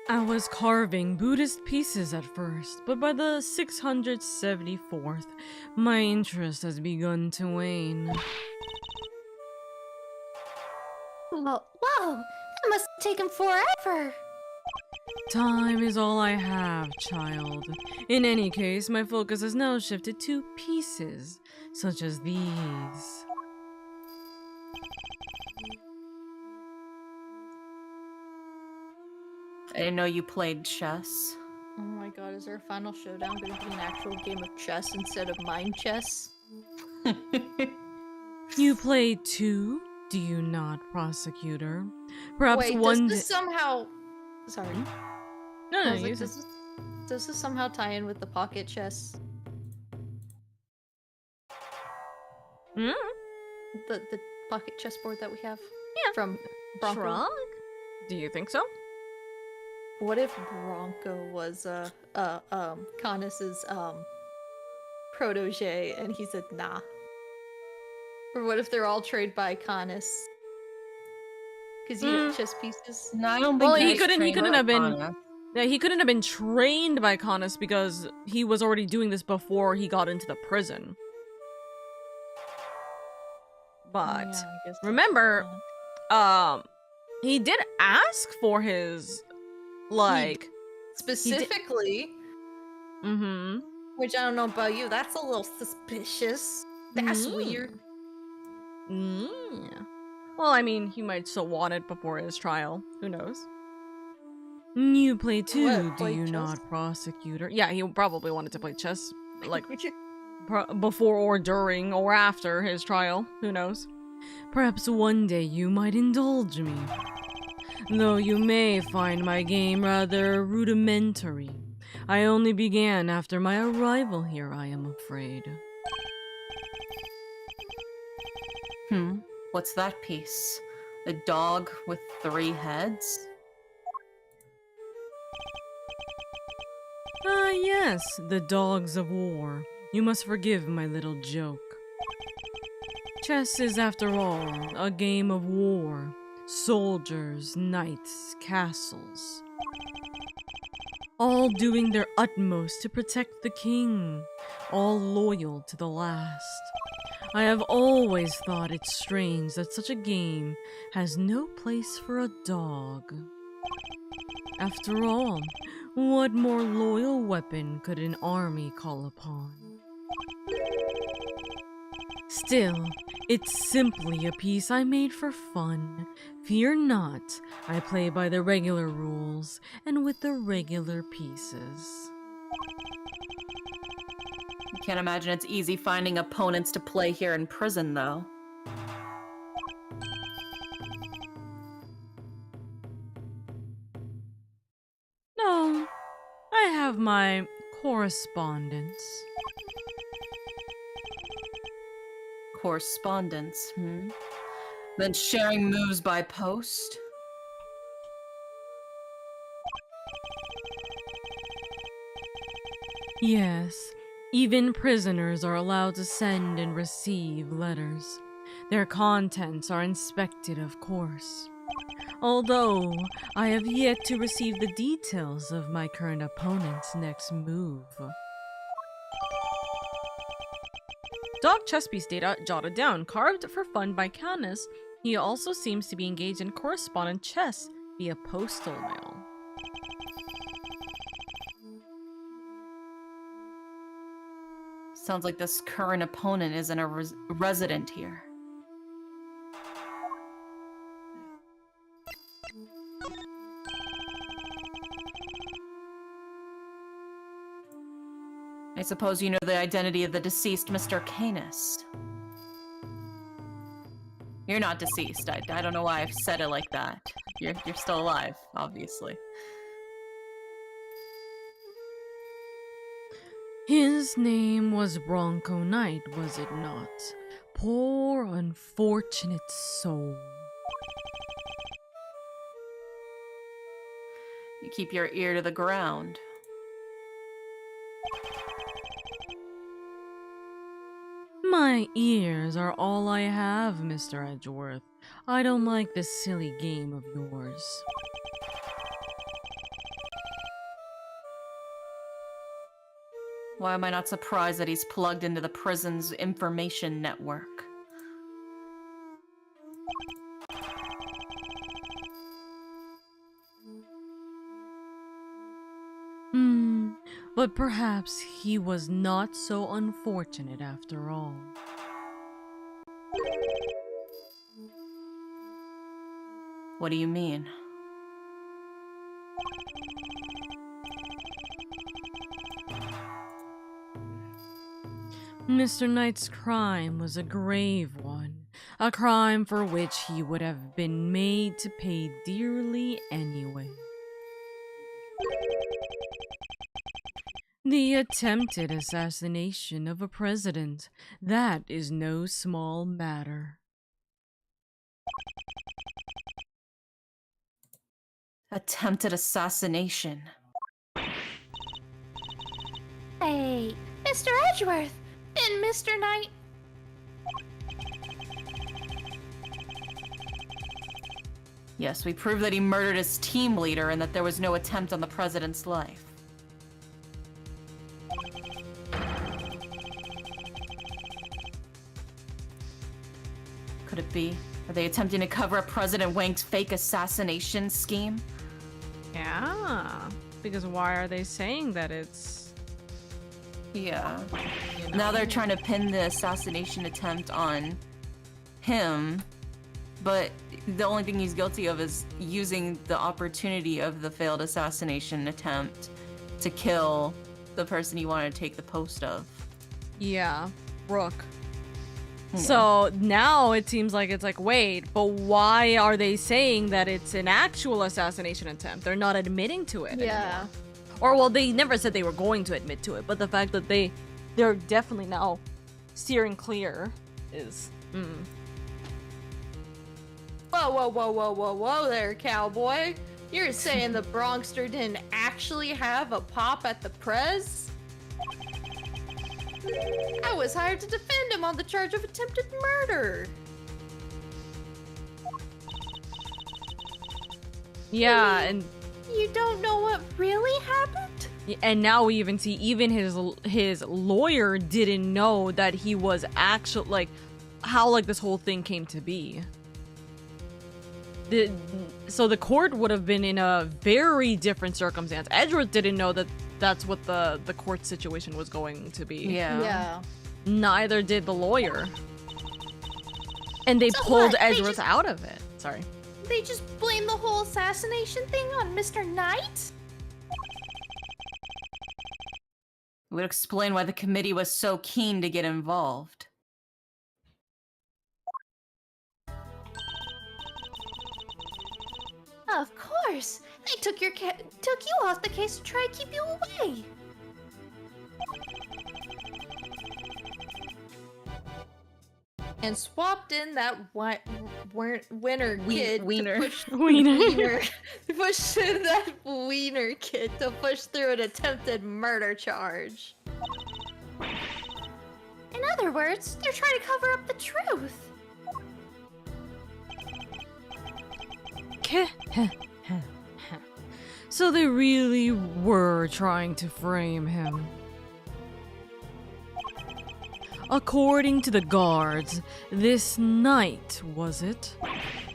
I was carving Buddhist pieces at first, but by the 674th, my interest has begun to wane. Whoa, that must have taken forever. Time is all I have, child. In any case, my focus has now shifted to pieces, such as these. I didn't know you played chess. Oh my god, is our final showdown gonna be an actual game of chess instead of mind chess? You played too? do you not, prosecutor? Perhaps Wait, one does this somehow... Sorry. No, I no, was like, you does this somehow tie in with the pocket chess? Hmm? The pocket chessboard that we have? Yeah. From Bronco? Shrug? Do you think so? What if Bronco was Canis's protege and he said nah? Or what if they're all trained by Canis? Because you know, chess pieces. No, I don't think Well, he he was couldn't trained have by been Kana. Yeah, he couldn't have been trained by Canis because he was already doing this before he got into the prison. But Yeah, I guess that's remember, fine. he did ask for his like Specifically, mm-hmm. which I don't know about you, that's a little suspicious. That's weird. Yeah. Well, I mean, he might still want it before his trial. Who knows? You play too, What, do play you chess? not, prosecutor? Yeah, he probably wanted to play chess, like, before or during or after his trial. Who knows? Perhaps one day you might indulge me. Though you may find my game rather rudimentary. I only began after my arrival here, I am afraid. What's that piece? A dog with 3 heads? Ah, yes, the dogs of war. You must forgive my little joke. Chess is, after all, a game of war. Soldiers, knights, castles. All doing their utmost to protect the king. All loyal to the last. I have always thought it strange that such a game has no place for a dog. After all, what more loyal weapon could an army call upon? Still, it's simply a piece I made for fun. Fear not, I play by the regular rules and with the regular pieces. Can't imagine it's easy finding opponents to play here in prison, though. No, I have my correspondence. Correspondence, Then sharing moves by post? Yes, even prisoners are allowed to send and receive letters. Their contents are inspected, of course. Although, I have yet to receive the details of my current opponent's next move. Dog chess piece data jotted down, carved for fun by Canis. He also seems to be engaged in correspondent chess via postal mail. Sounds like this current opponent isn't a resident here. I suppose you know the identity of the deceased Mr. Canis. You're not deceased. I don't know why I've said it like that. You're still alive, obviously. His name was Bronco Knight, was it not? Poor unfortunate soul. You keep your ear to the ground. My ears are all I have, Mr. Edgeworth. I don't like this silly game of yours. Why am I not surprised that he's plugged into the prison's information network? But perhaps he was not so unfortunate after all. What do you mean? Mr. Knight's crime was a grave one. A crime for which he would have been made to pay dearly anyway. The attempted assassination of a president. That is no small matter. Attempted assassination. Hey, Mr. Edgeworth and Mr. Knight. Yes, we proved that he murdered his team leader and that there was no attempt on the president's life. Could it be? Are they attempting to cover up President Wang's fake assassination scheme? Yeah, because why are they saying that it's... Yeah. you know? Now they're trying to pin the assassination attempt on him, but the only thing he's guilty of is using the opportunity of the failed assassination attempt to kill the person he wanted to take the post of. Yeah, Brooke. Yeah. So now it seems like it's like, wait, but why are they saying that it's an actual assassination attempt? They're not admitting to it anymore. Or, well, they never said they were going to admit to it, but the fact that they're definitely now steering clear is... Whoa, whoa, whoa, whoa, whoa, whoa there, cowboy. You're saying the Bronxter didn't actually have a pop at the Prez? I was hired to defend him on the charge of attempted murder. Yeah, and You don't know what really happened? now we even see even his lawyer didn't know that he was actually, like, how, like, this whole thing came to be. So the court would have been in a very different circumstance. Edgeworth didn't know that that's what the court situation was going to be. Yeah. Neither did the lawyer. And they So pulled what? They Edgeworth just- out of it. Sorry. They just blame the whole assassination thing on Mr. Knight? It would explain why the committee was so keen to get involved. Of course. They took you off the case to try to keep you away. And swapped in that winner kid Wiener. to push Wiener. push in that wiener kid to push through an attempted murder charge. In other words, they're trying to cover up the truth. So they really were trying to frame him. According to the guards, this night, was it?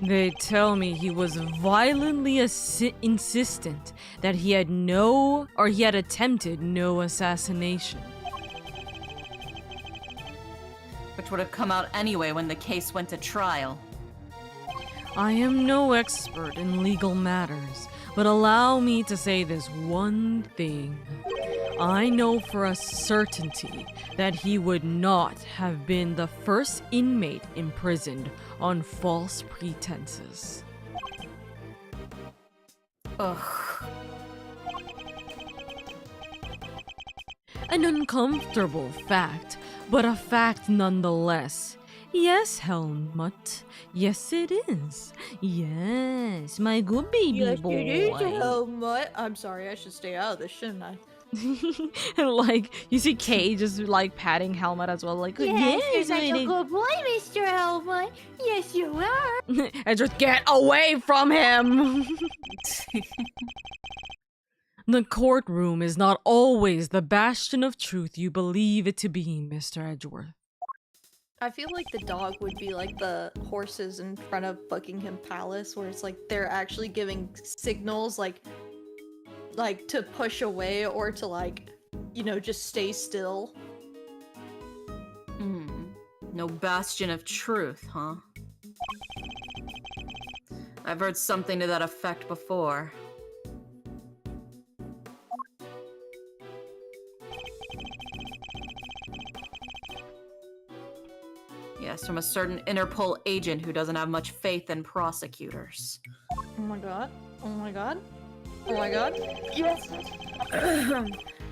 They tell me he was violently insistent that he had attempted no assassination. Which would have come out anyway when the case went to trial. I am no expert in legal matters, but allow me to say this one thing. I know for a certainty that he would not have been the first inmate imprisoned on false pretenses. Ugh. An uncomfortable fact, but a fact nonetheless. Yes, Helmut. Yes, it is. Yes, my good baby boy. Helmut. I'm sorry, I should stay out of this, shouldn't I? And like you see Kay just like patting Helmut as well, like Yes, you're yes, such a lady." good boy, Mr. Helmut. Yes, you are. And just get away from him. The courtroom is not always the bastion of truth you believe it to be, Mr. Edgeworth. I feel like the dog would be like the horses in front of Buckingham Palace, where it's like they're actually giving signals like to push away or to like, you know, just stay still. No bastion of truth, huh? I've heard something to that effect before. Yes, from a certain Interpol agent who doesn't have much faith in prosecutors. Oh my god. Oh my god. Oh my god. Yes.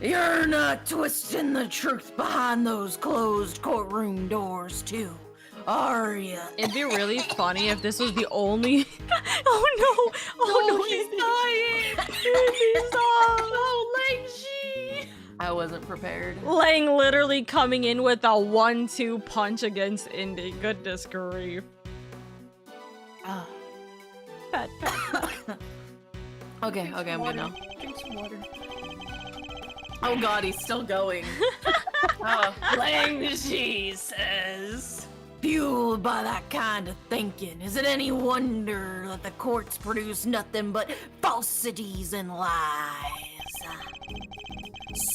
You're not twisting the truth behind those closed courtroom doors, too, are ya? It'd be really funny if this was the only. Oh no! Oh no! He's dying! He's dying! Oh, Lang-Chi! I wasn't prepared. Lang literally coming in with a 1-2 punch against Indy. Goodness grief. Ah. Pat. Okay, I'm good now. Drink some water. Oh god, he's still going. Lang-Chi says. Fueled by that kind of thinking, is it any wonder that the courts produce nothing but falsities and lies?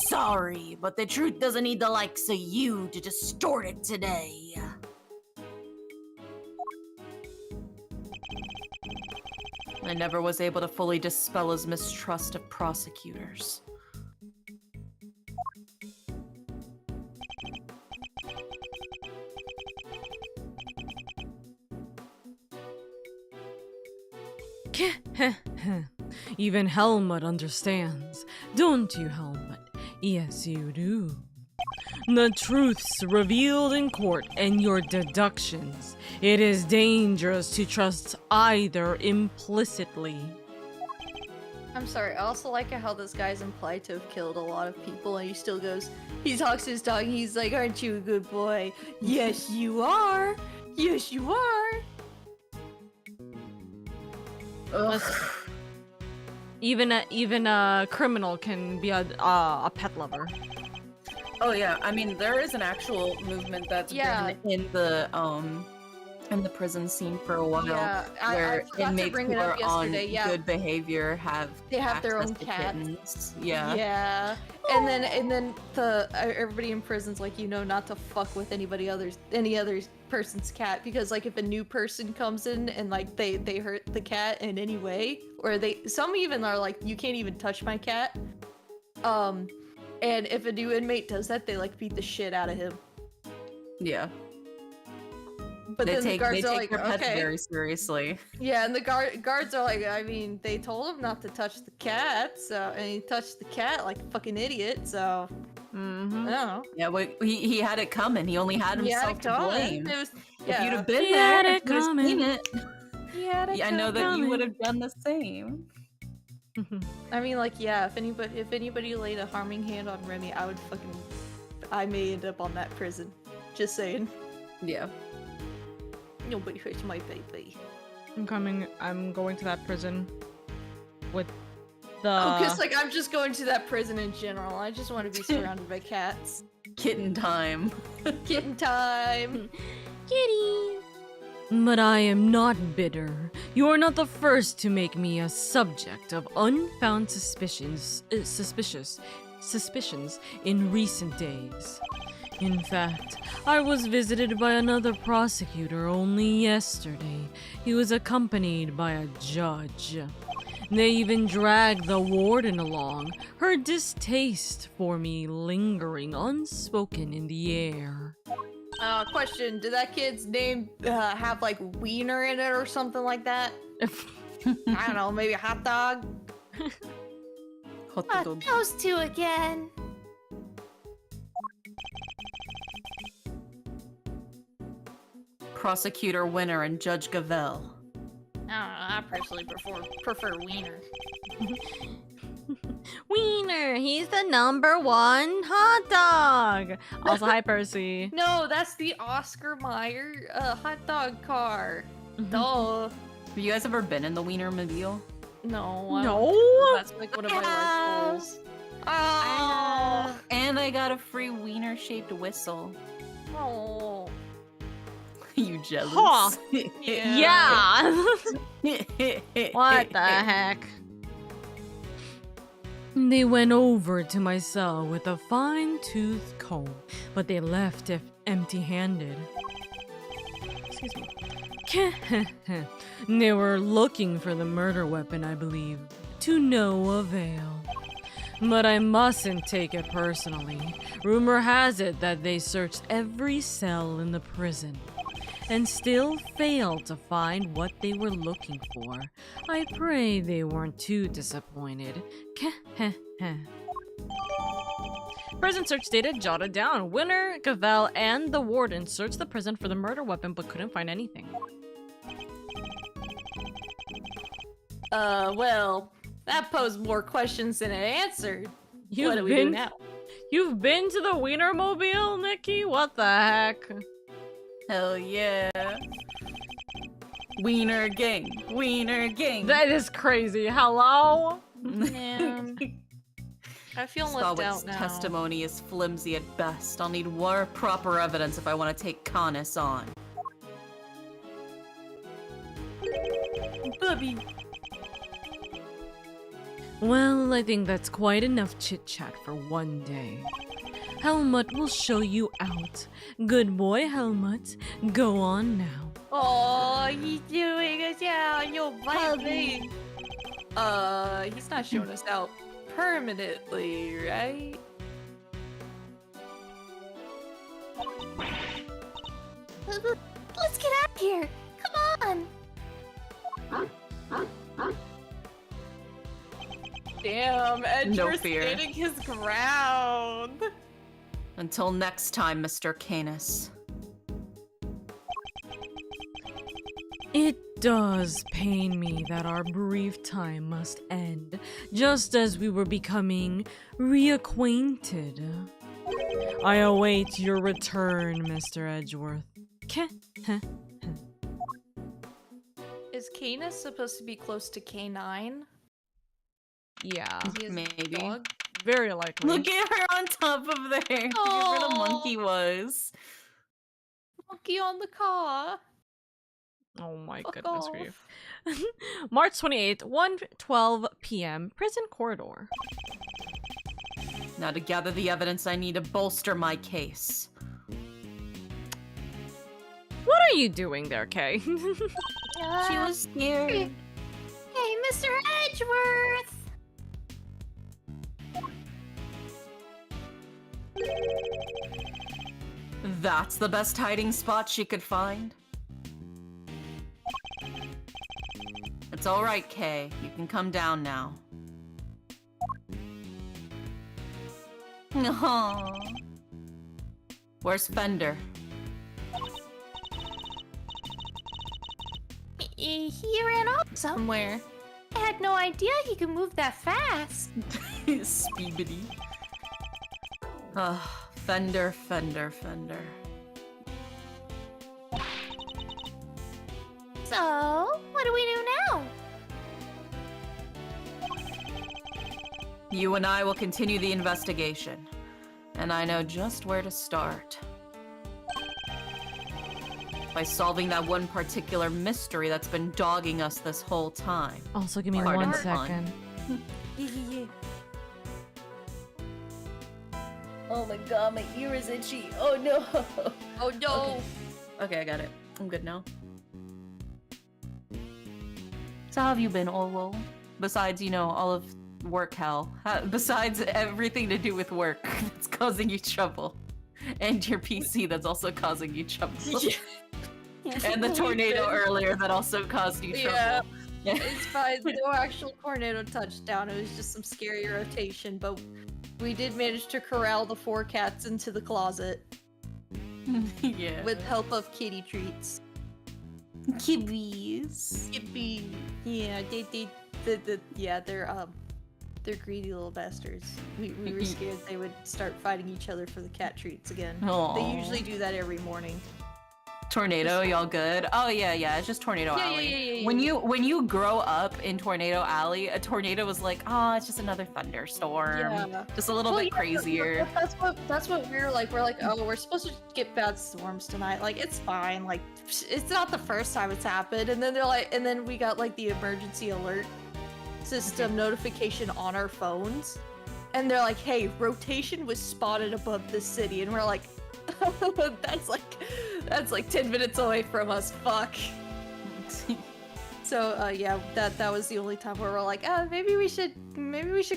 Sorry, but the truth doesn't need the likes of you to distort it today. I never was able to fully dispel his mistrust of prosecutors. Even Helmut understands, don't you, Helmut? Yes, you do. The truths revealed in court and your deductions. It is dangerous to trust either implicitly. I'm sorry, I also like how this guy's implied to have killed a lot of people and he still goes, he talks to his dog and he's like, aren't you a good boy? Yes, you are. Yes, you are. Even a criminal can be a pet lover. Oh yeah, I mean there is an actual movement that's been in the prison scene for a while, where inmates who are on good behavior have their own access to cats. kittens. Yeah. Yeah. And then the everybody in prison's like, you know, not to fuck with any other person's cat, because like if a new person comes in and like they hurt the cat in any way, or some even are like, you can't even touch my cat. And if a new inmate does that, they like beat the shit out of him. Yeah. But then the guards are like, their pets okay. very seriously. Yeah, and the guards are like, I mean, they told him not to touch the cat, so, and he touched the cat like a fucking idiot, so. I don't know. Yeah, well, he had it coming. He only had himself to blame. If you'd have been He there, had if it you'd have coming. seen it, Yeah, I know that you would have done the same. I mean, like, yeah, if anybody laid a harming hand on Remy, I may end up on that prison. Just saying. Yeah. Nobody hurts my baby. I'm going to that prison with the... Oh, because, like, I'm just going to that prison in general. I just want to be surrounded by cats. Kitten time. Kitten time! Kitty! But I am not bitter. You are not the first to make me a subject of unfound suspicions in recent days. In fact, I was visited by another prosecutor only yesterday. He was accompanied by a judge. They even dragged the warden along, her distaste for me lingering unspoken in the air. Question, did that kid's name have like wiener in it or something like that? I don't know, maybe a hot dog? Hot dog. Those two again. Prosecutor Winner and Judge Gavell. I don't know, I personally prefer wiener. Wiener, he's the #1 hot dog. Also, hi Percy. No, that's the Oscar Mayer hot dog car. Duh. Have you guys ever been in the Wienermobile? No. No. That's like one of my life goals. Oh. And I got a free wiener-shaped whistle. Oh. You jealous? Huh. Yeah. What the heck? They went over to my cell with a fine-tooth comb, but they left empty-handed. Excuse me. They were looking for the murder weapon, I believe, to no avail. But I mustn't take it personally. Rumor has it that they searched every cell in the prison. and still failed to find what they were looking for. I pray they weren't too disappointed. Prison search data jotted down. Winner, Cavell, and the warden searched the prison for the murder weapon but couldn't find anything. Well, that posed more questions than it answered. What do we do now? You've been to the Wienermobile, Nikki? What the heck? Hell yeah. Wiener gang. Wiener gang. That is crazy. Hello? Man. I feel left out now. Testimony is flimsy at best. I'll need more proper evidence if I want to take Canis on. Bubby. Well, I think that's quite enough chit-chat for one day. Helmut will show you out. Good boy, Helmut. Go on now. Oh, he's doing us out. You'll bite me. He's not showing us out permanently, right? Let's get out of here. Come on. Damn, Edgeworth's No fear. standing his ground. Until next time, Mr. Canis. It does pain me that our brief time must end, just as we were becoming reacquainted. I await your return, Mr. Edgeworth. Is Canis supposed to be close to K9? Yeah, He has a Maybe. dog? very likely. Look at her on top of there. Look at where the monkey was. Monkey on the car. Oh my Fuck goodness off. grief. March 28th, 1:12 p.m. Prison corridor. Now to gather the evidence I need to bolster my case. What are you doing there, Kay? She was scared. Hey, Mr. Edgeworth. That's the best hiding spot she could find. It's alright, Kay. You can come down now. Aww. Where's Fender? He ran off somewhere. I had no idea he could move that fast. Speebity. Fender, Fender, Fender. So, what do we do now? You and I will continue the investigation. And I know just where to start. By solving that one particular mystery that's been dogging us this whole time. Also, give me Hard 1 and fun. second. Oh my god, my ear is itchy. Oh no. Oh no. Okay, I got it. I'm good now. So how have you been, Olo? Besides, all of work hell. Besides everything to do with work that's causing you trouble. And your PC that's also causing you trouble. And the tornado earlier that also caused you trouble. Yeah. It's fine. No actual tornado touchdown. It was just some scary rotation, but we did manage to corral the 4 cats into the closet Yeah. with help of kitty treats. Kibbies. Yippee. Yeah, they're greedy little bastards. We were scared they would start fighting each other for the cat treats again. Aw. They usually do that every morning. Tornado, y'all good? Oh yeah, it's just Tornado Alley. Yeah. When you grow up in Tornado Alley, a tornado was like, it's just another thunderstorm. Yeah. Just a little bit crazier. That's what we're like. We're like, oh, we're supposed to get bad storms tonight. Like, it's fine. Like, it's not the first time it's happened. And then they're like, and then we got like the emergency alert system notification on our phones, and they're like, hey, rotation was spotted above the city, and we're like, that's like 10 minutes away from us. Fuck. So yeah, that was the only time where we're like, maybe we should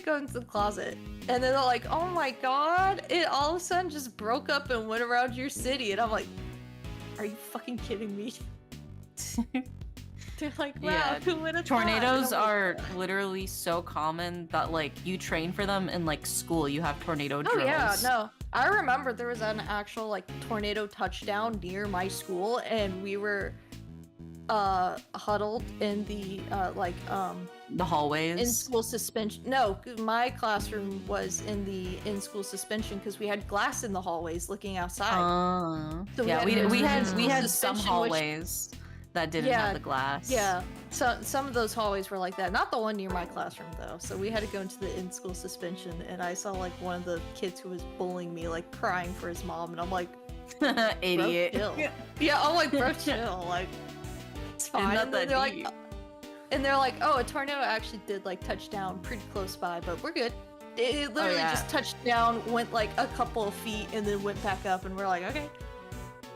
go into the closet. And then they're like, oh my god, it all of a sudden just broke up and went around your city, and I'm like, are you fucking kidding me? They're like, wow, Yeah, who would have tornadoes are literally so common that like you train for them in like school. You have tornado drills. Oh yeah, no. I remember there was an actual like tornado touchdown near my school, and we were huddled in the The hallways. in school suspension. No, my classroom was in the in school suspension because we had glass in the hallways looking outside. So yeah, we had some suspension, which- hallways that didn't Yeah, have the glass. Yeah, so some of those hallways were like that. Not the one near my classroom though. So we had to go into the in-school suspension, and I saw like one of the kids who was bullying me, like crying for his mom, and I'm like, Idiot. bro, chill. Yeah, I'm like, bro, chill. Like, it's fine. not And that they're deep. like, and they're like, oh, a tornado actually did like touch down pretty close by, but we're good. It literally yeah. just touched down, went like a couple of feet, and then went back up, and we're like, okay.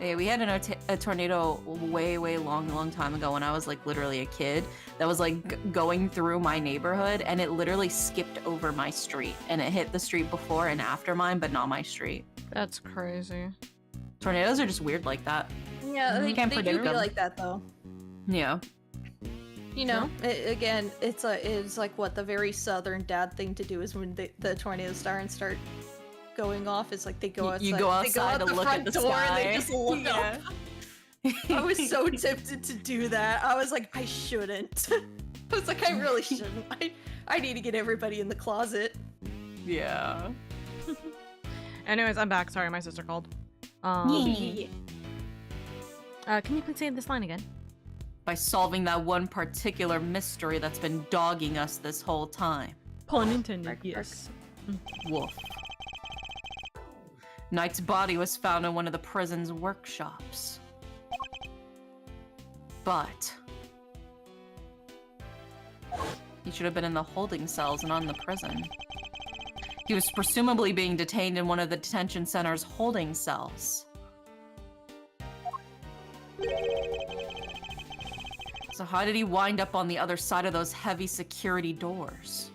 Yeah, we had a tornado way long time ago when I was like literally a kid that was like going through my neighborhood, and it literally skipped over my street, and it hit the street before and after mine, but not my street. That's crazy. Tornadoes are just weird like that. Yeah, they can't do predict be them. like that though. Yeah. You know, again, it's like what the very southern dad thing to do is when the tornadoes start going off. It's like they go outside. You go outside they go out to the look front at the door sky. and they just look Yeah. up. I was so tempted to do that. I was like, I shouldn't. I was like, I really shouldn't. I need to get everybody in the closet. Yeah. Anyways, I'm back. Sorry, my sister called. Yeah. Can you please say this line again? By solving that one particular mystery that's been dogging us this whole time. Pun intended. Bark, bark. Yes. Wolf. Knight's body was found in one of the prison's workshops. But he should have been in the holding cells and not in the prison. He was presumably being detained in one of the detention center's holding cells. So how did he wind up on the other side of those heavy security doors?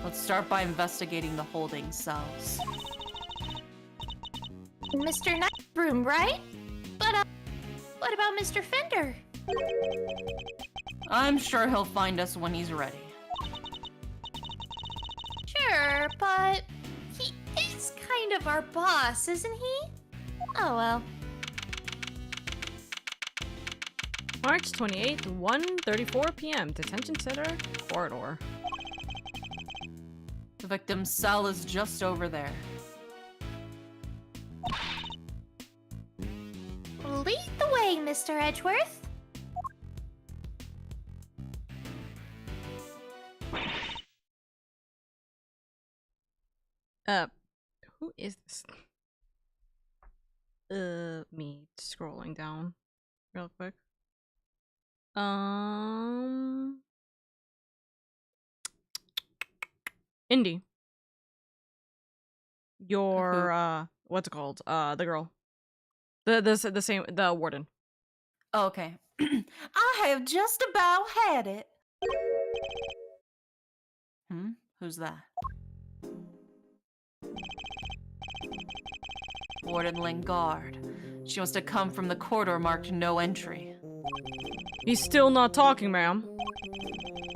Let's start by investigating the holding cells. Mr. Nightroom, right? But, what about Mr. Fender? I'm sure he'll find us when he's ready. Sure, but he is kind of our boss, isn't he? Oh well. March 28th, 1:34 p.m. Detention Center corridor. The victim's cell is just over there. Lead the way, Mr. Edgeworth. Who is this? Me scrolling down real quick. Indy. Your what's it called? The girl. The warden. Oh, okay. I have just about had it. Who's that? Warden Lingard. She must have come from the corridor marked no entry. He's still not talking, ma'am.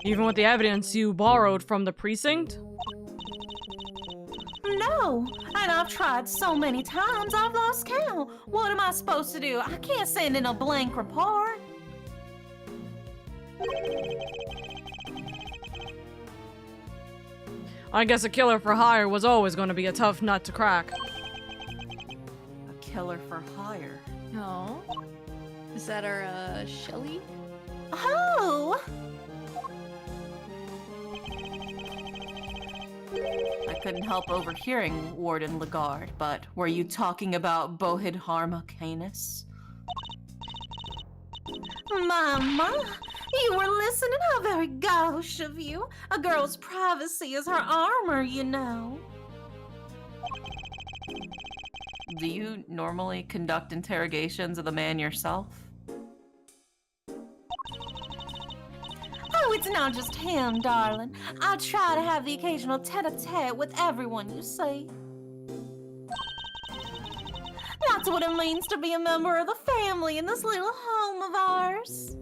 Even with the evidence you borrowed from the precinct? No, and I've tried so many times I've lost count. What am I supposed to do? I can't send in a blank report. I guess a killer for hire was always going to be a tough nut to crack. A killer for hire. No. Is that our Shelly? Oh! I couldn't help overhearing Warden Lingard, but were you talking about Bohid Harma Canis? Mama, you were listening. How very gauche of you. A girl's privacy is her armor, you know. Do you normally conduct interrogations of the man yourself? Oh, it's not just him, darling. I try to have the occasional tete-a-tete with everyone you see. That's what it means to be a member of the family in this little home of ours.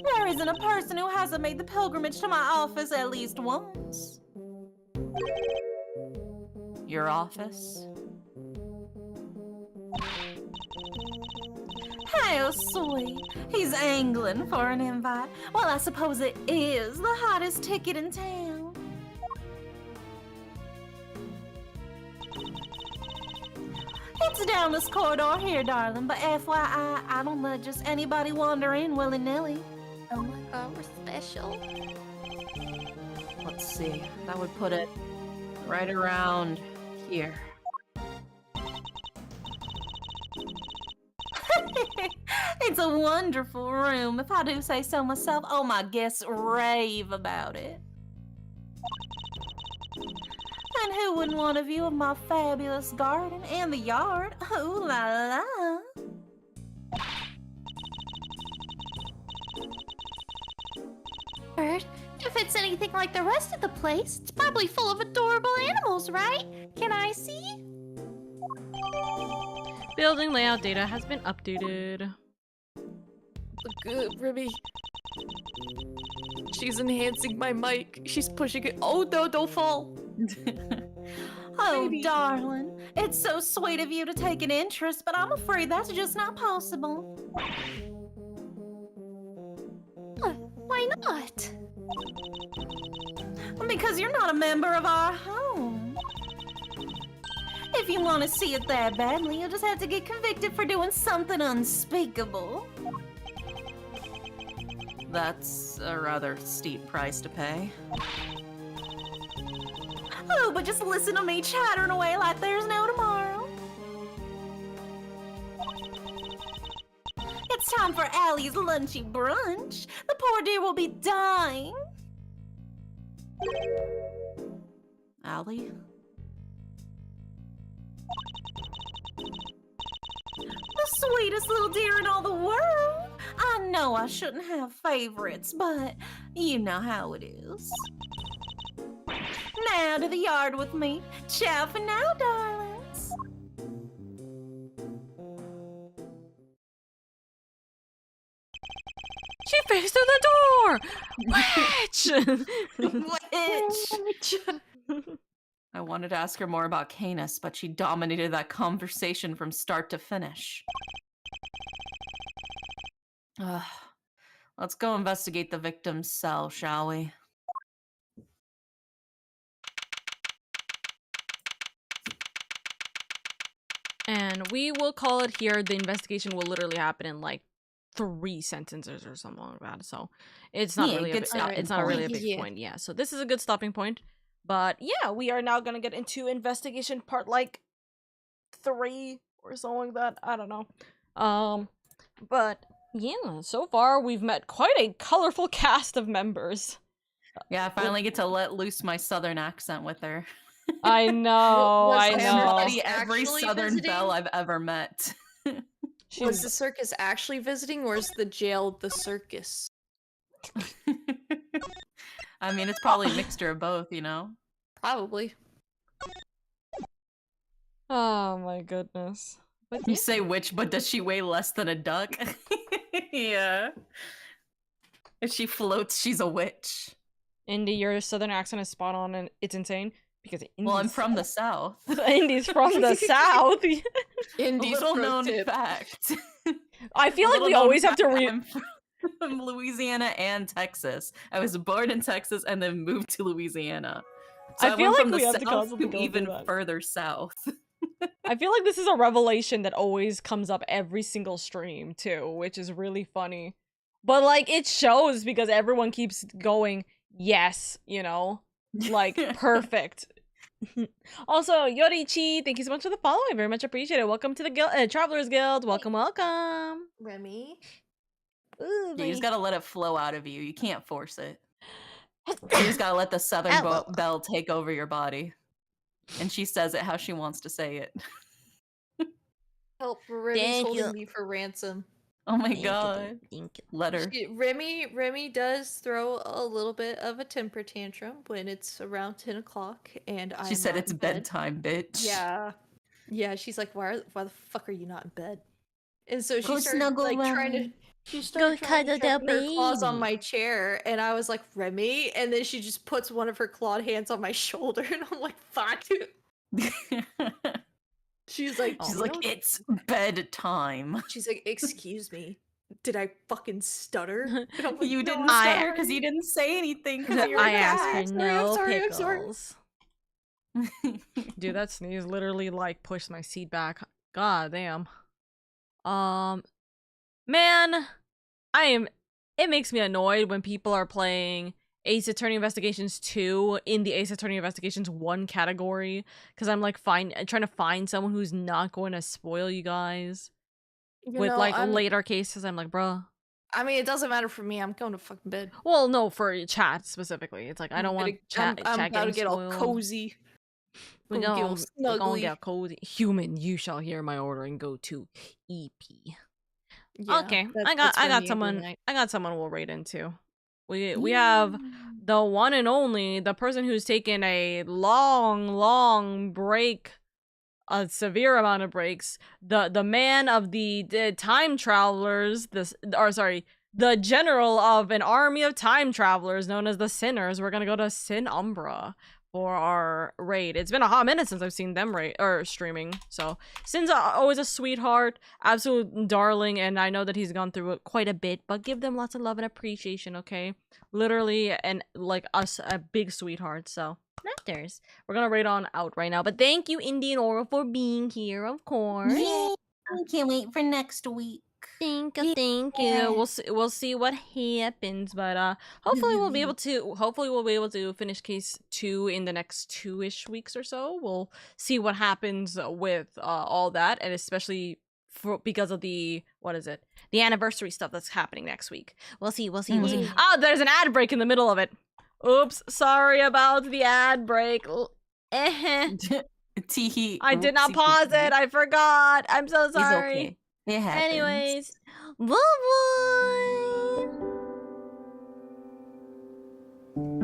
There isn't a person who hasn't made the pilgrimage to my office at least once. Your office? How sweet. He's angling for an invite. Well, I suppose it is the hottest ticket in town. It's down this corridor here, darling, but FYI, I don't let just anybody wander in willy-nilly. Oh my god, we're special. Let's see, that would put it right around here. It's a wonderful room, if I do say so myself. Oh, my guests rave about it. And who wouldn't want a view of my fabulous garden and the yard? Ooh la la. Bird, if it's anything like the rest of the place, it's probably full of adorable animals, right? Can I see? Building layout data has been updated. Good, Ribby. She's enhancing my mic. She's pushing it. Oh no, don't fall. Oh, darling. It's so sweet of you to take an interest, but I'm afraid that's just not possible. Why not? Because you're not a member of our home. If you want to see it that badly, you'll just have to get convicted for doing something unspeakable. That's a rather steep price to pay. Oh, but just listen to me chattering away like there's no tomorrow. It's time for Allie's lunchy brunch. The poor dear will be dying. Allie? The sweetest little deer in all the world. I know I shouldn't have favorites, but you know how it is. Now to the yard with me. Ciao for now, darlings. She faced through the door! Witch! I wanted to ask her more about Canis, but she dominated that conversation from start to finish. Let's go investigate the victim's cell, shall we? And we will call it here. The investigation will literally happen in like 3 sentences or something like that. So it's not really it's not really a big point. Yeah. So this is a good stopping point. But yeah, we are now gonna get into investigation part like 3 or something like that. I don't know. But yeah, so far we've met quite a colorful cast of members. Yeah, I finally get to let loose my southern accent with her. I know, I know. Every southern belle I've ever met. Was the circus actually visiting, or is the jail the circus? I mean, it's probably a mixture of both, you know? Probably. Oh my goodness. But you say witch, but does she weigh less than a duck? Yeah. If she floats, she's a witch. Indy, your southern accent is spot on, and it's insane. Because well, I'm from the south. Indy's from the south. Indy's little known fact. I feel like we always have to I'm from Louisiana and Texas. I was born in Texas and then moved to Louisiana. So I feel like we have to constantly even further south. I feel like this is a revelation that always comes up every single stream too, which is really funny. But like it shows because everyone keeps going, yes, you know, like perfect. Also, Yorichi, thank you so much for the follow. I very much appreciate it. Welcome to the Travelers Guild. Welcome, welcome. Remy. Ooh, you just gotta let it flow out of you. You can't force it. You just gotta let the southern belle take over your body. And she says it how she wants to say it. Help, Remy's holding me for ransom. Oh my Thank you, god. thank you. Letter. Remy does throw a little bit of a temper tantrum when it's around 10 o'clock and I'm She said not it's in bed. bedtime, bitch. Yeah, she's like, why the fuck are you not in bed? And so she Go started snuggle like trying to Remy. she started trying to cuddle check her claws on baby. my chair, and I was like, Remy, and then she just puts one of her clawed hands on my shoulder, and I'm like, fuck. She's like, She's "You like, don't-" it's bedtime. She's like, excuse me, did I fucking stutter? And I'm like, You "No, didn't I'm stutter sorry." because you didn't say anything. 'Cause you're I a asked cat. for I'm sorry, I'm no sorry, I'm sorry. pickles. Dude, that sneeze literally like pushed my seat back. God damn. Man, it makes me annoyed when people are playing Ace Attorney Investigations 2 in the Ace Attorney Investigations 1 category, because I'm like trying to find someone who's not going to spoil you guys with like later cases. I'm like, bruh. I mean, it doesn't matter for me. I'm going to fucking bed. Well, no, for chat specifically. It's like I don't want chat I'm chat about to getting get all spoiled. cozy. We're Gonna get all gonna snuggly. get cozy. Human, you shall hear my order and go to EP. Yeah, Okay, that's I for got me every someone. night. I got someone we'll rate into. We have the one and only, the person who's taken a long break, a severe amount of breaks. The man of the time travelers. The general of an army of time travelers known as the Sinners. We're gonna go to Sin Umbra for our raid. It's been a hot minute since I've seen them streaming. So Sin's always a sweetheart, absolute darling, and I know that he's gone through it quite a bit. But give them lots of love and appreciation, okay? Literally, and like us, a big sweetheart. So matters. We're gonna raid on out right now. But thank you, Indian Aura, for being here, of course. Yay! I can't wait for next week. Thank you. We'll see what happens, but hopefully we'll be able to finish case 2 in the next 2-ish weeks or so. We'll see what happens with all that, and especially because of the anniversary stuff that's happening next week. We'll see. Oh, there's an ad break in the middle of it. Oops, sorry about the ad break. Teehee. I did not pause it. I forgot. I'm so sorry. It's okay. It happens. Anyways, bye bye.